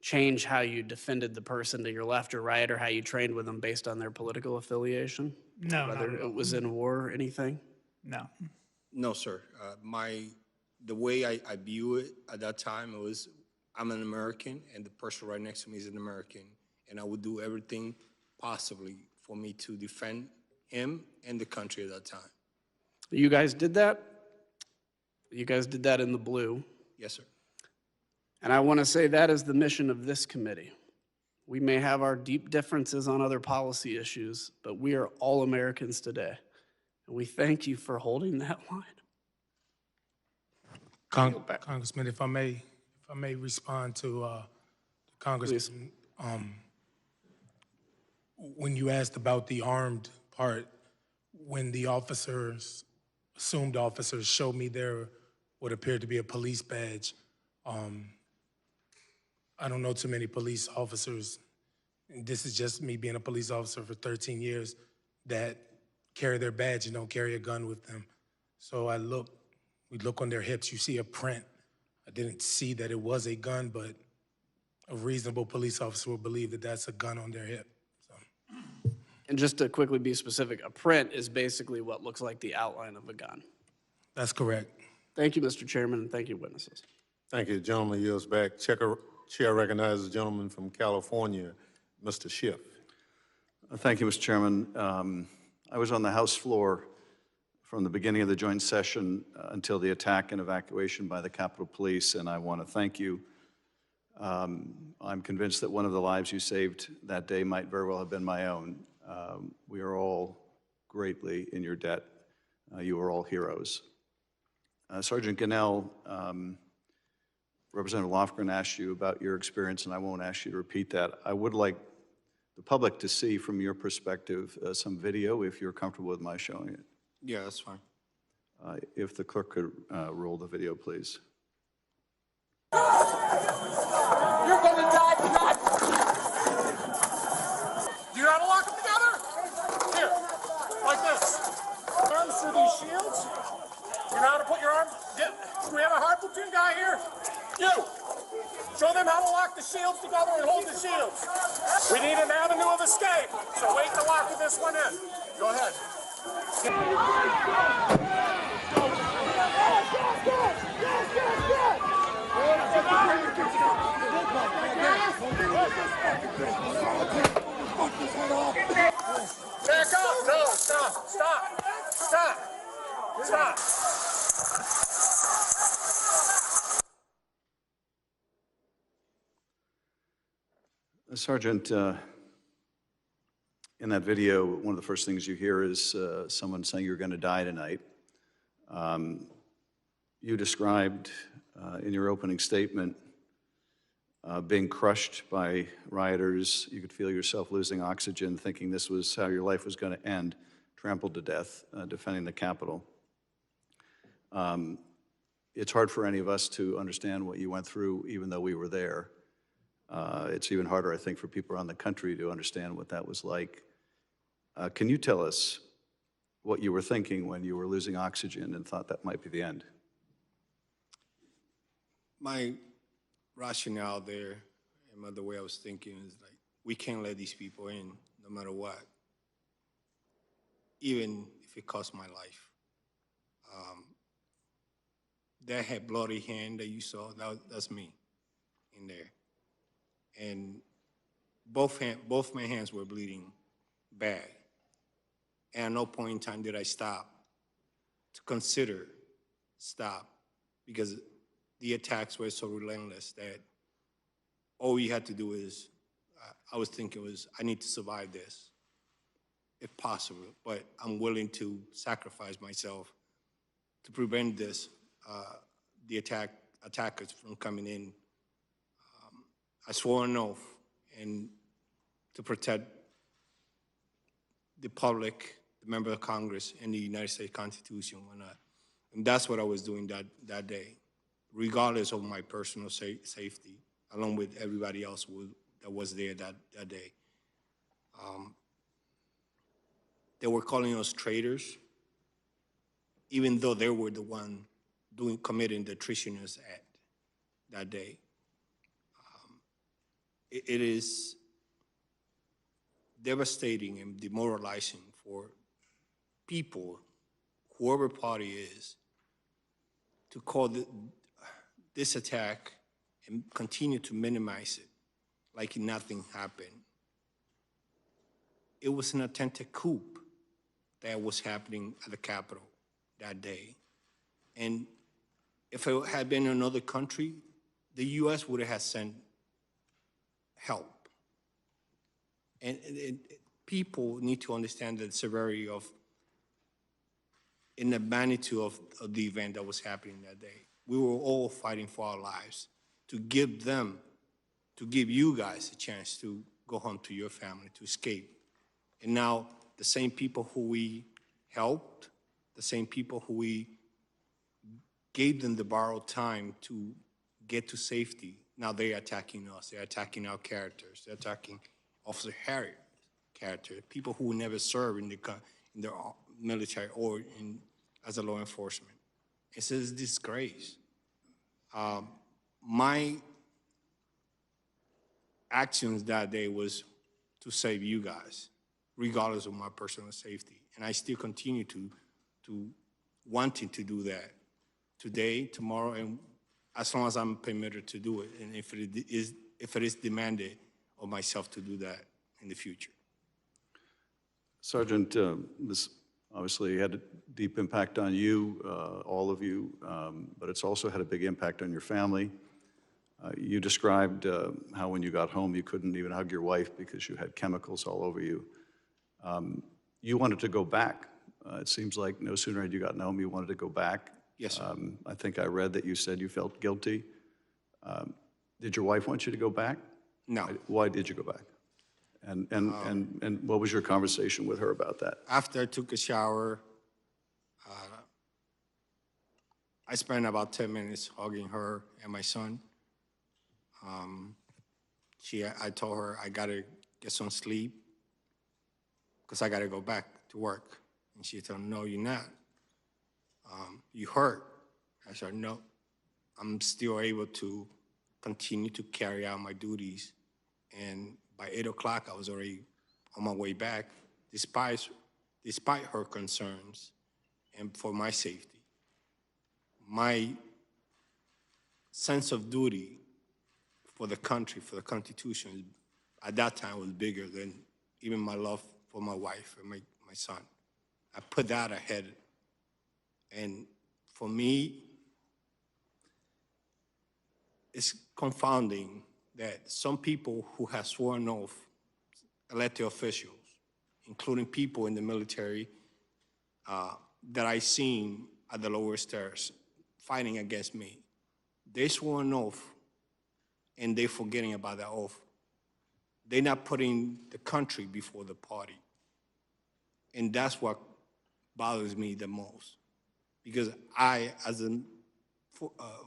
change how you defended the person to your left or right, or how you trained with them based on their political affiliation? No, whether it was in war or anything? No. No, sir. The way I view it at that time, it was I'm an American, and the person right next to me is an American, and I would do everything possibly for me to defend him and the country at that time. You guys did that. You guys did that in the blue. Yes, sir. And I want to say that is the mission of this committee. We may have our deep differences on other policy issues, but we are all Americans today. And we thank you for holding that line. Congressman, if I may respond to Congressman, when you asked about the armed part, when the assumed officers showed me their what appeared to be a police badge, I don't know too many police officers, and this is just me being a police officer for 13 years, that carry their badge and don't carry a gun with them. So we look on their hips, you see a print. I didn't see that it was a gun, but a reasonable police officer will believe that that's a gun on their hip. So. And just to quickly be specific, a print is basically what looks like the outline of a gun. That's correct. Thank you, Mr. Chairman, and thank you, witnesses. Thank you. Gentleman yields back. Chair recognizes the gentleman from California, Mr. Schiff. Thank you, Mr. Chairman. I was on the House floor from the beginning of the joint session until the attack and evacuation by the Capitol Police, and I want to thank you. I'm convinced that one of the lives you saved that day might very well have been my own. We are all greatly in your debt. You are all heroes. Sergeant Gannell, Representative Lofgren asked you about your experience, and I won't ask you to repeat that. I would like the public to see from your perspective some video, if you're comfortable with my showing it. Yeah, that's fine. If the clerk could roll the video, please. You're gonna die tonight! Do you know how to lock them together? Here, like this. Arms through these shields. You know how to put your arm? Yeah. Do we have a hard platoon guy here? You! Show them how to lock the shields together and hold the shields. We need an avenue of escape, so wait to lock this one in. Go ahead. Back up! No, stop! Stop! Stop! Stop! Sergeant, in that video, one of the first things you hear is someone saying you're going to die tonight. You described in your opening statement being crushed by rioters. You could feel yourself losing oxygen, thinking this was how your life was going to end, trampled to death, defending the Capitol. It's hard for any of us to understand what you went through, even though we were there. It's even harder, I think, for people around the country to understand what that was like. Can you tell us what you were thinking when you were losing oxygen and thought that might be the end? My rationale there and the way I was thinking is like, we can't let these people in no matter what, even if it costs my life. That bloody hand that you saw, that's me in there. And both my hands were bleeding bad. And at no point in time did I stop to consider stop, because the attacks were so relentless that all you had to do is, I was thinking was, I need to survive this, if possible, but I'm willing to sacrifice myself to prevent this, the attackers from coming in. I swore an oath and to protect the public, the member of Congress, and the United States Constitution. And that's what I was doing that day, regardless of my personal safety, along with everybody else that was there that day. They were calling us traitors, even though they were the one committing the treasonous act that day. It is devastating and demoralizing for people, whoever party is, to call this attack and continue to minimize it like nothing happened. it was an attempted coup that was happening at the Capitol that day. And if it had been another country, the U.S. would have sent help. And people need to understand the severity of and the magnitude of the event that was happening that day. We were all fighting for our lives to give you guys a chance to go home to your family, to escape. And now the same people who we helped, the same people who we gave them the borrowed time to get to safety, now they're attacking us. They're attacking our characters. They're attacking Officer Harriet's character, people who never served in the military or as a law enforcement. It's a disgrace. My actions that day was to save you guys, regardless of my personal safety. And I still continue to wanting to do that today, tomorrow, and as long as I'm permitted to do it, and if it is demanded of myself to do that in the future. Sergeant, this obviously had a deep impact on you, all of you, but it's also had a big impact on your family. You described how when you got home you couldn't even hug your wife because you had chemicals all over you. You wanted to go back. It seems like no sooner had you gotten home, you wanted to go back. Yes, sir. I think I read that you said you felt guilty. Did your wife want you to go back? No. Why did you go back? And what was your conversation with her about that? After I took a shower, I spent about 10 minutes hugging her and my son. I told her I gotta get some sleep because I gotta go back to work. And she told me, no, you're not. You hurt. I said, no, I'm still able to continue to carry out my duties. And by 8 o'clock, I was already on my way back, despite her concerns and for my safety. My sense of duty for the country, for the Constitution, at that time was bigger than even my love for my wife and my son. I put that ahead. And for me, it's confounding that some people who have sworn oath, elected officials, including people in the military that I seen at the lower stairs fighting against me, they swore an oath and they're forgetting about that oath. They're not putting the country before the party. And that's what bothers me the most. Because I, as a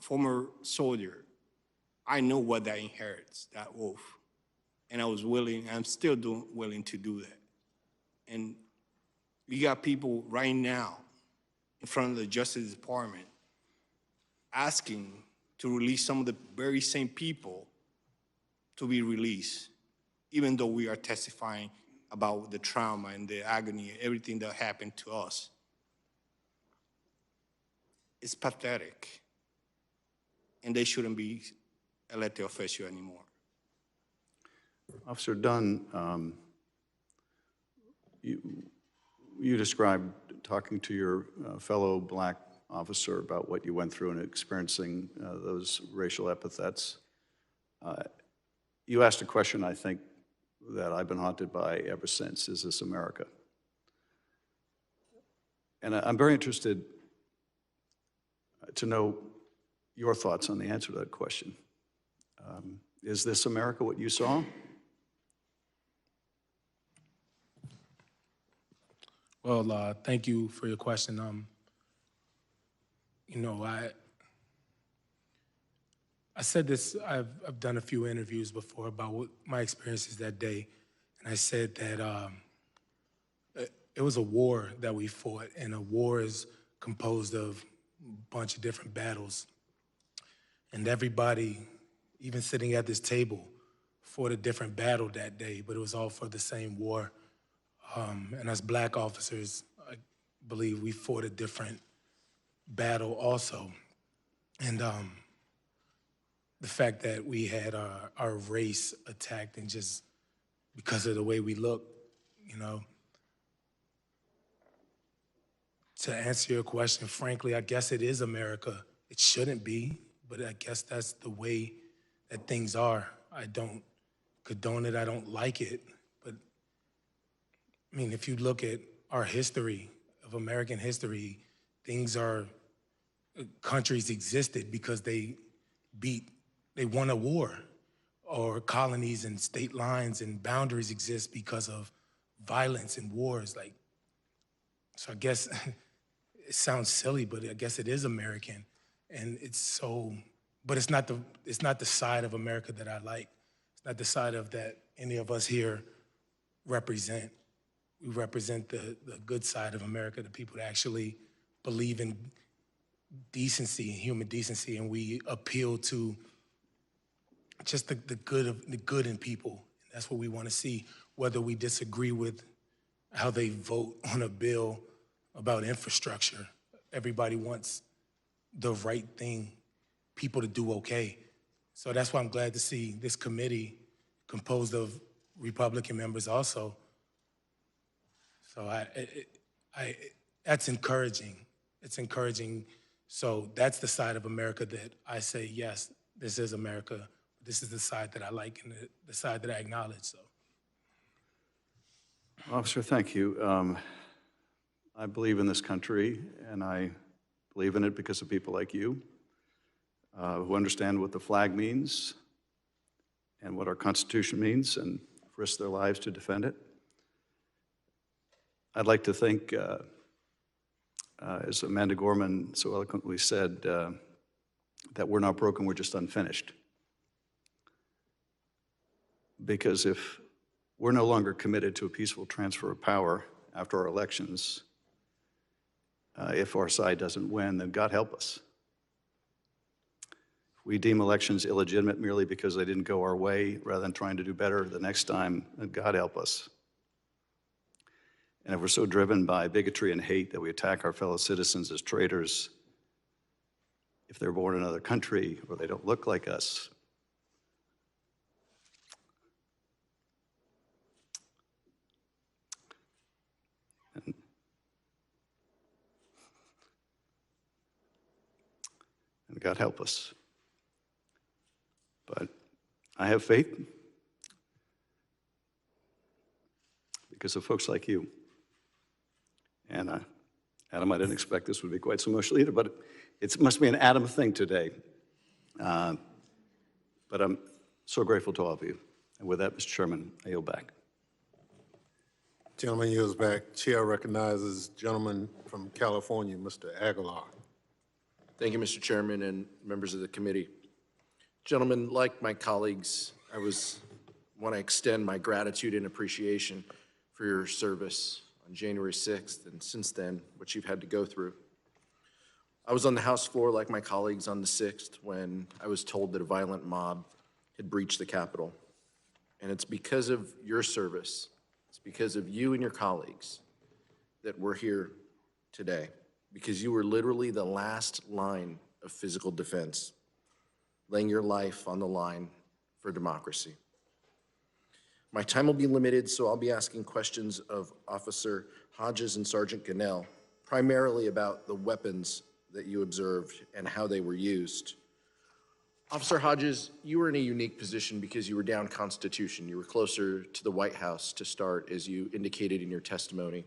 former soldier, I know what that inherits, that oath. And I was willing, I'm still willing to do that. And we got people right now in front of the Justice Department asking to release some of the very same people to be released, even though we are testifying about the trauma and the agony, everything that happened to us. It's pathetic. And they shouldn't be elected official anymore. Officer Dunn, you described talking to your fellow black officer about what you went through and experiencing those racial epithets. You asked a question, I think, that I've been haunted by ever since: is this America? And I'm very interested to know your thoughts on the answer to that question. Is this America what you saw? Well, thank you for your question. You know, I said this, I've done a few interviews before about what my experiences that day, and I said that it was a war that we fought, and a war is composed of a bunch of different battles. And everybody, even sitting at this table, fought a different battle that day, but it was all for the same war. And as black officers, I believe we fought a different battle also. And the fact that we had our race attacked, and just because of the way we look, you know. To answer your question, frankly, I guess it is America. It shouldn't be, but I guess that's the way that things are. I don't condone it, I don't like it, but I mean, if you look at our history, of American history, countries existed because they won a war, or colonies and state lines and boundaries exist because of violence and wars. Like, so I guess it sounds silly, but I guess it is American, and but it's not the side of America that I like. It's not the side of that any of us here represent. We represent the good side of America, the people that actually believe in decency and human decency, and we appeal to just the good in people. That's what we want to see, whether we disagree with how they vote on a bill about infrastructure. Everybody wants the right thing, people to do okay. So that's why I'm glad to see this committee composed of Republican members also. So that's encouraging. It's encouraging. So that's the side of America that I say, yes, this is America. This is the side that I like and the side that I acknowledge. So, Officer, thank you. I believe in this country, and I believe in it because of people like you who understand what the flag means and what our Constitution means and risk their lives to defend it. I'd like to think, as Amanda Gorman so eloquently said, that we're not broken, we're just unfinished. Because if we're no longer committed to a peaceful transfer of power after our elections, if our side doesn't win, then God help us. If we deem elections illegitimate merely because they didn't go our way, rather than trying to do better the next time, then God help us. And if we're so driven by bigotry and hate that we attack our fellow citizens as traitors, if they're born in another country or they don't look like us, and God help us. But I have faith because of folks like you. And Adam, I didn't expect this would be quite so emotional either, but it must be an Adam thing today. But I'm so grateful to all of you. And with that, Mr. Chairman, I yield back. Gentleman yields back. Chair recognizes gentleman from California, Mr. Aguilar. Thank you, Mr. Chairman and members of the committee. Gentlemen, like my colleagues, I want to extend my gratitude and appreciation for your service on January 6th, and since then, what you've had to go through. I was on the House floor like my colleagues on the 6th when I was told that a violent mob had breached the Capitol. And it's because of your service, it's because of you and your colleagues that we're here today, because you were literally the last line of physical defense, laying your life on the line for democracy. My time will be limited, so I'll be asking questions of Officer Hodges and Sergeant Gunnell, primarily about the weapons that you observed and how they were used. Officer Hodges, you were in a unique position because you were down Constitution. You were closer to the White House to start, as you indicated in your testimony.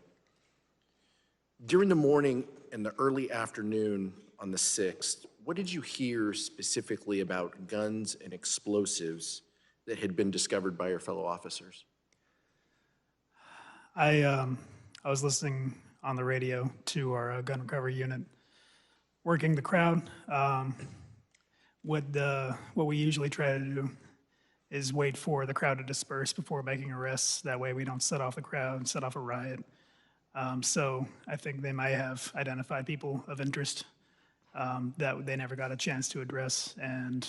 During the morning and the early afternoon on the 6th, what did you hear specifically about guns and explosives that had been discovered by your fellow officers? I was listening on the radio to our gun recovery unit, working the crowd. What we usually try to do is wait for the crowd to disperse before making arrests. That way we don't set off the crowd and set off a riot. So I think they might have identified people of interest that they never got a chance to address, and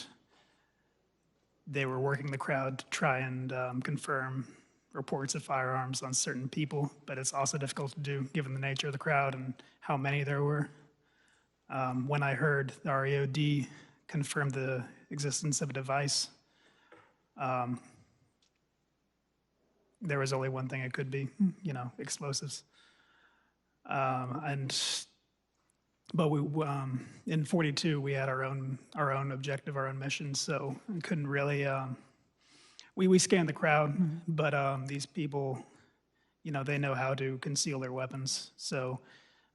they were working the crowd to try and confirm reports of firearms on certain people, but it's also difficult to do given the nature of the crowd and how many there were. When I heard the REOD confirm the existence of a device, there was only one thing it could be, explosives. But in 42, we had our own objective, our own mission, so we couldn't really, we scanned the crowd, but these people, they know how to conceal their weapons. So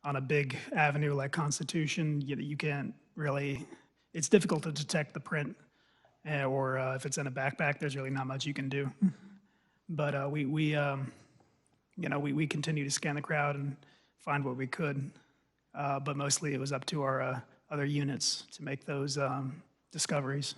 on a big avenue like Constitution, you can't really, it's difficult to detect the print, or if it's in a backpack, there's really not much you can do. But we continue to scan the crowd and find what we could. But mostly it was up to our other units to make those discoveries.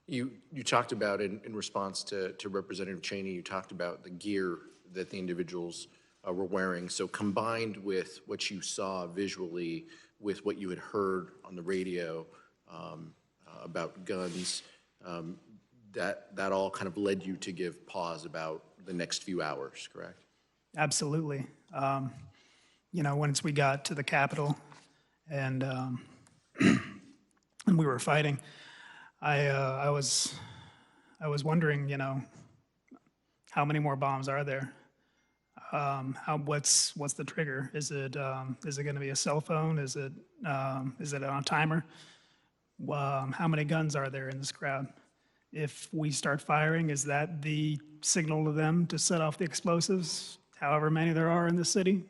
You talked about, in response to Representative Cheney, you talked about the gear that the individuals were wearing. So combined with what you saw visually, with what you had heard on the radio about guns, that all kind of led you to give pause about the next few hours, correct? Absolutely. Once we got to the Capitol and and we were fighting, I was wondering, how many more bombs are there? What's the trigger? Is it going to be a cell phone? Is it on a timer? How many guns are there in this crowd? If we start firing, is that the signal to them to set off the explosives? However many there are in the city,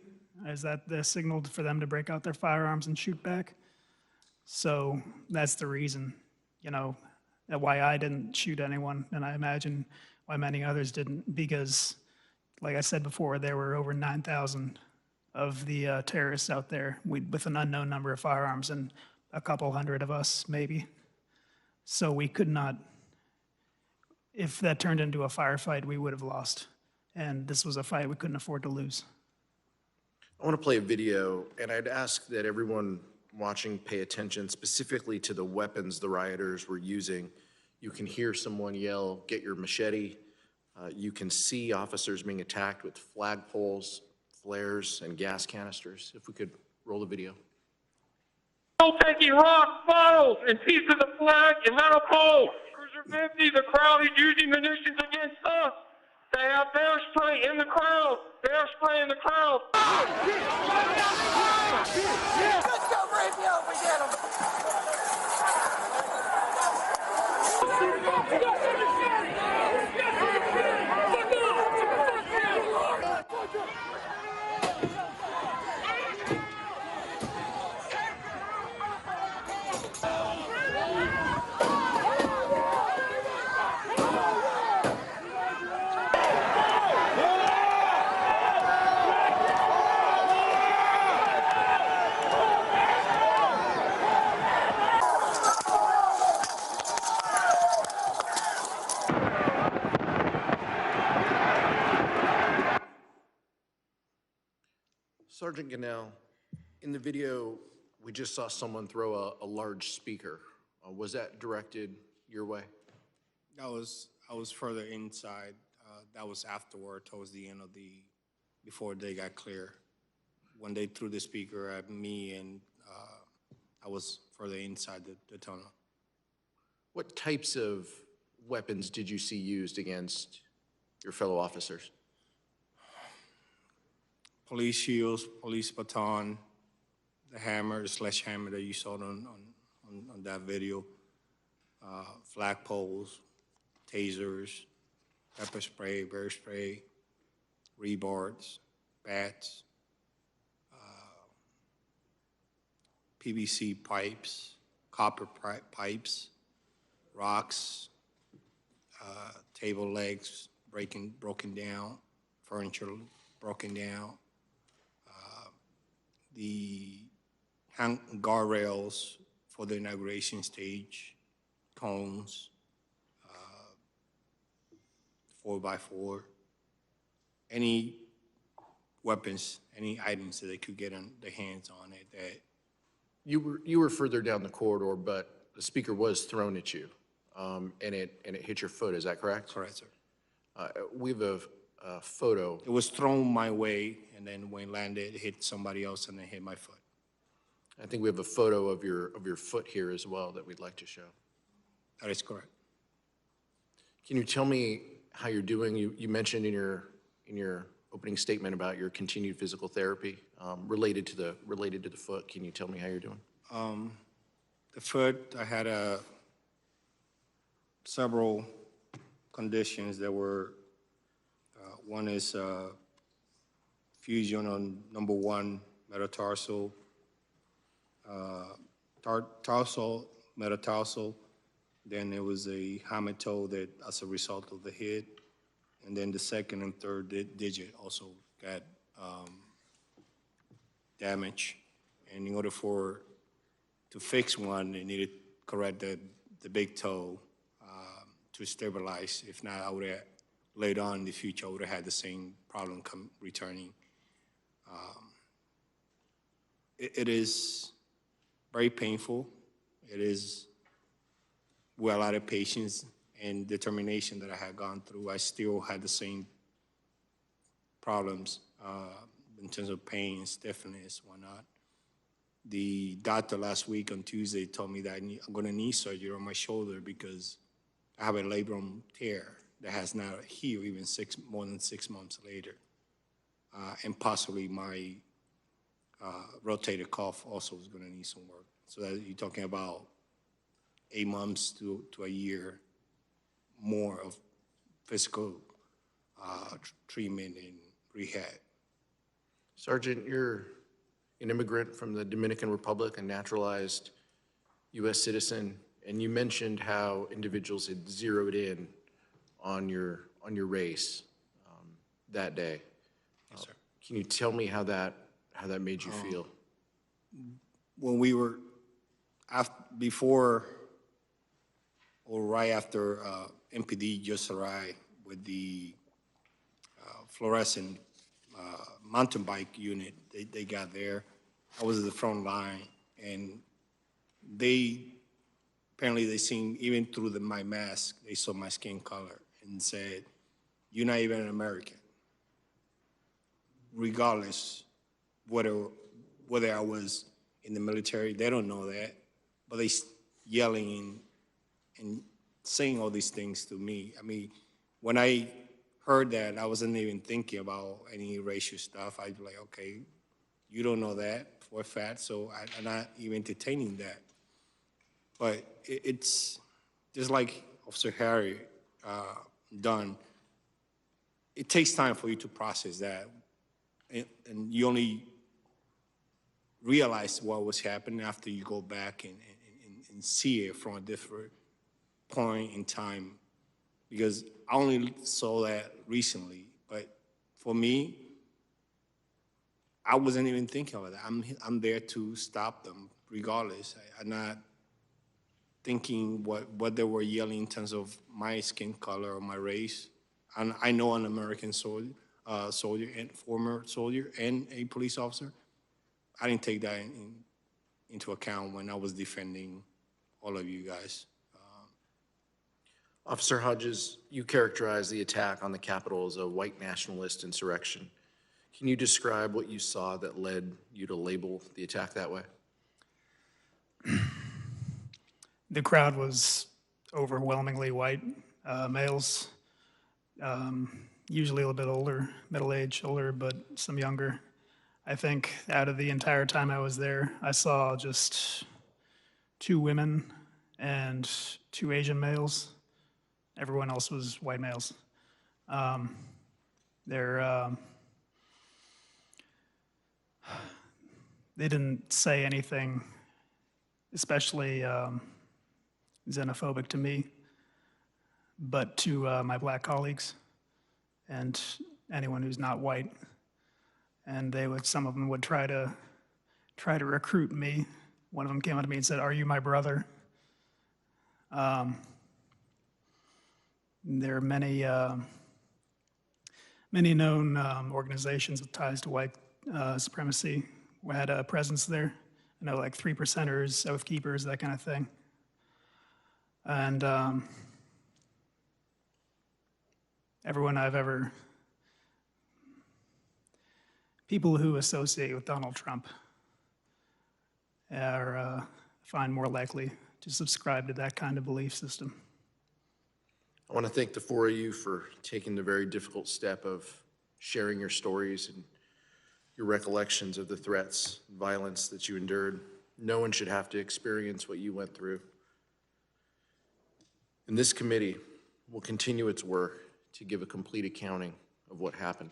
is that the signal for them to break out their firearms and shoot back? So that's the reason, why I didn't shoot anyone, and I imagine why many others didn't, because, like I said before, there were over 9,000 of the terrorists out there with an unknown number of firearms, and a couple hundred of us, maybe. So we could not, if that turned into a firefight, we would have lost. And this was a fight we couldn't afford to lose. I want to play a video, and I'd ask that everyone watching pay attention specifically to the weapons the rioters were using. You can hear someone yell, "Get your machete." You can see officers being attacked with flagpoles, flares, and gas canisters. If we could roll the video. Still taking rocks, bottles, and pieces of flag and metal poles. Cruiser 50, the crowd is using munitions against us. They have bear spray in the crowd. Bear spray in the crowd. Let's go, Rapio, if we get him. Sergeant Gannell, in the video, we just saw someone throw a large speaker. Was that directed your way? I was further inside. That was afterward, towards the end of before they got clear. When they threw the speaker at me, and I was further inside the tunnel. What types of weapons did you see used against your fellow officers? Police shields, police baton, the hammer, the sledgehammer that you saw on that video, flagpoles, tasers, pepper spray, bear spray, rebards, bats, PVC pipes, copper pipes, rocks, table legs broken down, furniture broken down, the guardrails for the inauguration stage, cones, 4x4, any weapons, any items that they could get their hands on it. That You were further down the corridor, but the speaker was thrown at you, and it hit your foot. Is that correct? Correct, sir. We have a photo. It was thrown my way, and then when it landed, it hit somebody else, and then hit my foot. I think we have a photo of your foot here as well that we'd like to show. That is correct. Can you tell me how you're doing. You mentioned in your opening statement about your continued physical therapy related to the foot. Can you tell me how you're doing? The foot, I had several conditions that were, one is fusion on number 1 metatarsal, tarsal, metatarsal. Then there was a hammer toe that as a result of the hit. And then the second and third digit also got damage. And in order to fix one, they needed to correct the big toe to stabilize. If not, I would have, later on in the future, I would have had the same problem returning. It is very painful. It is with a lot of patience and determination that I had gone through. I still had the same problems in terms of pain, stiffness, whatnot. The doctor last week on Tuesday told me that I'm going to need surgery on my shoulder because I have a labrum tear that has not healed even more than 6 months later. And possibly my rotator cuff also is going to need some work. So that you're talking about 8 months to a year more of physical treatment and rehab. Sergeant, you're an immigrant from the Dominican Republic, a naturalized U.S. citizen, and you mentioned how individuals had zeroed in on your race that day. Yes, sir. Can you tell me how that made you feel? When we were before or right after MPD just arrived with the fluorescent mountain bike unit, they got there. I was at the front line, and apparently they seen, even through my mask, they saw my skin color and said, "You're not even an American." Regardless, whether I was in the military, they don't know that, but they yelling and saying all these things to me. I mean, when I heard that, I wasn't even thinking about any racial stuff. I'd be like, okay, you don't know that for a fact, so I'm not even entertaining that. But it's just like Officer Harry done. It takes time for you to process that, and you only realize what was happening after you go back and see it from a different point in time, because I only saw that recently. But for me, I wasn't even thinking about that. I'm there to stop them regardless. I'm not thinking what they were yelling in terms of my skin color or my race. And I know an American soldier and former soldier and a police officer. I didn't take that into account when I was defending all of you guys. Officer Hodges, you characterized the attack on the Capitol as a white nationalist insurrection. Can you describe what you saw that led you to label the attack that way? The crowd was overwhelmingly white males, usually a little bit older, middle-aged, older, but some younger. I think out of the entire time I was there, I saw just 2 women and 2 Asian males. Everyone else was white males. They didn't say anything especially xenophobic to me, but to my black colleagues and anyone who's not white. And some of them would try to recruit me. One of them came up to me and said, "Are you my brother?" There are many known organizations with ties to white supremacy who had a presence there. I know, like 3%ers, Oath Keepers, that kind of thing. And everyone I've ever, people who associate with Donald Trump are find more likely to subscribe to that kind of belief system. I want to thank the four of you for taking the very difficult step of sharing your stories and your recollections of the threats, violence that you endured. No one should have to experience what you went through. And this committee will continue its work to give a complete accounting of what happened,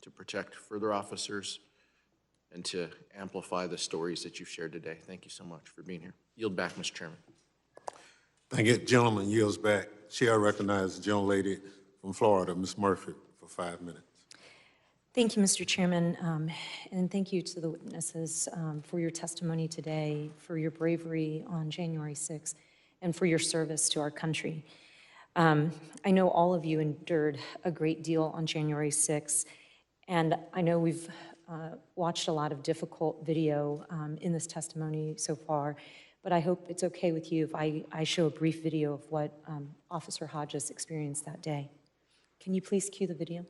to protect further officers, and to amplify the stories that you've shared today. Thank you so much for being here. Yield back, Mr. Chairman. Thank you. Gentleman yields back. Chair recognizes the gentlelady from Florida, Ms. Murphy, for 5 minutes. Thank you, Mr. Chairman, and thank you to the witnesses for your testimony today, for your bravery on January 6th, and for your service to our country. I know all of you endured a great deal on January 6th, and I know we've watched a lot of difficult video in this testimony so far, but I hope it's okay with you if I show a brief video of what Officer Hodges experienced that day. Can you please cue the video?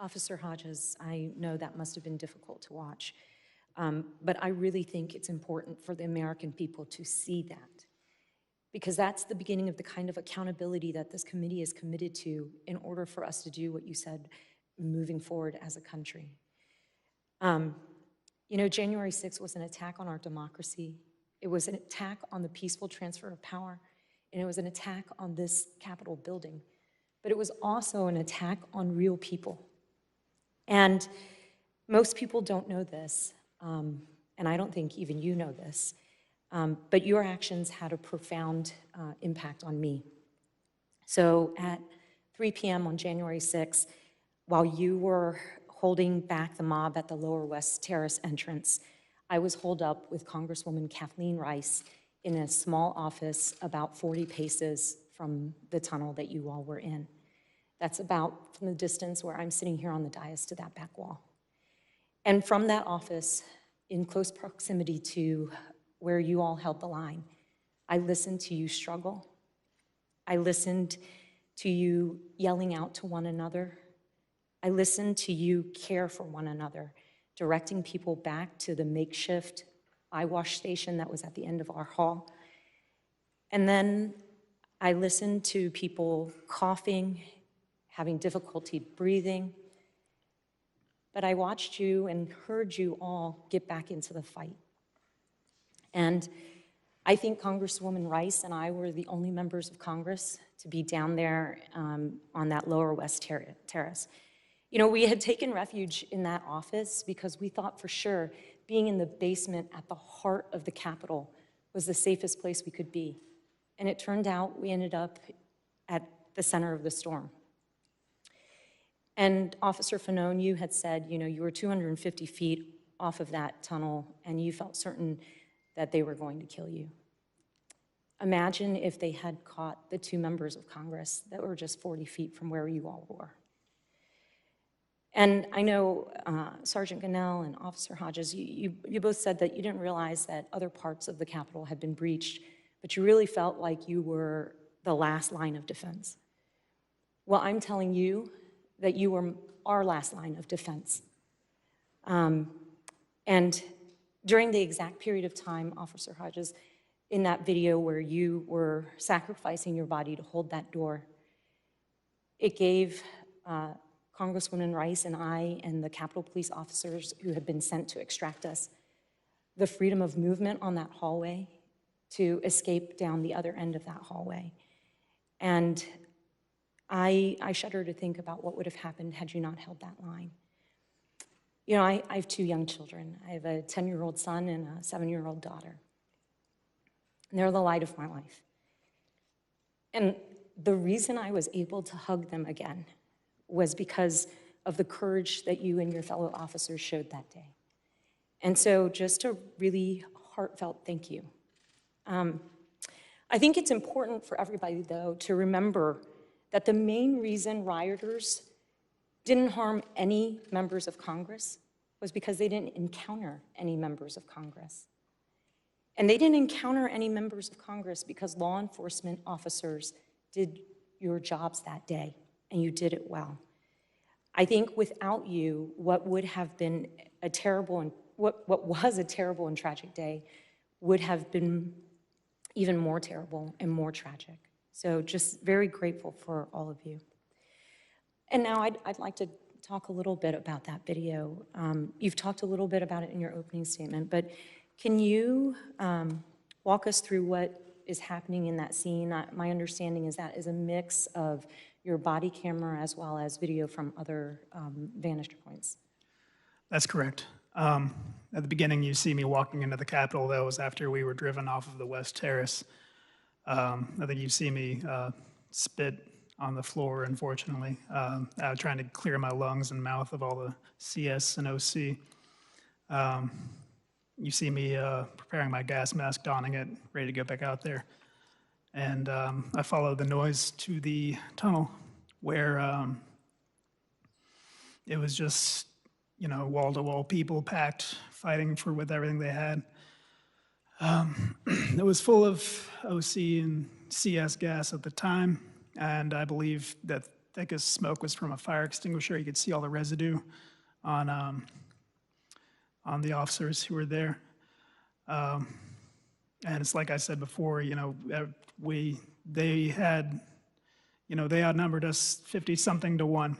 Officer Hodges, I know that must have been difficult to watch, but I really think it's important for the American people to see that, because that's the beginning of the kind of accountability that this committee is committed to in order for us to do what you said moving forward as a country. You know, January 6th was an attack on our democracy. It was an attack on the peaceful transfer of power, and it was an attack on this Capitol building. But it was also an attack on real people. And most people don't know this, and I don't think even you know this, but your actions had a profound impact on me. So at 3 p.m. on January 6th, while you were holding back the mob at the Lower West Terrace entrance, I was holed up with Congresswoman Kathleen Rice in a small office about 40 paces from the tunnel that you all were in. That's about from the distance where I'm sitting here on the dais to that back wall. And from that office, in close proximity to where you all held the line, I listened to you struggle. I listened to you yelling out to one another. I listened to you care for one another, directing people back to the makeshift eye wash station that was at the end of our hall. And then I listened to people coughing, having difficulty breathing. But I watched you and heard you all get back into the fight. And I think Congresswoman Rice and I were the only members of Congress to be down there on that Lower West Terrace. You know, we had taken refuge in that office because we thought for sure being in the basement at the heart of the Capitol was the safest place we could be. And it turned out we ended up at the center of the storm. And Officer Fanone, you had said, you know, you were 250 feet off of that tunnel and you felt certain that they were going to kill you. Imagine if they had caught the 2 members of Congress that were just 40 feet from where you all were. And I know Sergeant Gannell and Officer Hodges, you both said that you didn't realize that other parts of the Capitol had been breached, but you really felt like you were the last line of defense. Well, I'm telling you that you were our last line of defense. And during the exact period of time, Officer Hodges, in that video where you were sacrificing your body to hold that door, it gave Congresswoman Rice and I and the Capitol Police officers who had been sent to extract us the freedom of movement on that hallway to escape down the other end of that hallway. And I shudder to think about what would have happened had you not held that line. You know, I have 2 young children. I have a 10-year-old son and a 7-year-old daughter. And they're the light of my life. And the reason I was able to hug them again was because of the courage that you and your fellow officers showed that day. And so just a really heartfelt thank you. I think it's important for everybody, though, to remember that the main reason rioters didn't harm any members of Congress was because they didn't encounter any members of Congress. And they didn't encounter any members of Congress because law enforcement officers did your jobs that day, and you did it well. I think without you, what would have been a terrible and what was a terrible and tragic day would have been even more terrible and more tragic. So just very grateful for all of you. And now I'd like to talk a little bit about that video. You've talked a little bit about it in your opening statement, but can you walk us through what is happening in that scene? My understanding is that is a mix of your body camera as well as video from other vantage points. That's correct. At the beginning, you see me walking into the Capitol. That was after we were driven off of the West Terrace. I think you see me spit on the floor, unfortunately. I was trying to clear my lungs and mouth of all the CS and OC. You see me preparing my gas mask, donning it, ready to go back out there. And I followed the noise to the tunnel where it was just, you know, wall-to-wall people packed, fighting for with everything they had. It was full of OC and CS gas at the time, and I believe that thickest smoke was from a fire extinguisher. You could see all the residue on the officers who were there. And it's like I said before, you know, they outnumbered us 50-something to 1.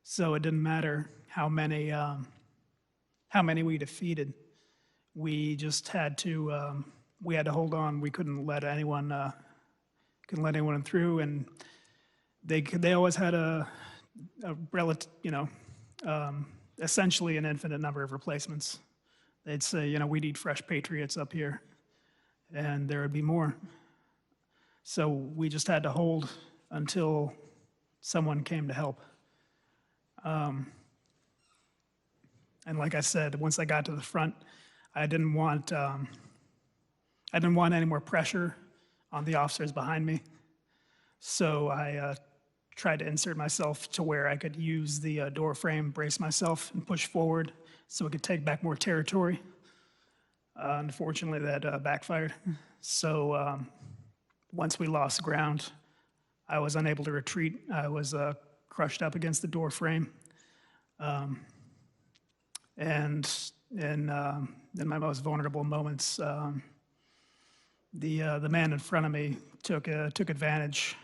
So it didn't matter how many we defeated. We just had to hold on. We couldn't let anyone through, and they always had a relative, essentially an infinite number of replacements. They'd say, you know, we need fresh patriots up here, and there would be more. So we just had to hold until someone came to help. And like I said, once I got to the front, I didn't want any more pressure on the officers behind me. So I tried to insert myself to where I could use the door frame, brace myself, and push forward so we could take back more territory. Unfortunately, that backfired. So once we lost ground, I was unable to retreat. I was crushed up against the door frame. And in my most vulnerable moments, the man in front of me took advantage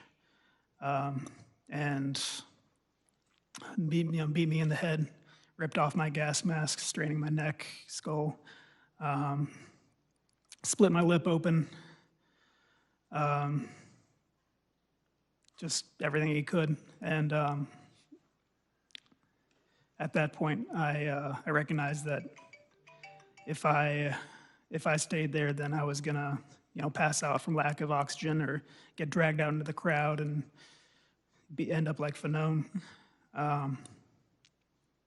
and beat me in the head, ripped off my gas mask, straining my neck, skull, split my lip open, just everything he could. And at that point, I recognized that if I stayed there, then I was gonna, pass out from lack of oxygen or get dragged out into the crowd and end up like Fanone.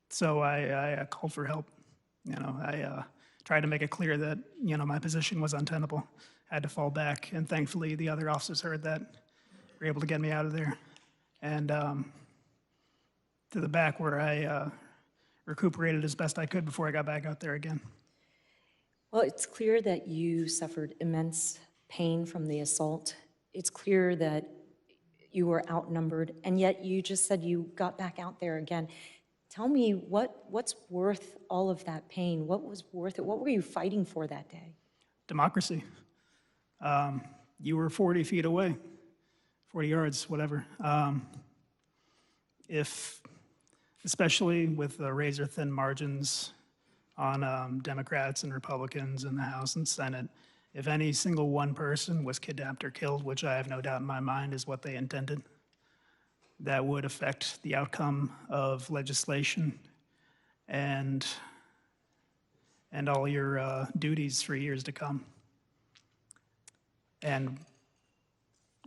So I called for help. I tried to make it clear that, my position was untenable. I had to fall back, and thankfully the other officers heard that, were able to get me out of there. And to the back where I recuperated as best I could before I got back out there again. Well, it's clear that you suffered immense pain from the assault. It's clear that you were outnumbered, and yet you just said you got back out there again. Tell me what's worth all of that pain? What was worth it? What were you fighting for that day? Democracy. You were 40 feet away, 40 yards, whatever. Especially with the razor-thin margins on Democrats and Republicans in the House and Senate, if any single one person was kidnapped or killed, which I have no doubt in my mind is what they intended, that would affect the outcome of legislation and all your duties for years to come. And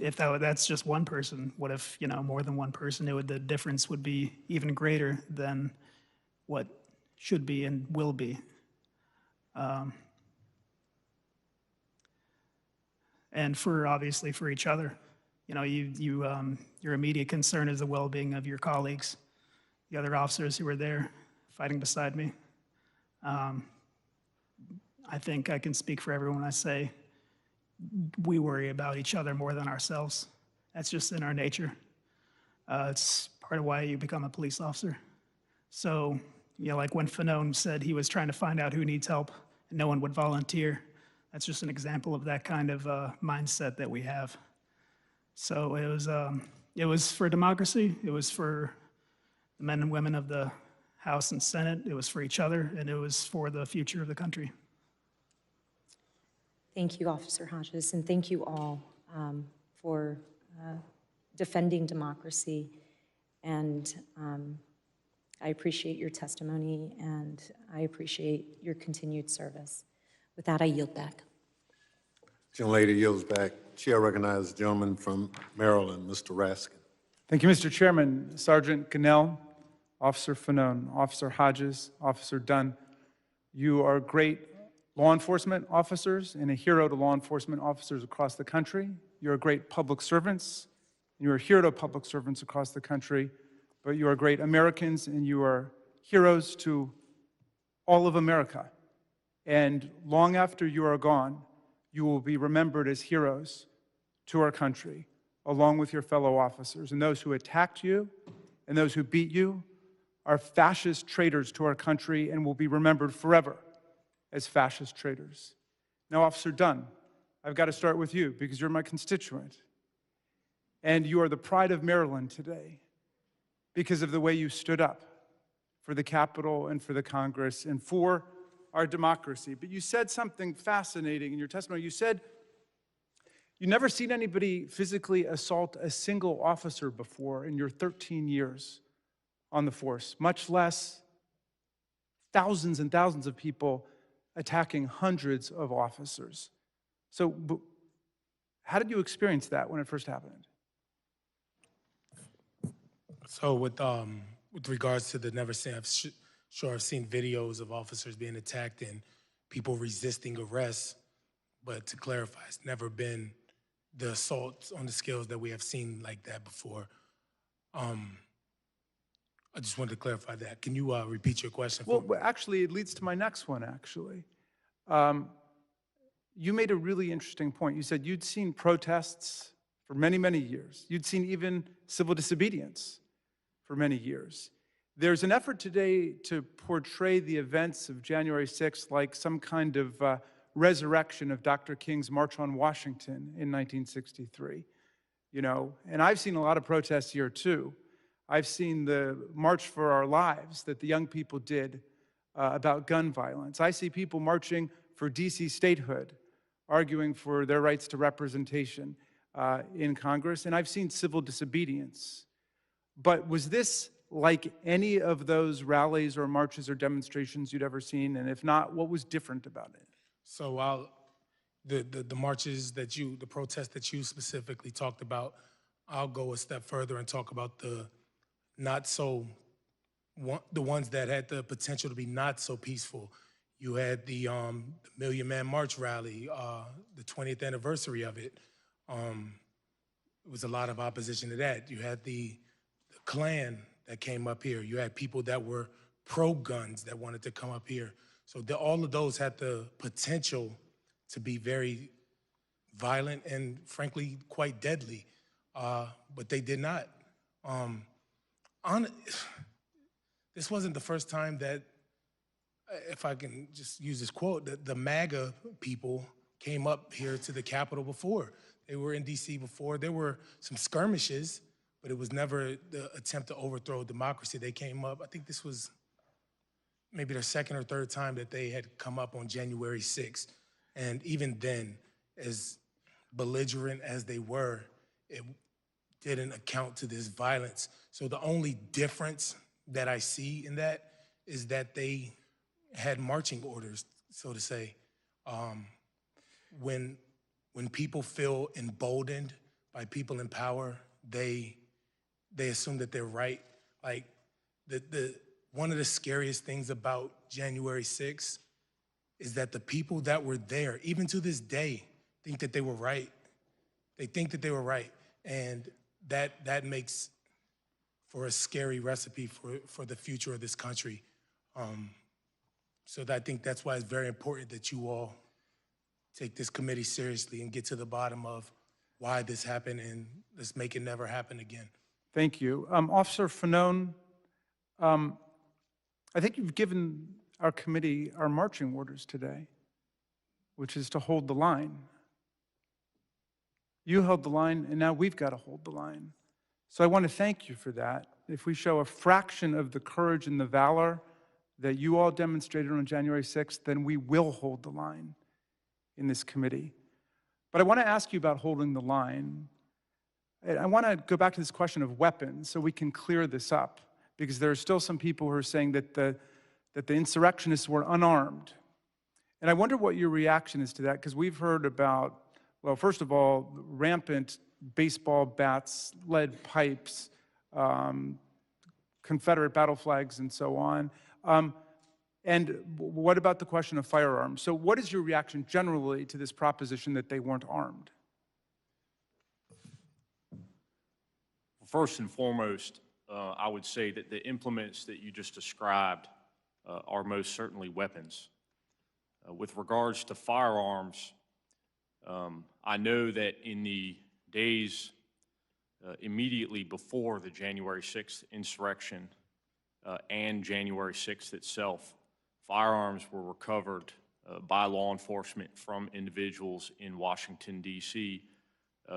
if that's just one person, what if, more than one person? The difference would be even greater than what should be and will be. And obviously for each other. Your immediate concern is the well-being of your colleagues, the other officers who were there fighting beside me. I think I can speak for everyone when I say we worry about each other more than ourselves. That's just in our nature. It's part of why you become a police officer. So, like when Fanone said he was trying to find out who needs help and no one would volunteer, that's just an example of that kind of mindset that we have. So it was for democracy, it was for the men and women of the House and Senate, it was for each other, and it was for the future of the country. Thank you, Officer Hodges, and thank you all for defending democracy. And I appreciate your testimony, and I appreciate your continued service. With that, I yield back. Gentlelady yields back. Chair recognizes the gentleman from Maryland, Mr. Raskin. Thank you, Mr. Chairman. Sergeant Cannell, Officer Fanone, Officer Hodges, Officer Dunn, you are great law enforcement officers and a hero to law enforcement officers across the country. You're great public servants, and you're a hero to public servants across the country, but you are great Americans, and you are heroes to all of America. And long after you are gone, you will be remembered as heroes to our country, along with your fellow officers. And those who attacked you and those who beat you are fascist traitors to our country and will be remembered forever as fascist traitors. Now, Officer Dunn, I've got to start with you because you're my constituent. And you are the pride of Maryland today because of the way you stood up for the Capitol and for the Congress and for our democracy. But you said something fascinating in your testimony. You said you've never seen anybody physically assault a single officer before in your 13 years on the force, much less thousands and thousands of people attacking hundreds of officers. So how did you experience that when it first happened? So with regards to the never seen, I've seen videos of officers being attacked and people resisting arrest, but to clarify, it's never been the assaults on the scales that we have seen like that before. I just wanted to clarify that. Can you repeat your question? Well, actually, it leads to my next one, actually. You made a really interesting point. You said you'd seen protests for many, many years. You'd seen even civil disobedience for many years. There's an effort today to portray the events of January 6th like some kind of resurrection of Dr. King's March on Washington in 1963. And I've seen a lot of protests here too. I've seen the March for Our Lives that the young people did about gun violence. I see people marching for DC statehood, arguing for their rights to representation in Congress, and I've seen civil disobedience. But was this like any of those rallies or marches or demonstrations you'd ever seen? And if not, what was different about it? So the marches that the protests that you specifically talked about, I'll go a step further and talk about the ones that had the potential to be not so peaceful. You had the Million Man March rally, the 20th anniversary of it. It was a lot of opposition to that. You had the Klan that came up here. You had people that were pro-guns that wanted to come up here. So all of those had the potential to be very violent and frankly quite deadly, but they did not. This wasn't the first time that, if I can just use this quote, that the MAGA people came up here to the Capitol before. They were in DC before. There were some skirmishes, but it was never the attempt to overthrow democracy. They came up, I think this was maybe their second or third time that they had come up on January 6th. And even then, as belligerent as they were, it didn't account to this violence. So the only difference that I see in that is that they had marching orders, so to say. When people feel emboldened by people in power, they assume that they're right. Like one of the scariest things about January 6th is that the people that were there, even to this day, think that they were right. They think that they were right. And that makes for a scary recipe for the future of this country. So I think that's why it's very important that you all take this committee seriously and get to the bottom of why this happened, and let's make it never happen again. Thank you. Officer Fanone, I think you've given our committee our marching orders today, which is to hold the line. You held the line, and now we've got to hold the line. So I want to thank you for that. If we show a fraction of the courage and the valor that you all demonstrated on January 6th, then we will hold the line in this committee. But I want to ask you about holding the line. I want to go back to this question of weapons so we can clear this up, because there are still some people who are saying that the insurrectionists were unarmed. And I wonder what your reaction is to that, because we've heard about, well, first of all, rampant baseball bats, lead pipes, Confederate battle flags, and so on. And what about the question of firearms? So what is your reaction generally to this proposition that they weren't armed? First and foremost, I would say that the implements that you just described are most certainly weapons. With regards to firearms, I know that in the days immediately before the January 6th insurrection and January 6th itself, firearms were recovered by law enforcement from individuals in Washington, D.C.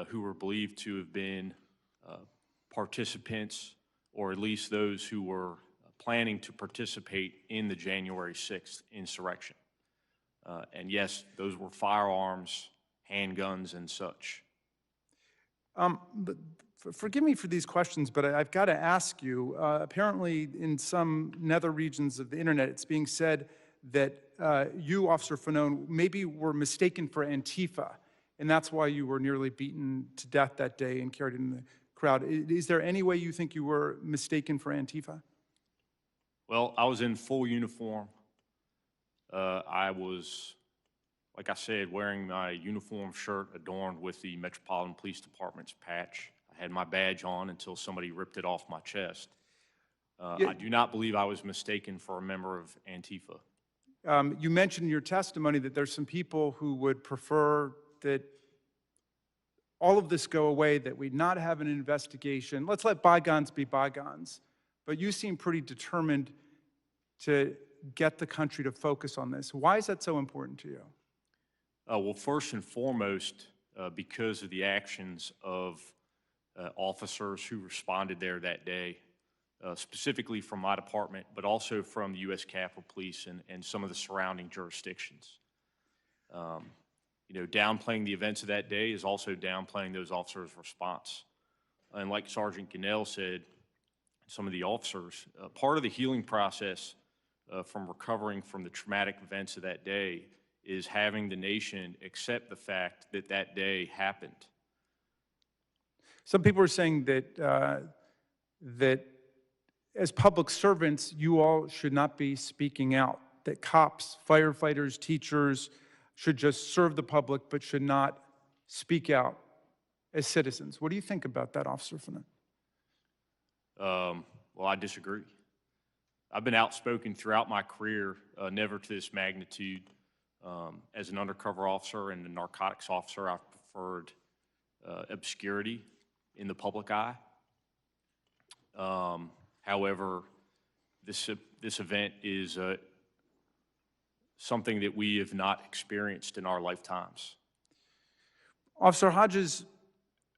Who were believed to have been participants, or at least those who were planning to participate in the January 6th insurrection. And yes, those were firearms, handguns, and such. But forgive me for these questions, but I've got to ask you, apparently in some nether regions of the internet, it's being said that you, Officer Fanone, maybe were mistaken for Antifa, and that's why you were nearly beaten to death that day and carried in the crowd. Is there any way you think you were mistaken for Antifa? Well, I was in full uniform. I was, like I said, wearing my uniform shirt adorned with the Metropolitan Police Department's patch. I had my badge on until somebody ripped it off my chest. I do not believe I was mistaken for a member of Antifa. You mentioned in your testimony that there's some people who would prefer that all of this go away, that we not have an investigation. Let's let bygones be bygones. But you seem pretty determined to get the country to focus on this. Why is that so important to you? Well, first and foremost, because of the actions of officers who responded there that day, specifically from my department, but also from the U.S. Capitol Police and some of the surrounding jurisdictions. You know, downplaying the events of that day is also downplaying those officers' response. And like Sergeant Gunnell said, some of the officers. Part of the healing process from recovering from the traumatic events of that day is having the nation accept the fact that that day happened. Some people are saying that that as public servants, you all should not be speaking out, that cops, firefighters, teachers should just serve the public but should not speak out as citizens. What do you think about that, Officer Fanon? Well, I disagree. I've been outspoken throughout my career, never to this magnitude. As an undercover officer and a narcotics officer, I've preferred obscurity in the public eye. However, this event is something that we have not experienced in our lifetimes. Officer Hodges,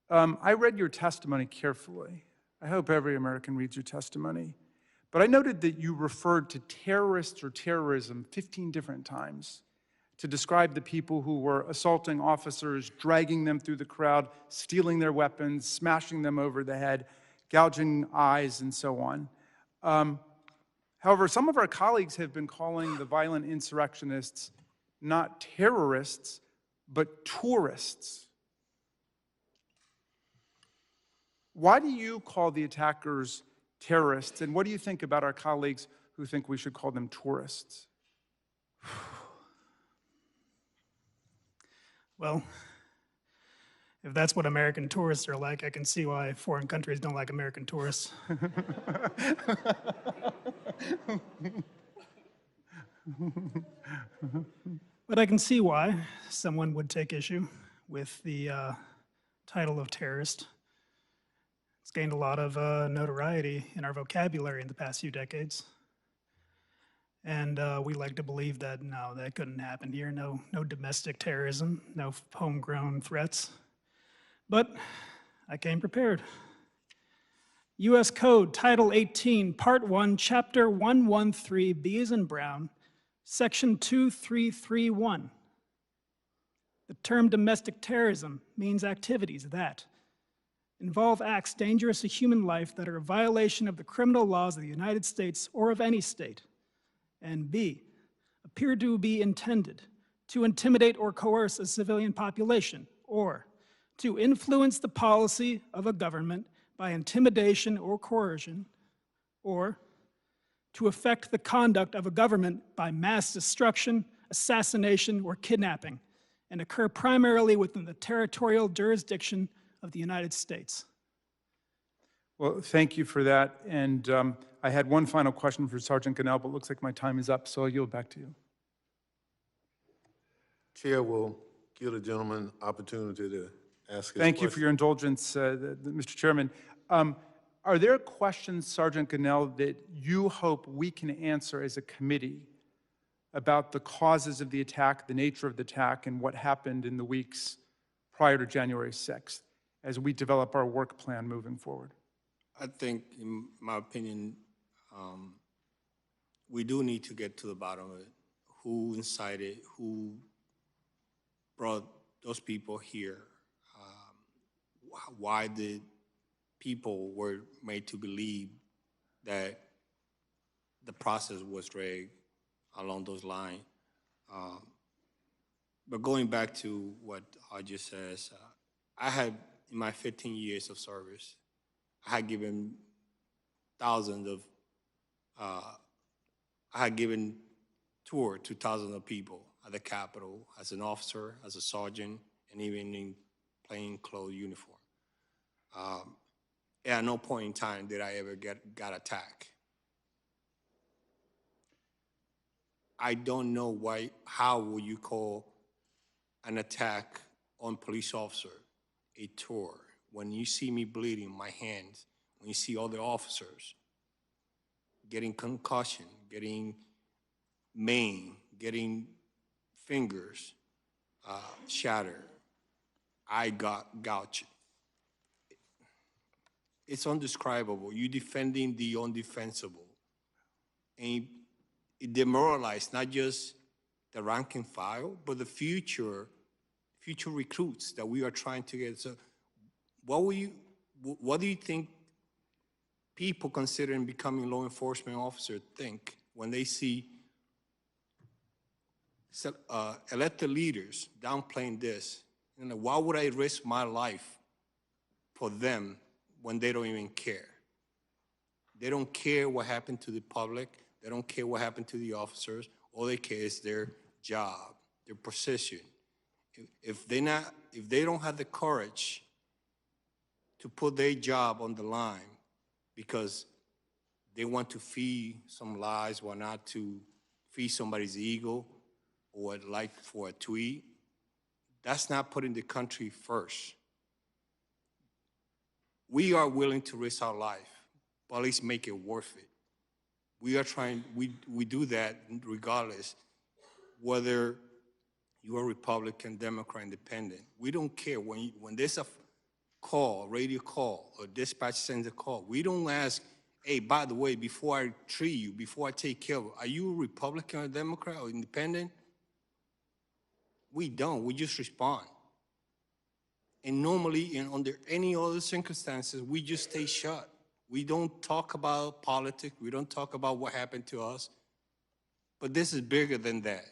I read your testimony carefully. I hope every American reads your testimony. But I noted that you referred to terrorists or terrorism 15 different times to describe the people who were assaulting officers, dragging them through the crowd, stealing their weapons, smashing them over the head, gouging eyes, and so on. However, some of our colleagues have been calling the violent insurrectionists not terrorists, but tourists. Why do you call the attackers terrorists, and what do you think about our colleagues who think we should call them tourists? Well, if that's what American tourists are like, I can see why foreign countries don't like American tourists. But I can see why someone would take issue with the title of terrorist. It's gained a lot of notoriety in our vocabulary in the past few decades. And we like to believe that, no, that couldn't happen here. No domestic terrorism, no homegrown threats. But I came prepared. U.S. Code, Title 18, Part 1, Chapter 113, B as in Brown, Section 2331. The term domestic terrorism means activities that involve acts dangerous to human life that are a violation of the criminal laws of the United States or of any state, and B, appear to be intended to intimidate or coerce a civilian population, or to influence the policy of a government by intimidation or coercion, or to affect the conduct of a government by mass destruction, assassination, or kidnapping, and occur primarily within the territorial jurisdiction of the United States. Well, thank you for that. And I had one final question for Sergeant Cannell, but it looks like my time is up, so I'll yield back to you. Chair will give the gentleman opportunity to ask his Thank you for question. your indulgence, Mr. Chairman. Are there questions, Sergeant Cannell, that you hope we can answer as a committee about the causes of the attack, the nature of the attack, and what happened in the weeks prior to January 6th as we develop our work plan moving forward? I think, in my opinion, we do need to get to the bottom of it. Who incited, who brought those people here, why the people were made to believe that the process was rigged along those lines. But going back to what Hodges says, I had, in my 15 years of service, I had given thousands of, I had given tour to thousands of people at the Capitol as an officer, as a sergeant, and even in plainclothes uniform. At no point in time did I ever got attacked. I don't know why, how would you call an attack on police officer a tour? When you see me bleeding my hands, when you see other officers getting concussion, getting maimed, getting fingers shattered, I got gouged. It's undescribable. You're defending the undefensible. And it demoralized not just the rank and file, but the future recruits that we are trying to get. So what do you think people considering becoming law enforcement officers think when they see elected leaders downplaying this. You know, why would I risk my life for them when they don't even care? They don't care what happened to the public. They don't care what happened to the officers. All they care is their job, their position. If they don't have the courage to put their job on the line because they want to feed some lies or not to feed somebody's ego or like for a tweet, that's not putting the country first. We are willing to risk our life, but at least make it worth it. We are trying, we do that regardless, whether you are Republican, Democrat, Independent. We don't care. When there's a call, radio call, or dispatch sends a call, we don't ask, hey, by the way, before I treat you, before I take care of you, are you a Republican or Democrat or Independent? We don't. We just respond. And normally, under any other circumstances, we just stay shut. We don't talk about politics. We don't talk about what happened to us. But this is bigger than that.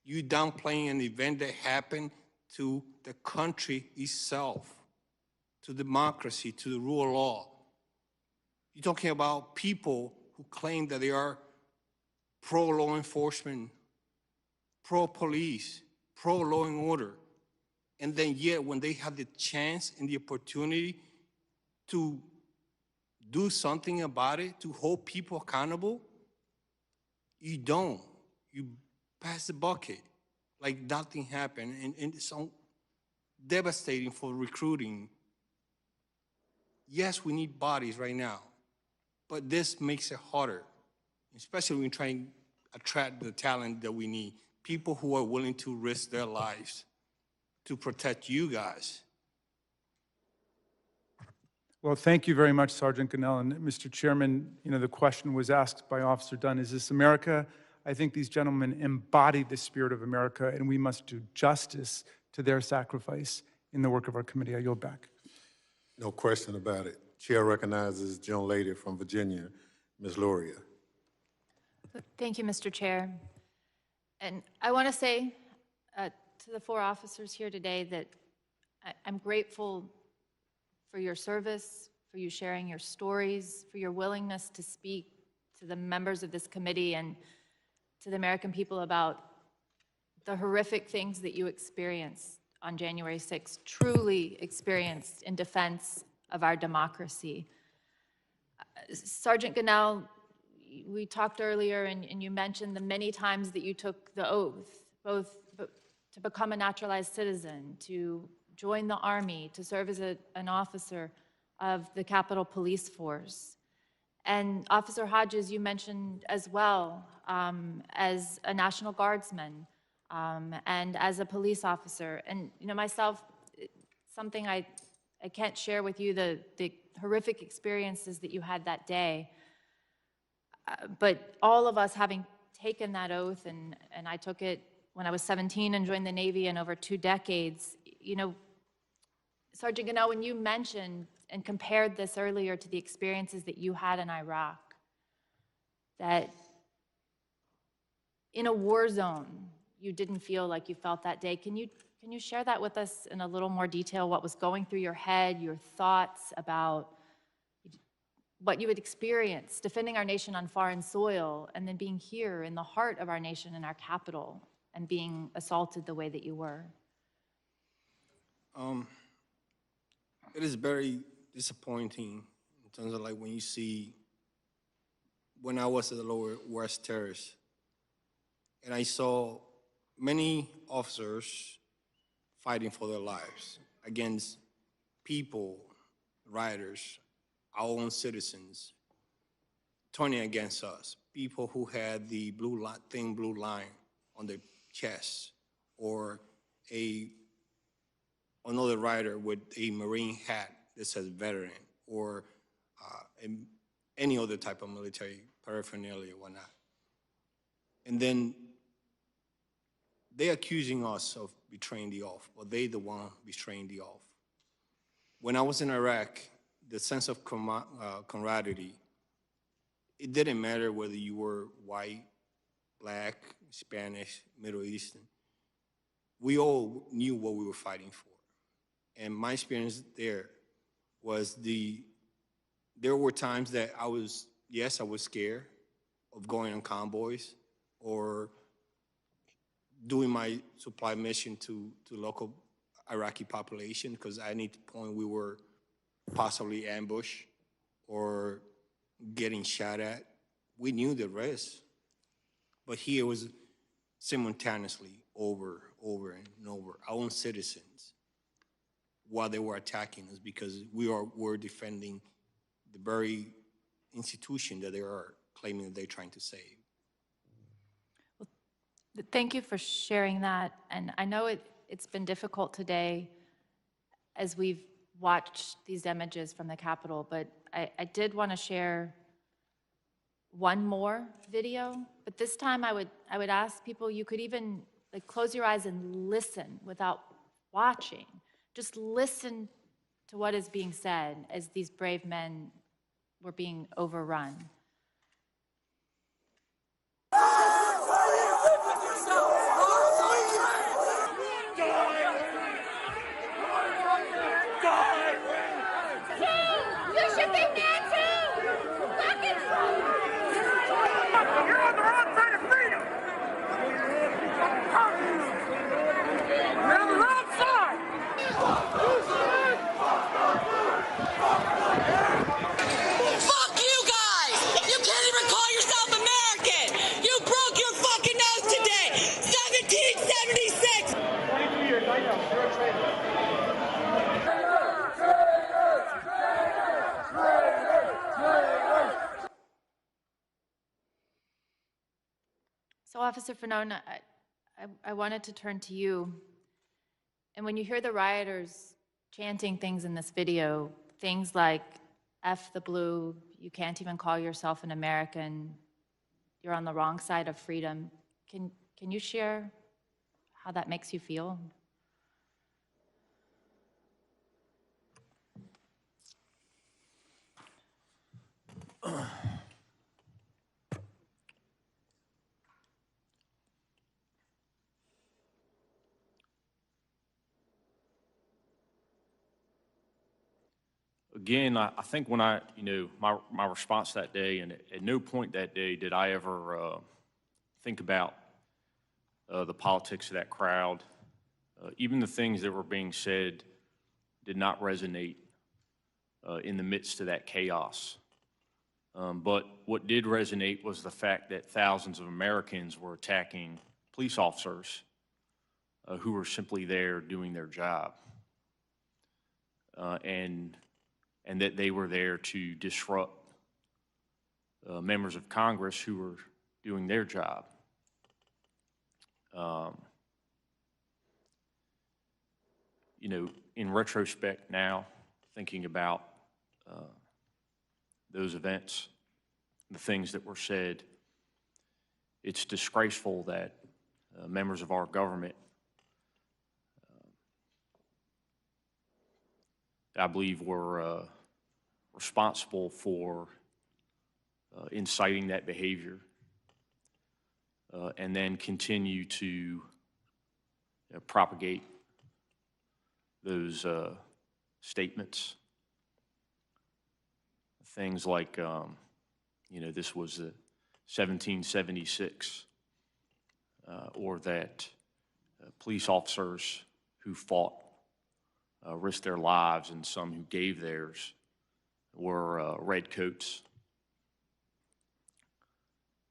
You downplaying an event that happened to the country itself, to democracy, to the rule of law. You're talking about people who claim that they are pro-law enforcement, pro-police, pro-law and order. And then yet, when they have the chance and the opportunity to do something about it, to hold people accountable, you don't. You pass the bucket like nothing happened. And it's so devastating for recruiting. Yes, we need bodies right now, but this makes it harder, especially when trying to attract the talent that we need. People who are willing to risk their lives to protect you guys. Well, thank you very much, Sergeant Cannell. And Mr. Chairman, the question was asked by Officer Dunn, is this America? I think these gentlemen embody the spirit of America, and we must do justice to their sacrifice in the work of our committee. I yield back. No question about it. Chair recognizes the gentlelady from Virginia, Ms. Luria. Thank you, Mr. Chair. And I want to say to the four officers here today that I'm grateful for your service, for you sharing your stories, for your willingness to speak to the members of this committee and to the American people about the horrific things that you experienced on January 6th, truly experienced in defense of our democracy. Sergeant Cannell, we talked earlier and you mentioned the many times that you took the oath, both to become a naturalized citizen, to join the Army, to serve as an officer of the Capitol Police Force. And Officer Hodges, you mentioned as well, as a National Guardsman and as a police officer. And myself, something I can't share with you, the horrific experiences that you had that day. But all of us having taken that oath, and I took it when I was 17 and joined the Navy in over 2 decades, Sergeant Cannell, when you mentioned and compared this earlier to the experiences that you had in Iraq, that in a war zone, you didn't feel like you felt that day. Can you share that with us in a little more detail, what was going through your head, your thoughts about what you had experienced defending our nation on foreign soil and then being here in the heart of our nation in our capital and being assaulted the way that you were? It is very disappointing in terms of like when you see, when I was at the Lower West Terrace, and I saw many officers fighting for their lives against people, rioters, our own citizens, turning against us, people who had the thin blue line on their chest, or another rider with a Marine hat that says veteran, or any other type of military paraphernalia or whatnot. And then they're accusing us of betraying the oath, but they the one betraying the oath. When I was in Iraq, the sense of camaraderie. It didn't matter whether you were white, black, Spanish, Middle Eastern. We all knew what we were fighting for. And my experience there was there were times that I was scared of going on convoys or doing my supply mission to local Iraqi population, because at any point we were possibly ambushed or getting shot at. We knew the risk, but here was simultaneously over and over our own citizens while they were attacking us, because were defending the very institution that they are claiming that they're trying to save. Thank you for sharing that. And I know it's been difficult today as we've watched these images from the Capitol, but I did want to share one more video. But this time I would ask people, you could even like close your eyes and listen without watching. Just listen to what is being said as these brave men were being overrun. So Officer Fanone, I wanted to turn to you. And when you hear the rioters chanting things in this video, things like F the blue, you can't even call yourself an American, you're on the wrong side of freedom, can you share how that makes you feel? Again, I think when my response that day, and at no point that day did I ever think about the politics of that crowd. Even the things that were being said did not resonate in the midst of that chaos. But what did resonate was the fact that thousands of Americans were attacking police officers who were simply there doing their job. And that they were there to disrupt members of Congress who were doing their job. In retrospect now, thinking about those events, the things that were said, it's disgraceful that members of our government, I believe, were responsible for inciting that behavior and then continue to propagate those statements. Things like, this was 1776, or that police officers who fought risked their lives, and some who gave theirs were redcoats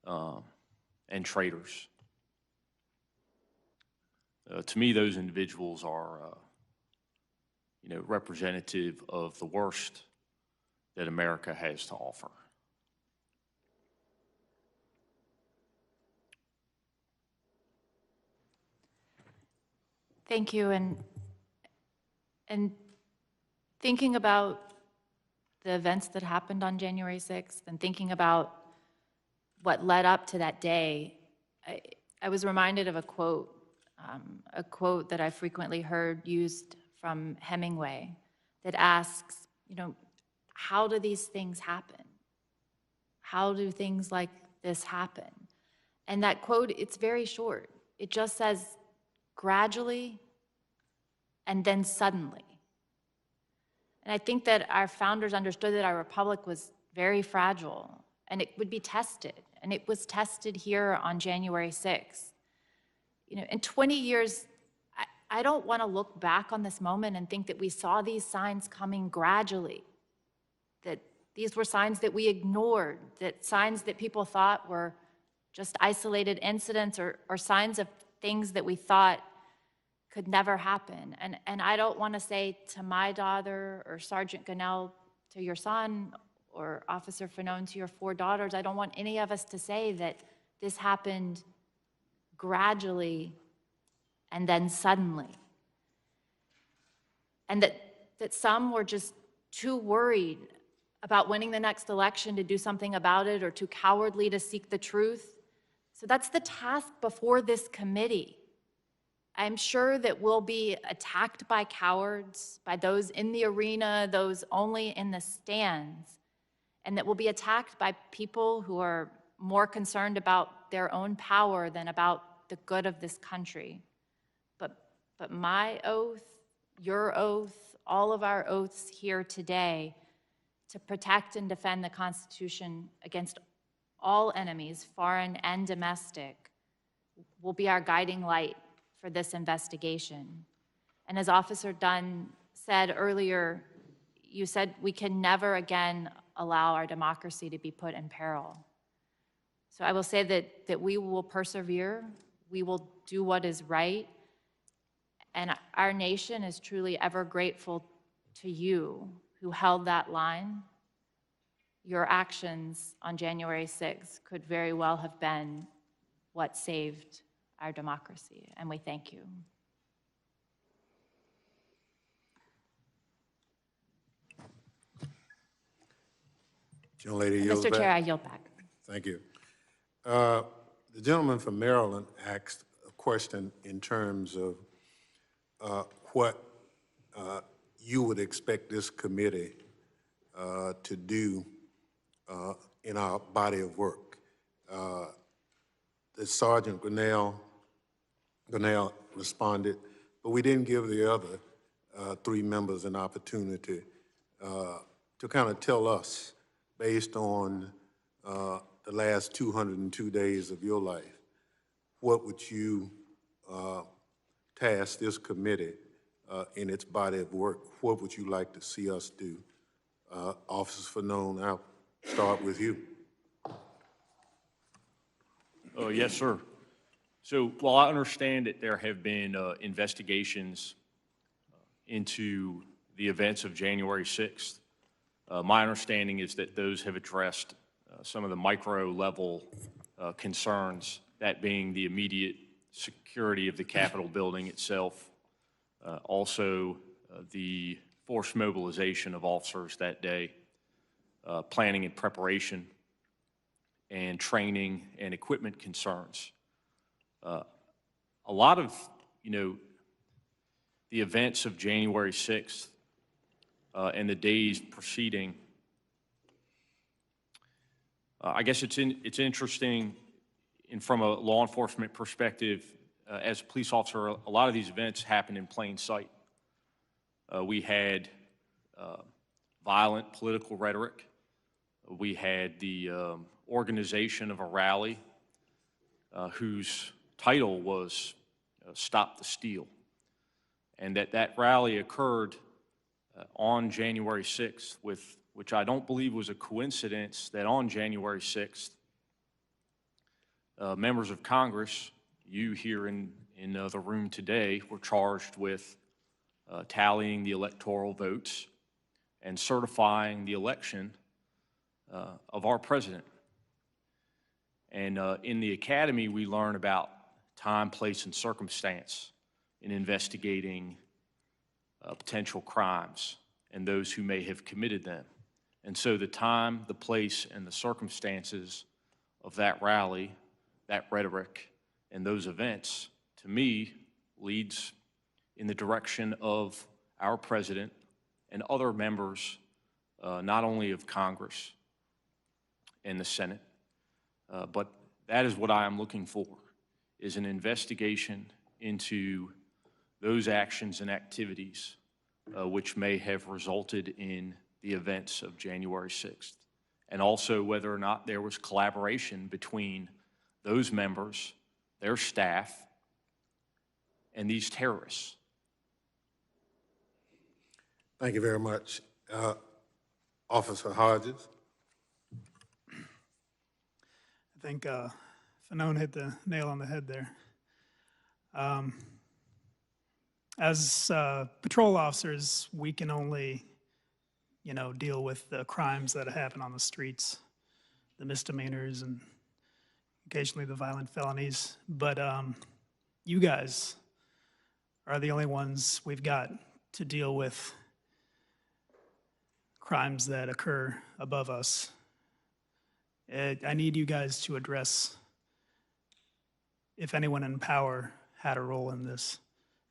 and traitors. To me, those individuals are, representative of the worst that America has to offer. Thank you. And thinking about the events that happened on January 6th and thinking about what led up to that day, I was reminded of a quote that I frequently heard used from Hemingway that asks, how do these things happen? How do things like this happen? And that quote, it's very short. It just says, gradually and then suddenly. And I think that our founders understood that our republic was very fragile and it would be tested. And it was tested here on January 6th. You know, in 20 years, I don't want to look back on this moment and think that we saw these signs coming gradually, that these were signs that we ignored, that signs that people thought were just isolated incidents or signs of things that we thought could never happen. And I don't want to say to my daughter or Sergeant Gunnell to your son or Officer Fanone to your 4 daughters, I don't want any of us to say that this happened gradually and then suddenly. And that some were just too worried about winning the next election to do something about it or too cowardly to seek the truth. So that's the task before this committee. I'm sure that we'll be attacked by cowards, by those in the arena, those only in the stands, and that we'll be attacked by people who are more concerned about their own power than about the good of this country. But my oath, your oath, all of our oaths here today to protect and defend the Constitution against all enemies, foreign and domestic, will be our guiding light for this investigation. And as Officer Dunn said earlier, you said we can never again allow our democracy to be put in peril. So I will say that we will persevere, we will do what is right, and our nation is truly ever grateful to you who held that line. Your actions on January 6th could very well have been what saved our democracy, and we thank you. Gentlelady yields Mr. Chair, I back. yield back. Thank you. The gentleman from Maryland asked a question in terms of what you would expect this committee to do in our body of work. The Sergeant Gunnell responded, but we didn't give the other 3 members an opportunity to kind of tell us, based on the last 202 days of your life, what would you task this committee in its body of work? What would you like to see us do? Officer Fanone, I'll start with you. Yes, sir. So while I understand that there have been investigations into the events of January 6th, my understanding is that those have addressed some of the micro-level concerns, that being the immediate security of the Capitol building itself, also the forced mobilization of officers that day, planning and preparation, and training and equipment concerns. A lot of, the events of January 6th and the days preceding, I guess it's interesting, and from a law enforcement perspective, as a police officer, a lot of these events happen in plain sight. We had violent political rhetoric. We had the organization of a rally whose title was Stop the Steal, and that rally occurred on January 6th, which I don't believe was a coincidence that on January 6th, members of Congress, you here in the room today, were charged with tallying the electoral votes and certifying the election of our president. And in the academy, we learn about time, place, and circumstance in investigating potential crimes and those who may have committed them. And so the time, the place, and the circumstances of that rally, that rhetoric, and those events, to me, leads in the direction of our president and other members not only of Congress and the Senate, but that is what I am looking for, is an investigation into those actions and activities which may have resulted in the events of January 6th, and also whether or not there was collaboration between those members, their staff, and these terrorists. Thank you very much. Officer Hodges. I think Fanone hit the nail on the head there. As patrol officers, we can only, deal with the crimes that happen on the streets, the misdemeanors, and occasionally the violent felonies. But you guys are the only ones we've got to deal with crimes that occur above us. I need you guys to address if anyone in power had a role in this,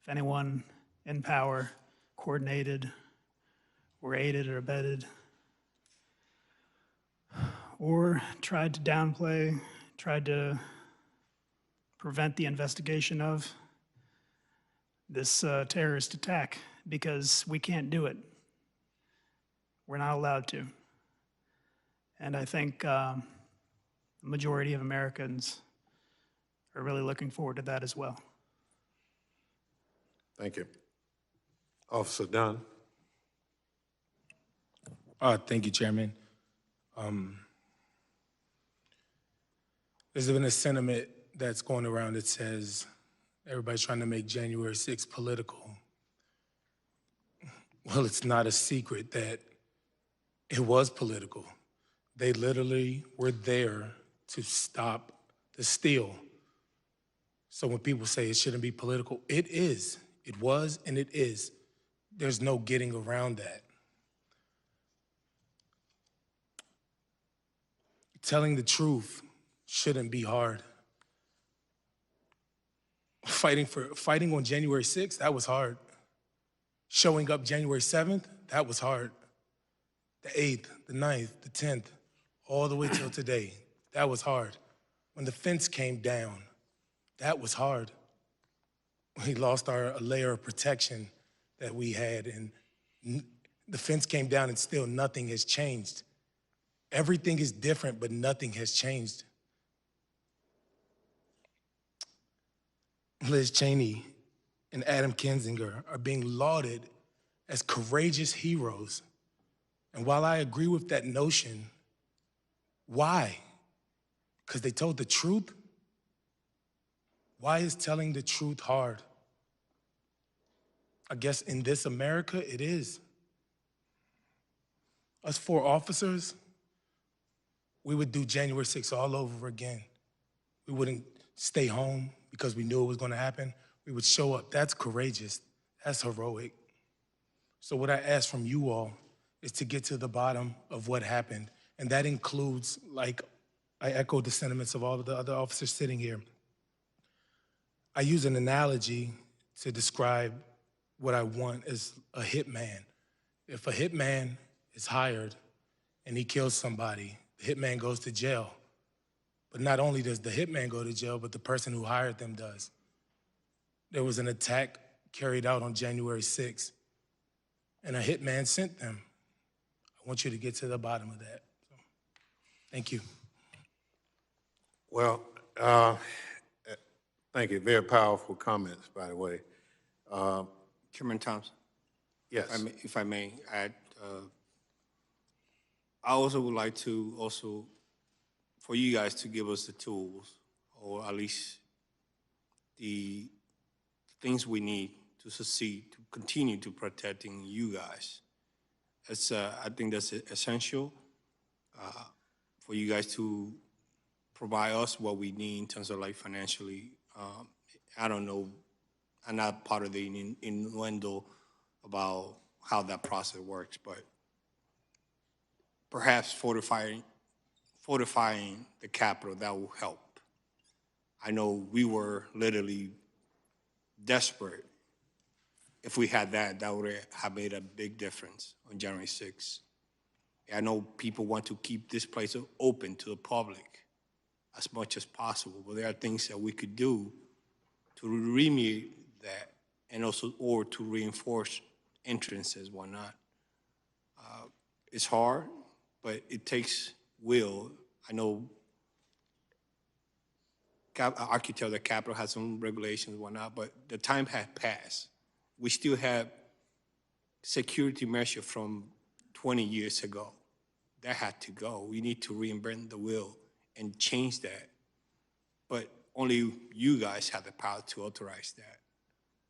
if anyone in power coordinated or aided or abetted or tried to downplay, tried to prevent the investigation of this terrorist attack, because we can't do it. We're not allowed to. And I think the majority of Americans are really looking forward to that as well. Thank you. Officer Dunn. Thank you, Chairman. There's been a sentiment that's going around that says everybody's trying to make January 6th political. Well, it's not a secret that it was political. They literally were there to stop the steal. So when people say it shouldn't be political, it is. It was and it is. There's no getting around that. Telling the truth shouldn't be hard. Fighting on January 6th, that was hard. Showing up January 7th, that was hard. The 8th, the 9th, the 10th, all the way till today, that was hard. When the fence came down, that was hard. We lost a layer of protection that we had, and the fence came down and still nothing has changed. Everything is different, but nothing has changed. Liz Cheney and Adam Kinzinger are being lauded as courageous heroes. And while I agree with that notion, why? Because they told the truth? Why is telling the truth hard? I guess in this America, it is. Us 4 officers, we would do January 6th all over again. We wouldn't stay home because we knew it was going to happen. We would show up. That's courageous. That's heroic. So what I ask from you all is to get to the bottom of what happened. And that includes, like I echo the sentiments of all of the other officers sitting here. I use an analogy to describe what I want as a hitman. If a hitman is hired and he kills somebody, the hitman goes to jail. But not only does the hitman go to jail, but the person who hired them does. There was an attack carried out on January 6th, and a hitman sent them. I want you to get to the bottom of that. So, thank you. Well, thank you. Very powerful comments, by the way. Chairman Thompson? Yes. If I may add, I also would like to for you guys to give us the tools, or at least the things we need to succeed, to continue to protecting you guys. I think that's essential for you guys to provide us what we need in terms of like financially. I don't know, I'm not part of the innuendo about how that process works, but perhaps fortifying the Capitol, that will help. I know we were literally desperate. If we had that, that would have made a big difference on January 6th. I know people want to keep this place open to the public as much as possible, but there are things that we could do to remediate that and also, or to reinforce entrances, whatnot. It's hard, but it takes will. I know architect of the Capitol has some regulations and whatnot, but the time has passed. We still have security measure from 20 years ago. That had to go. We need to reinvent the wheel and change that. But only you guys have the power to authorize that.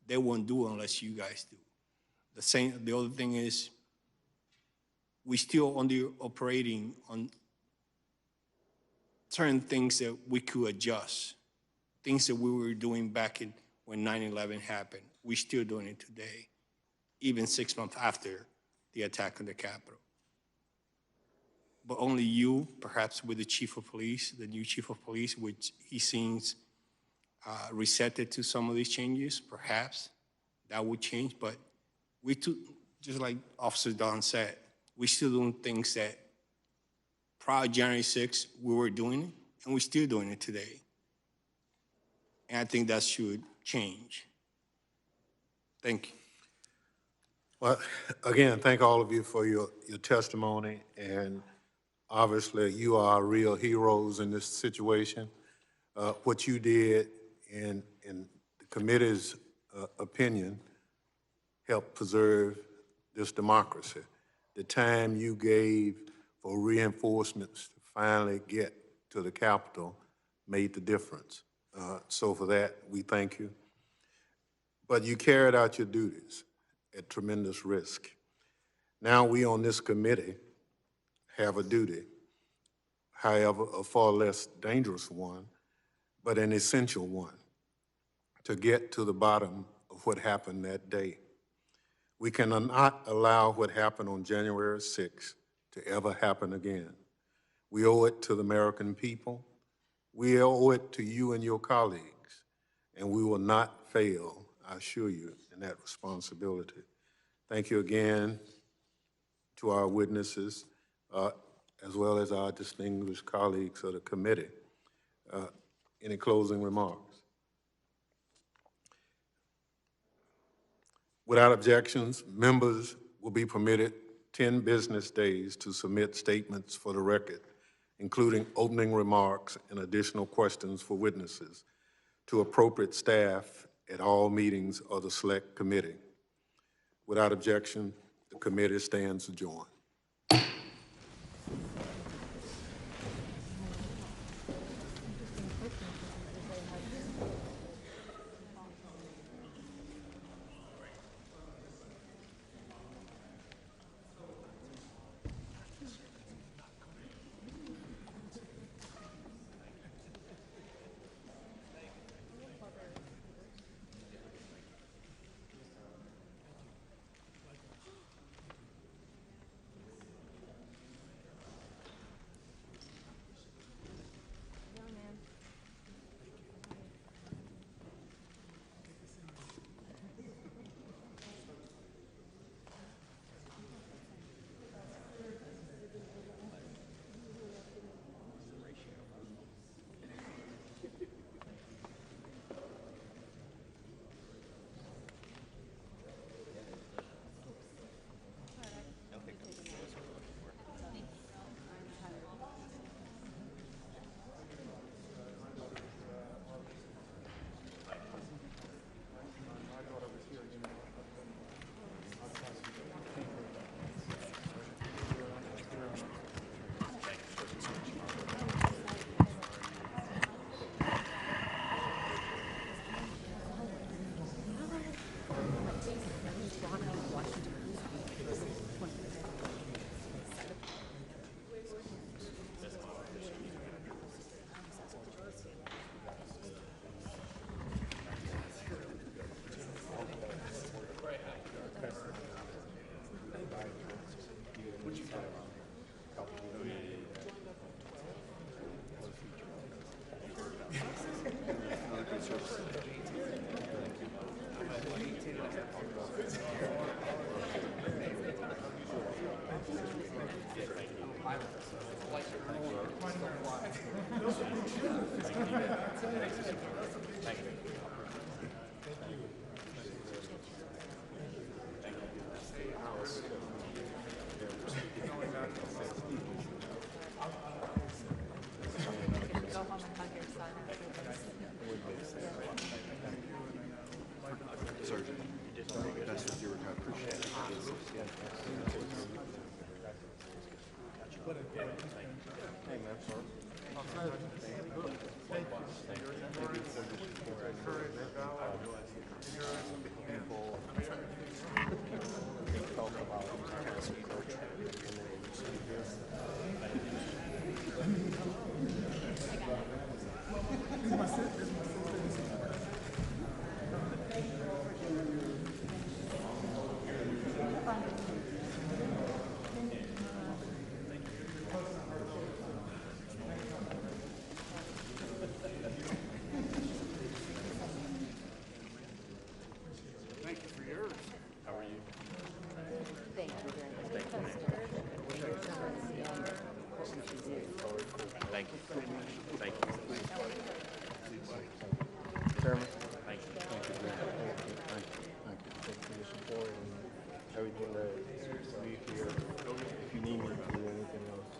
They won't do it unless you guys do. The other thing is, we still only operating on certain things that we could adjust, things that we were doing back in when 9/11 happened. We're still doing it today, even 6 months after the attack on the Capitol. But only you, perhaps with the chief of police, the new chief of police, which he seems receptive to some of these changes, perhaps that would change. But we too, just like Officer Don said, we're still doing things that prior to January 6th, we were doing it, and we're still doing it today. And I think that should change. Thank you. Well, again, thank all of you for your testimony, and obviously you are real heroes in this situation. What you did in the committee's opinion helped preserve this democracy. The time you gave for reinforcements to finally get to the Capitol made the difference. So for that, we thank you. But you carried out your duties at tremendous risk. Now we on this committee have a duty, however, a far less dangerous one, but an essential one, to get to the bottom of what happened that day. We cannot allow what happened on January 6th to ever happen again. We owe it to the American people. We owe it to you and your colleagues, and we will not fail, I assure you, in that responsibility. Thank you again to our witnesses, as well as our distinguished colleagues of the committee. Any closing remarks? Without objections, members will be permitted 10 business days to submit statements for the record, including opening remarks and additional questions for witnesses, to appropriate staff at all meetings of the Select Committee. Without objection, the committee stands adjourned. Go home and hug your son after this. Surgeon, best with your recovery. Appreciate it. Hey, man, sir. Thank you for yours. How are you? Thank you very much. Thank you. Thank you. Chairman? Thank you. Thank you very much. Thank you. Thank you. Thank you for your support and everything that we here. If you need me to do anything else,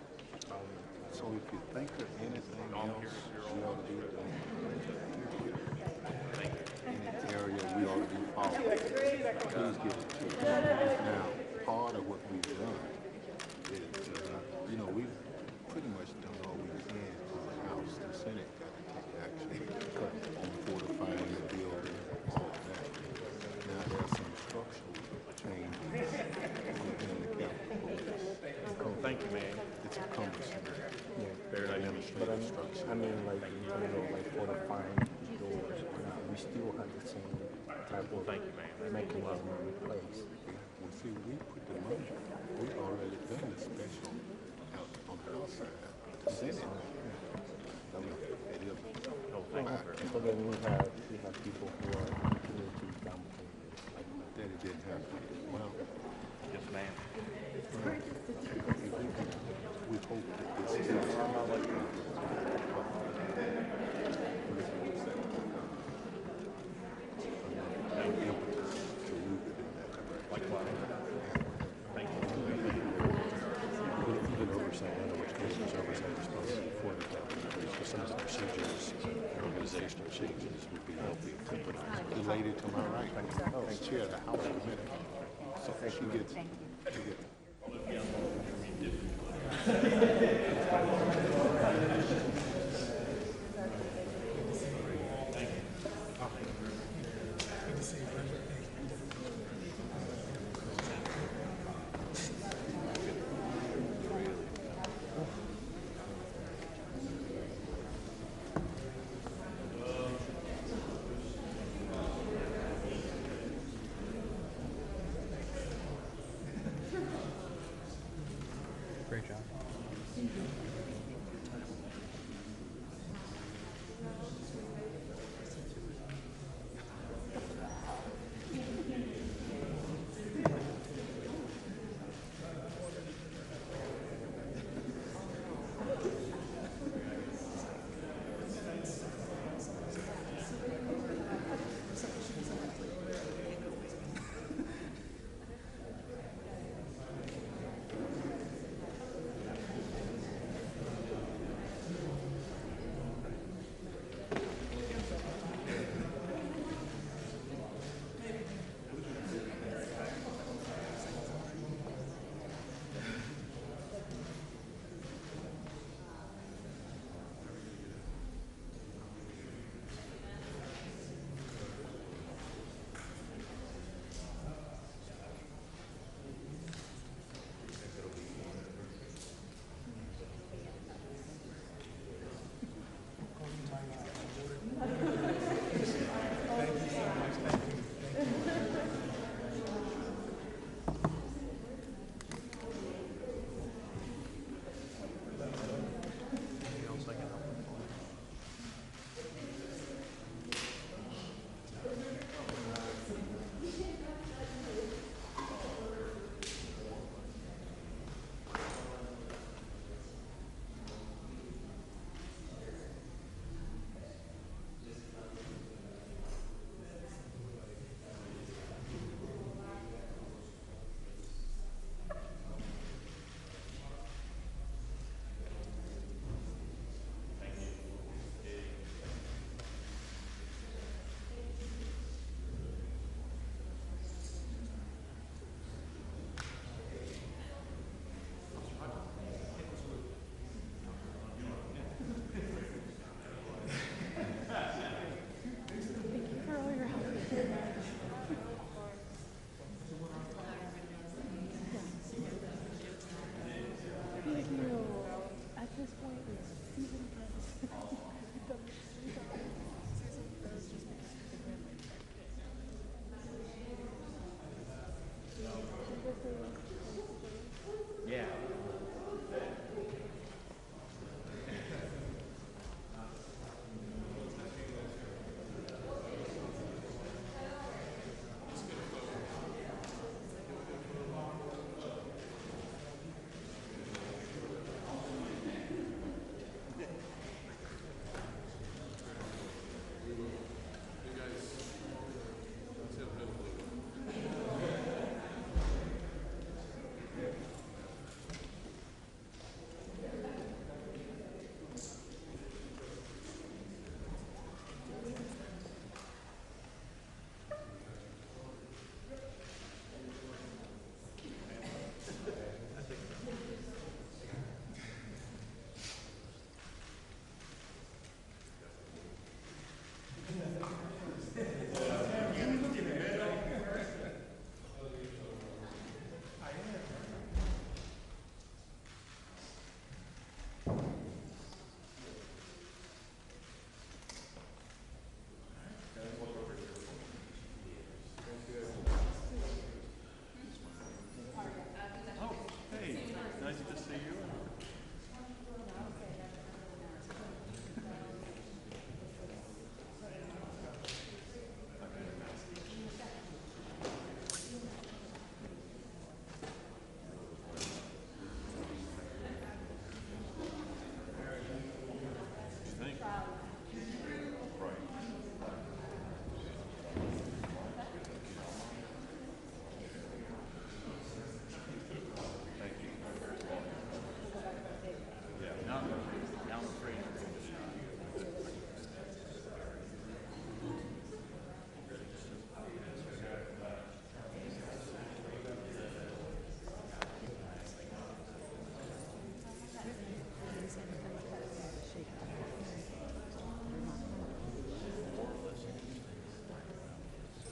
So if you think of anything else we ought to do in the area we ought to be following, please get it to us. Now, part of what we've done is, we've pretty much done all we can for the House. The Senate got to take action on fortifying the building, all of that. Now there's some structural changes in the Capitol. Thank you, man. It's a cumbersome. but I mean, like fortifying doors. We still have the same type of mechanism in place. Well, see, we put the money, we already done the special out on the outside. The Senate. So then we have people who are community complicated. That it didn't happen. Well, yes, ma'am. We hope that this is. Even oversight, I know which business oversight is responsible for the Capitol. So some of the procedures, organizational changes would be healthy. But the lady to my right, the chair of the House Committee, so she gets. Great job.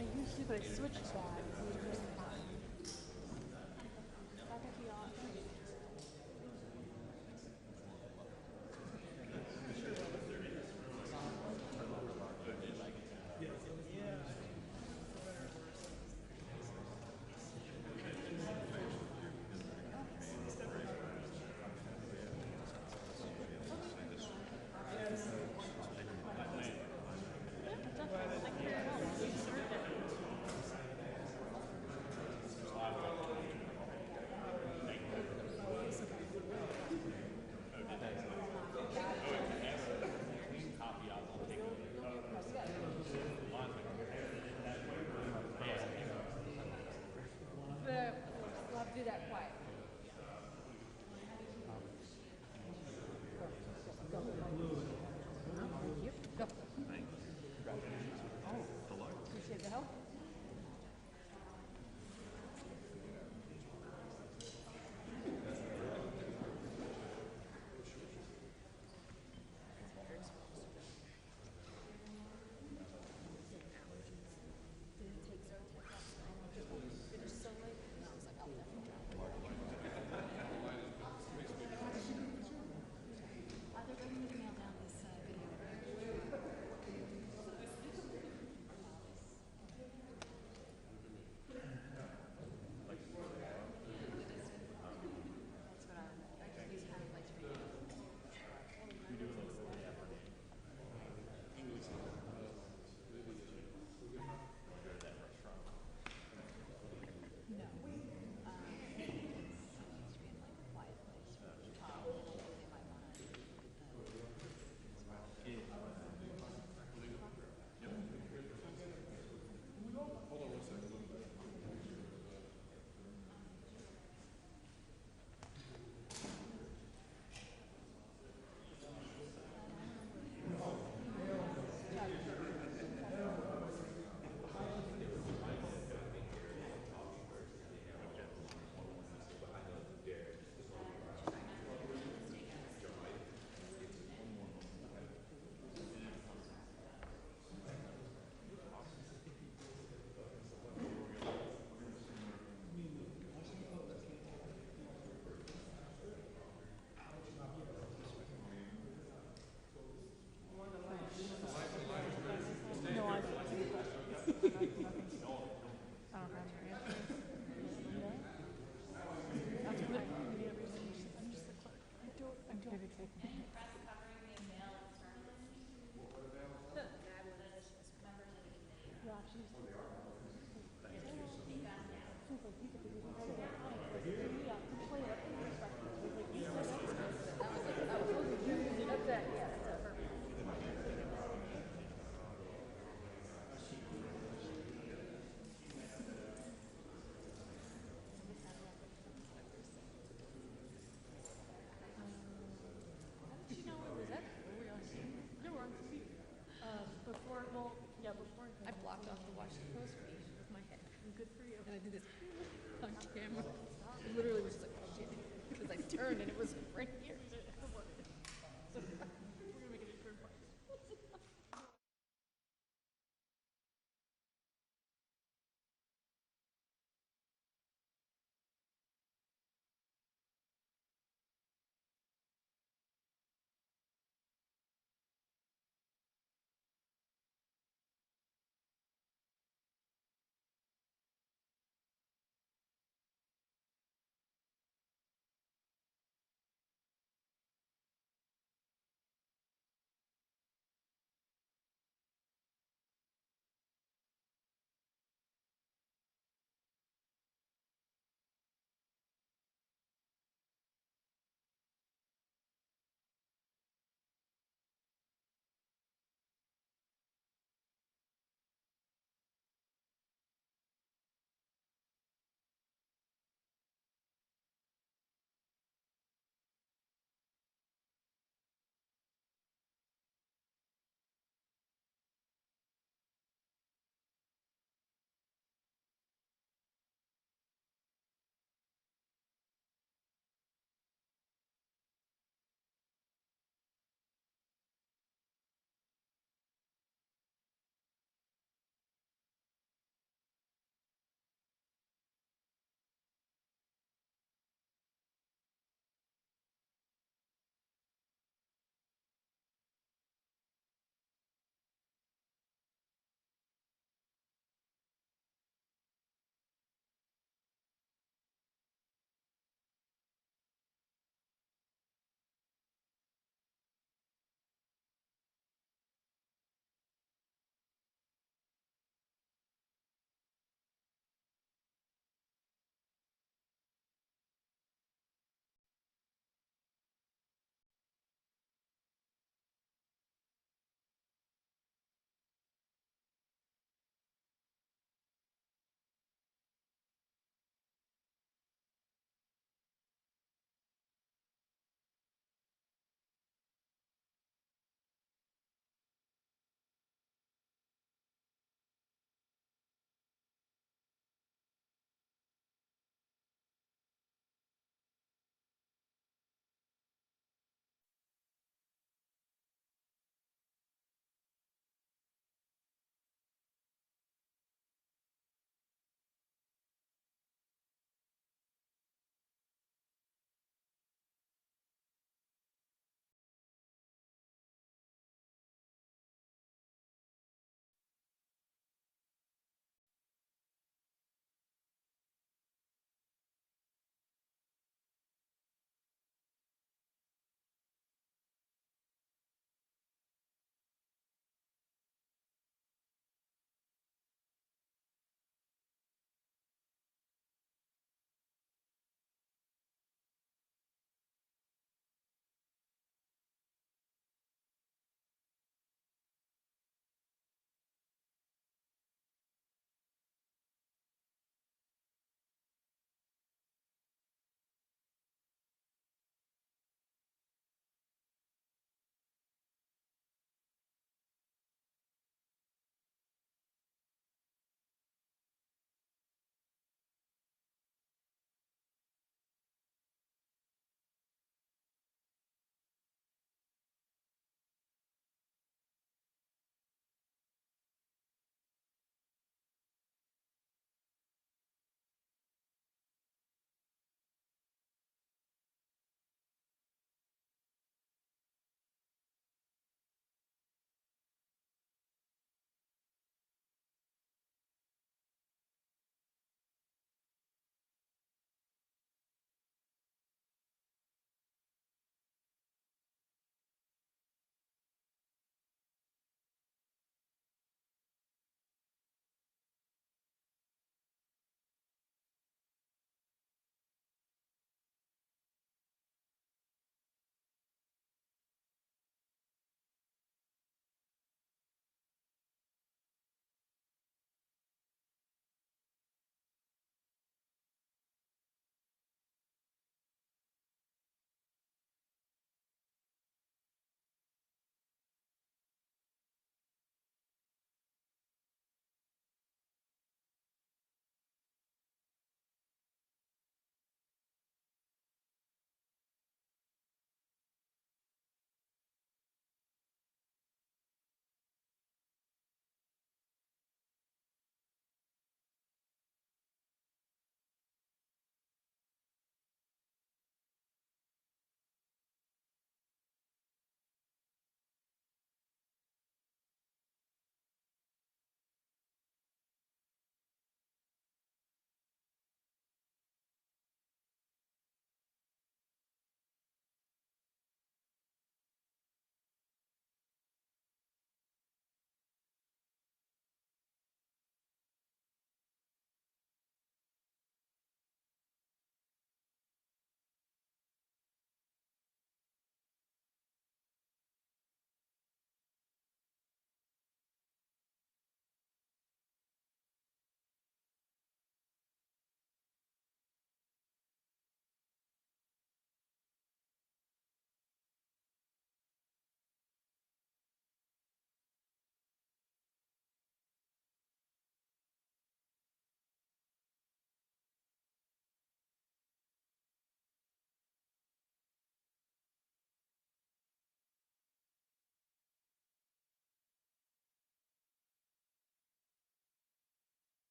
I used to, but I switched to that. We'll have to do that quiet. Go. Appreciate the help. I blocked off the Washington Post page with my head. Good for you. And I did this on camera. It literally was just like, because I turned and it was right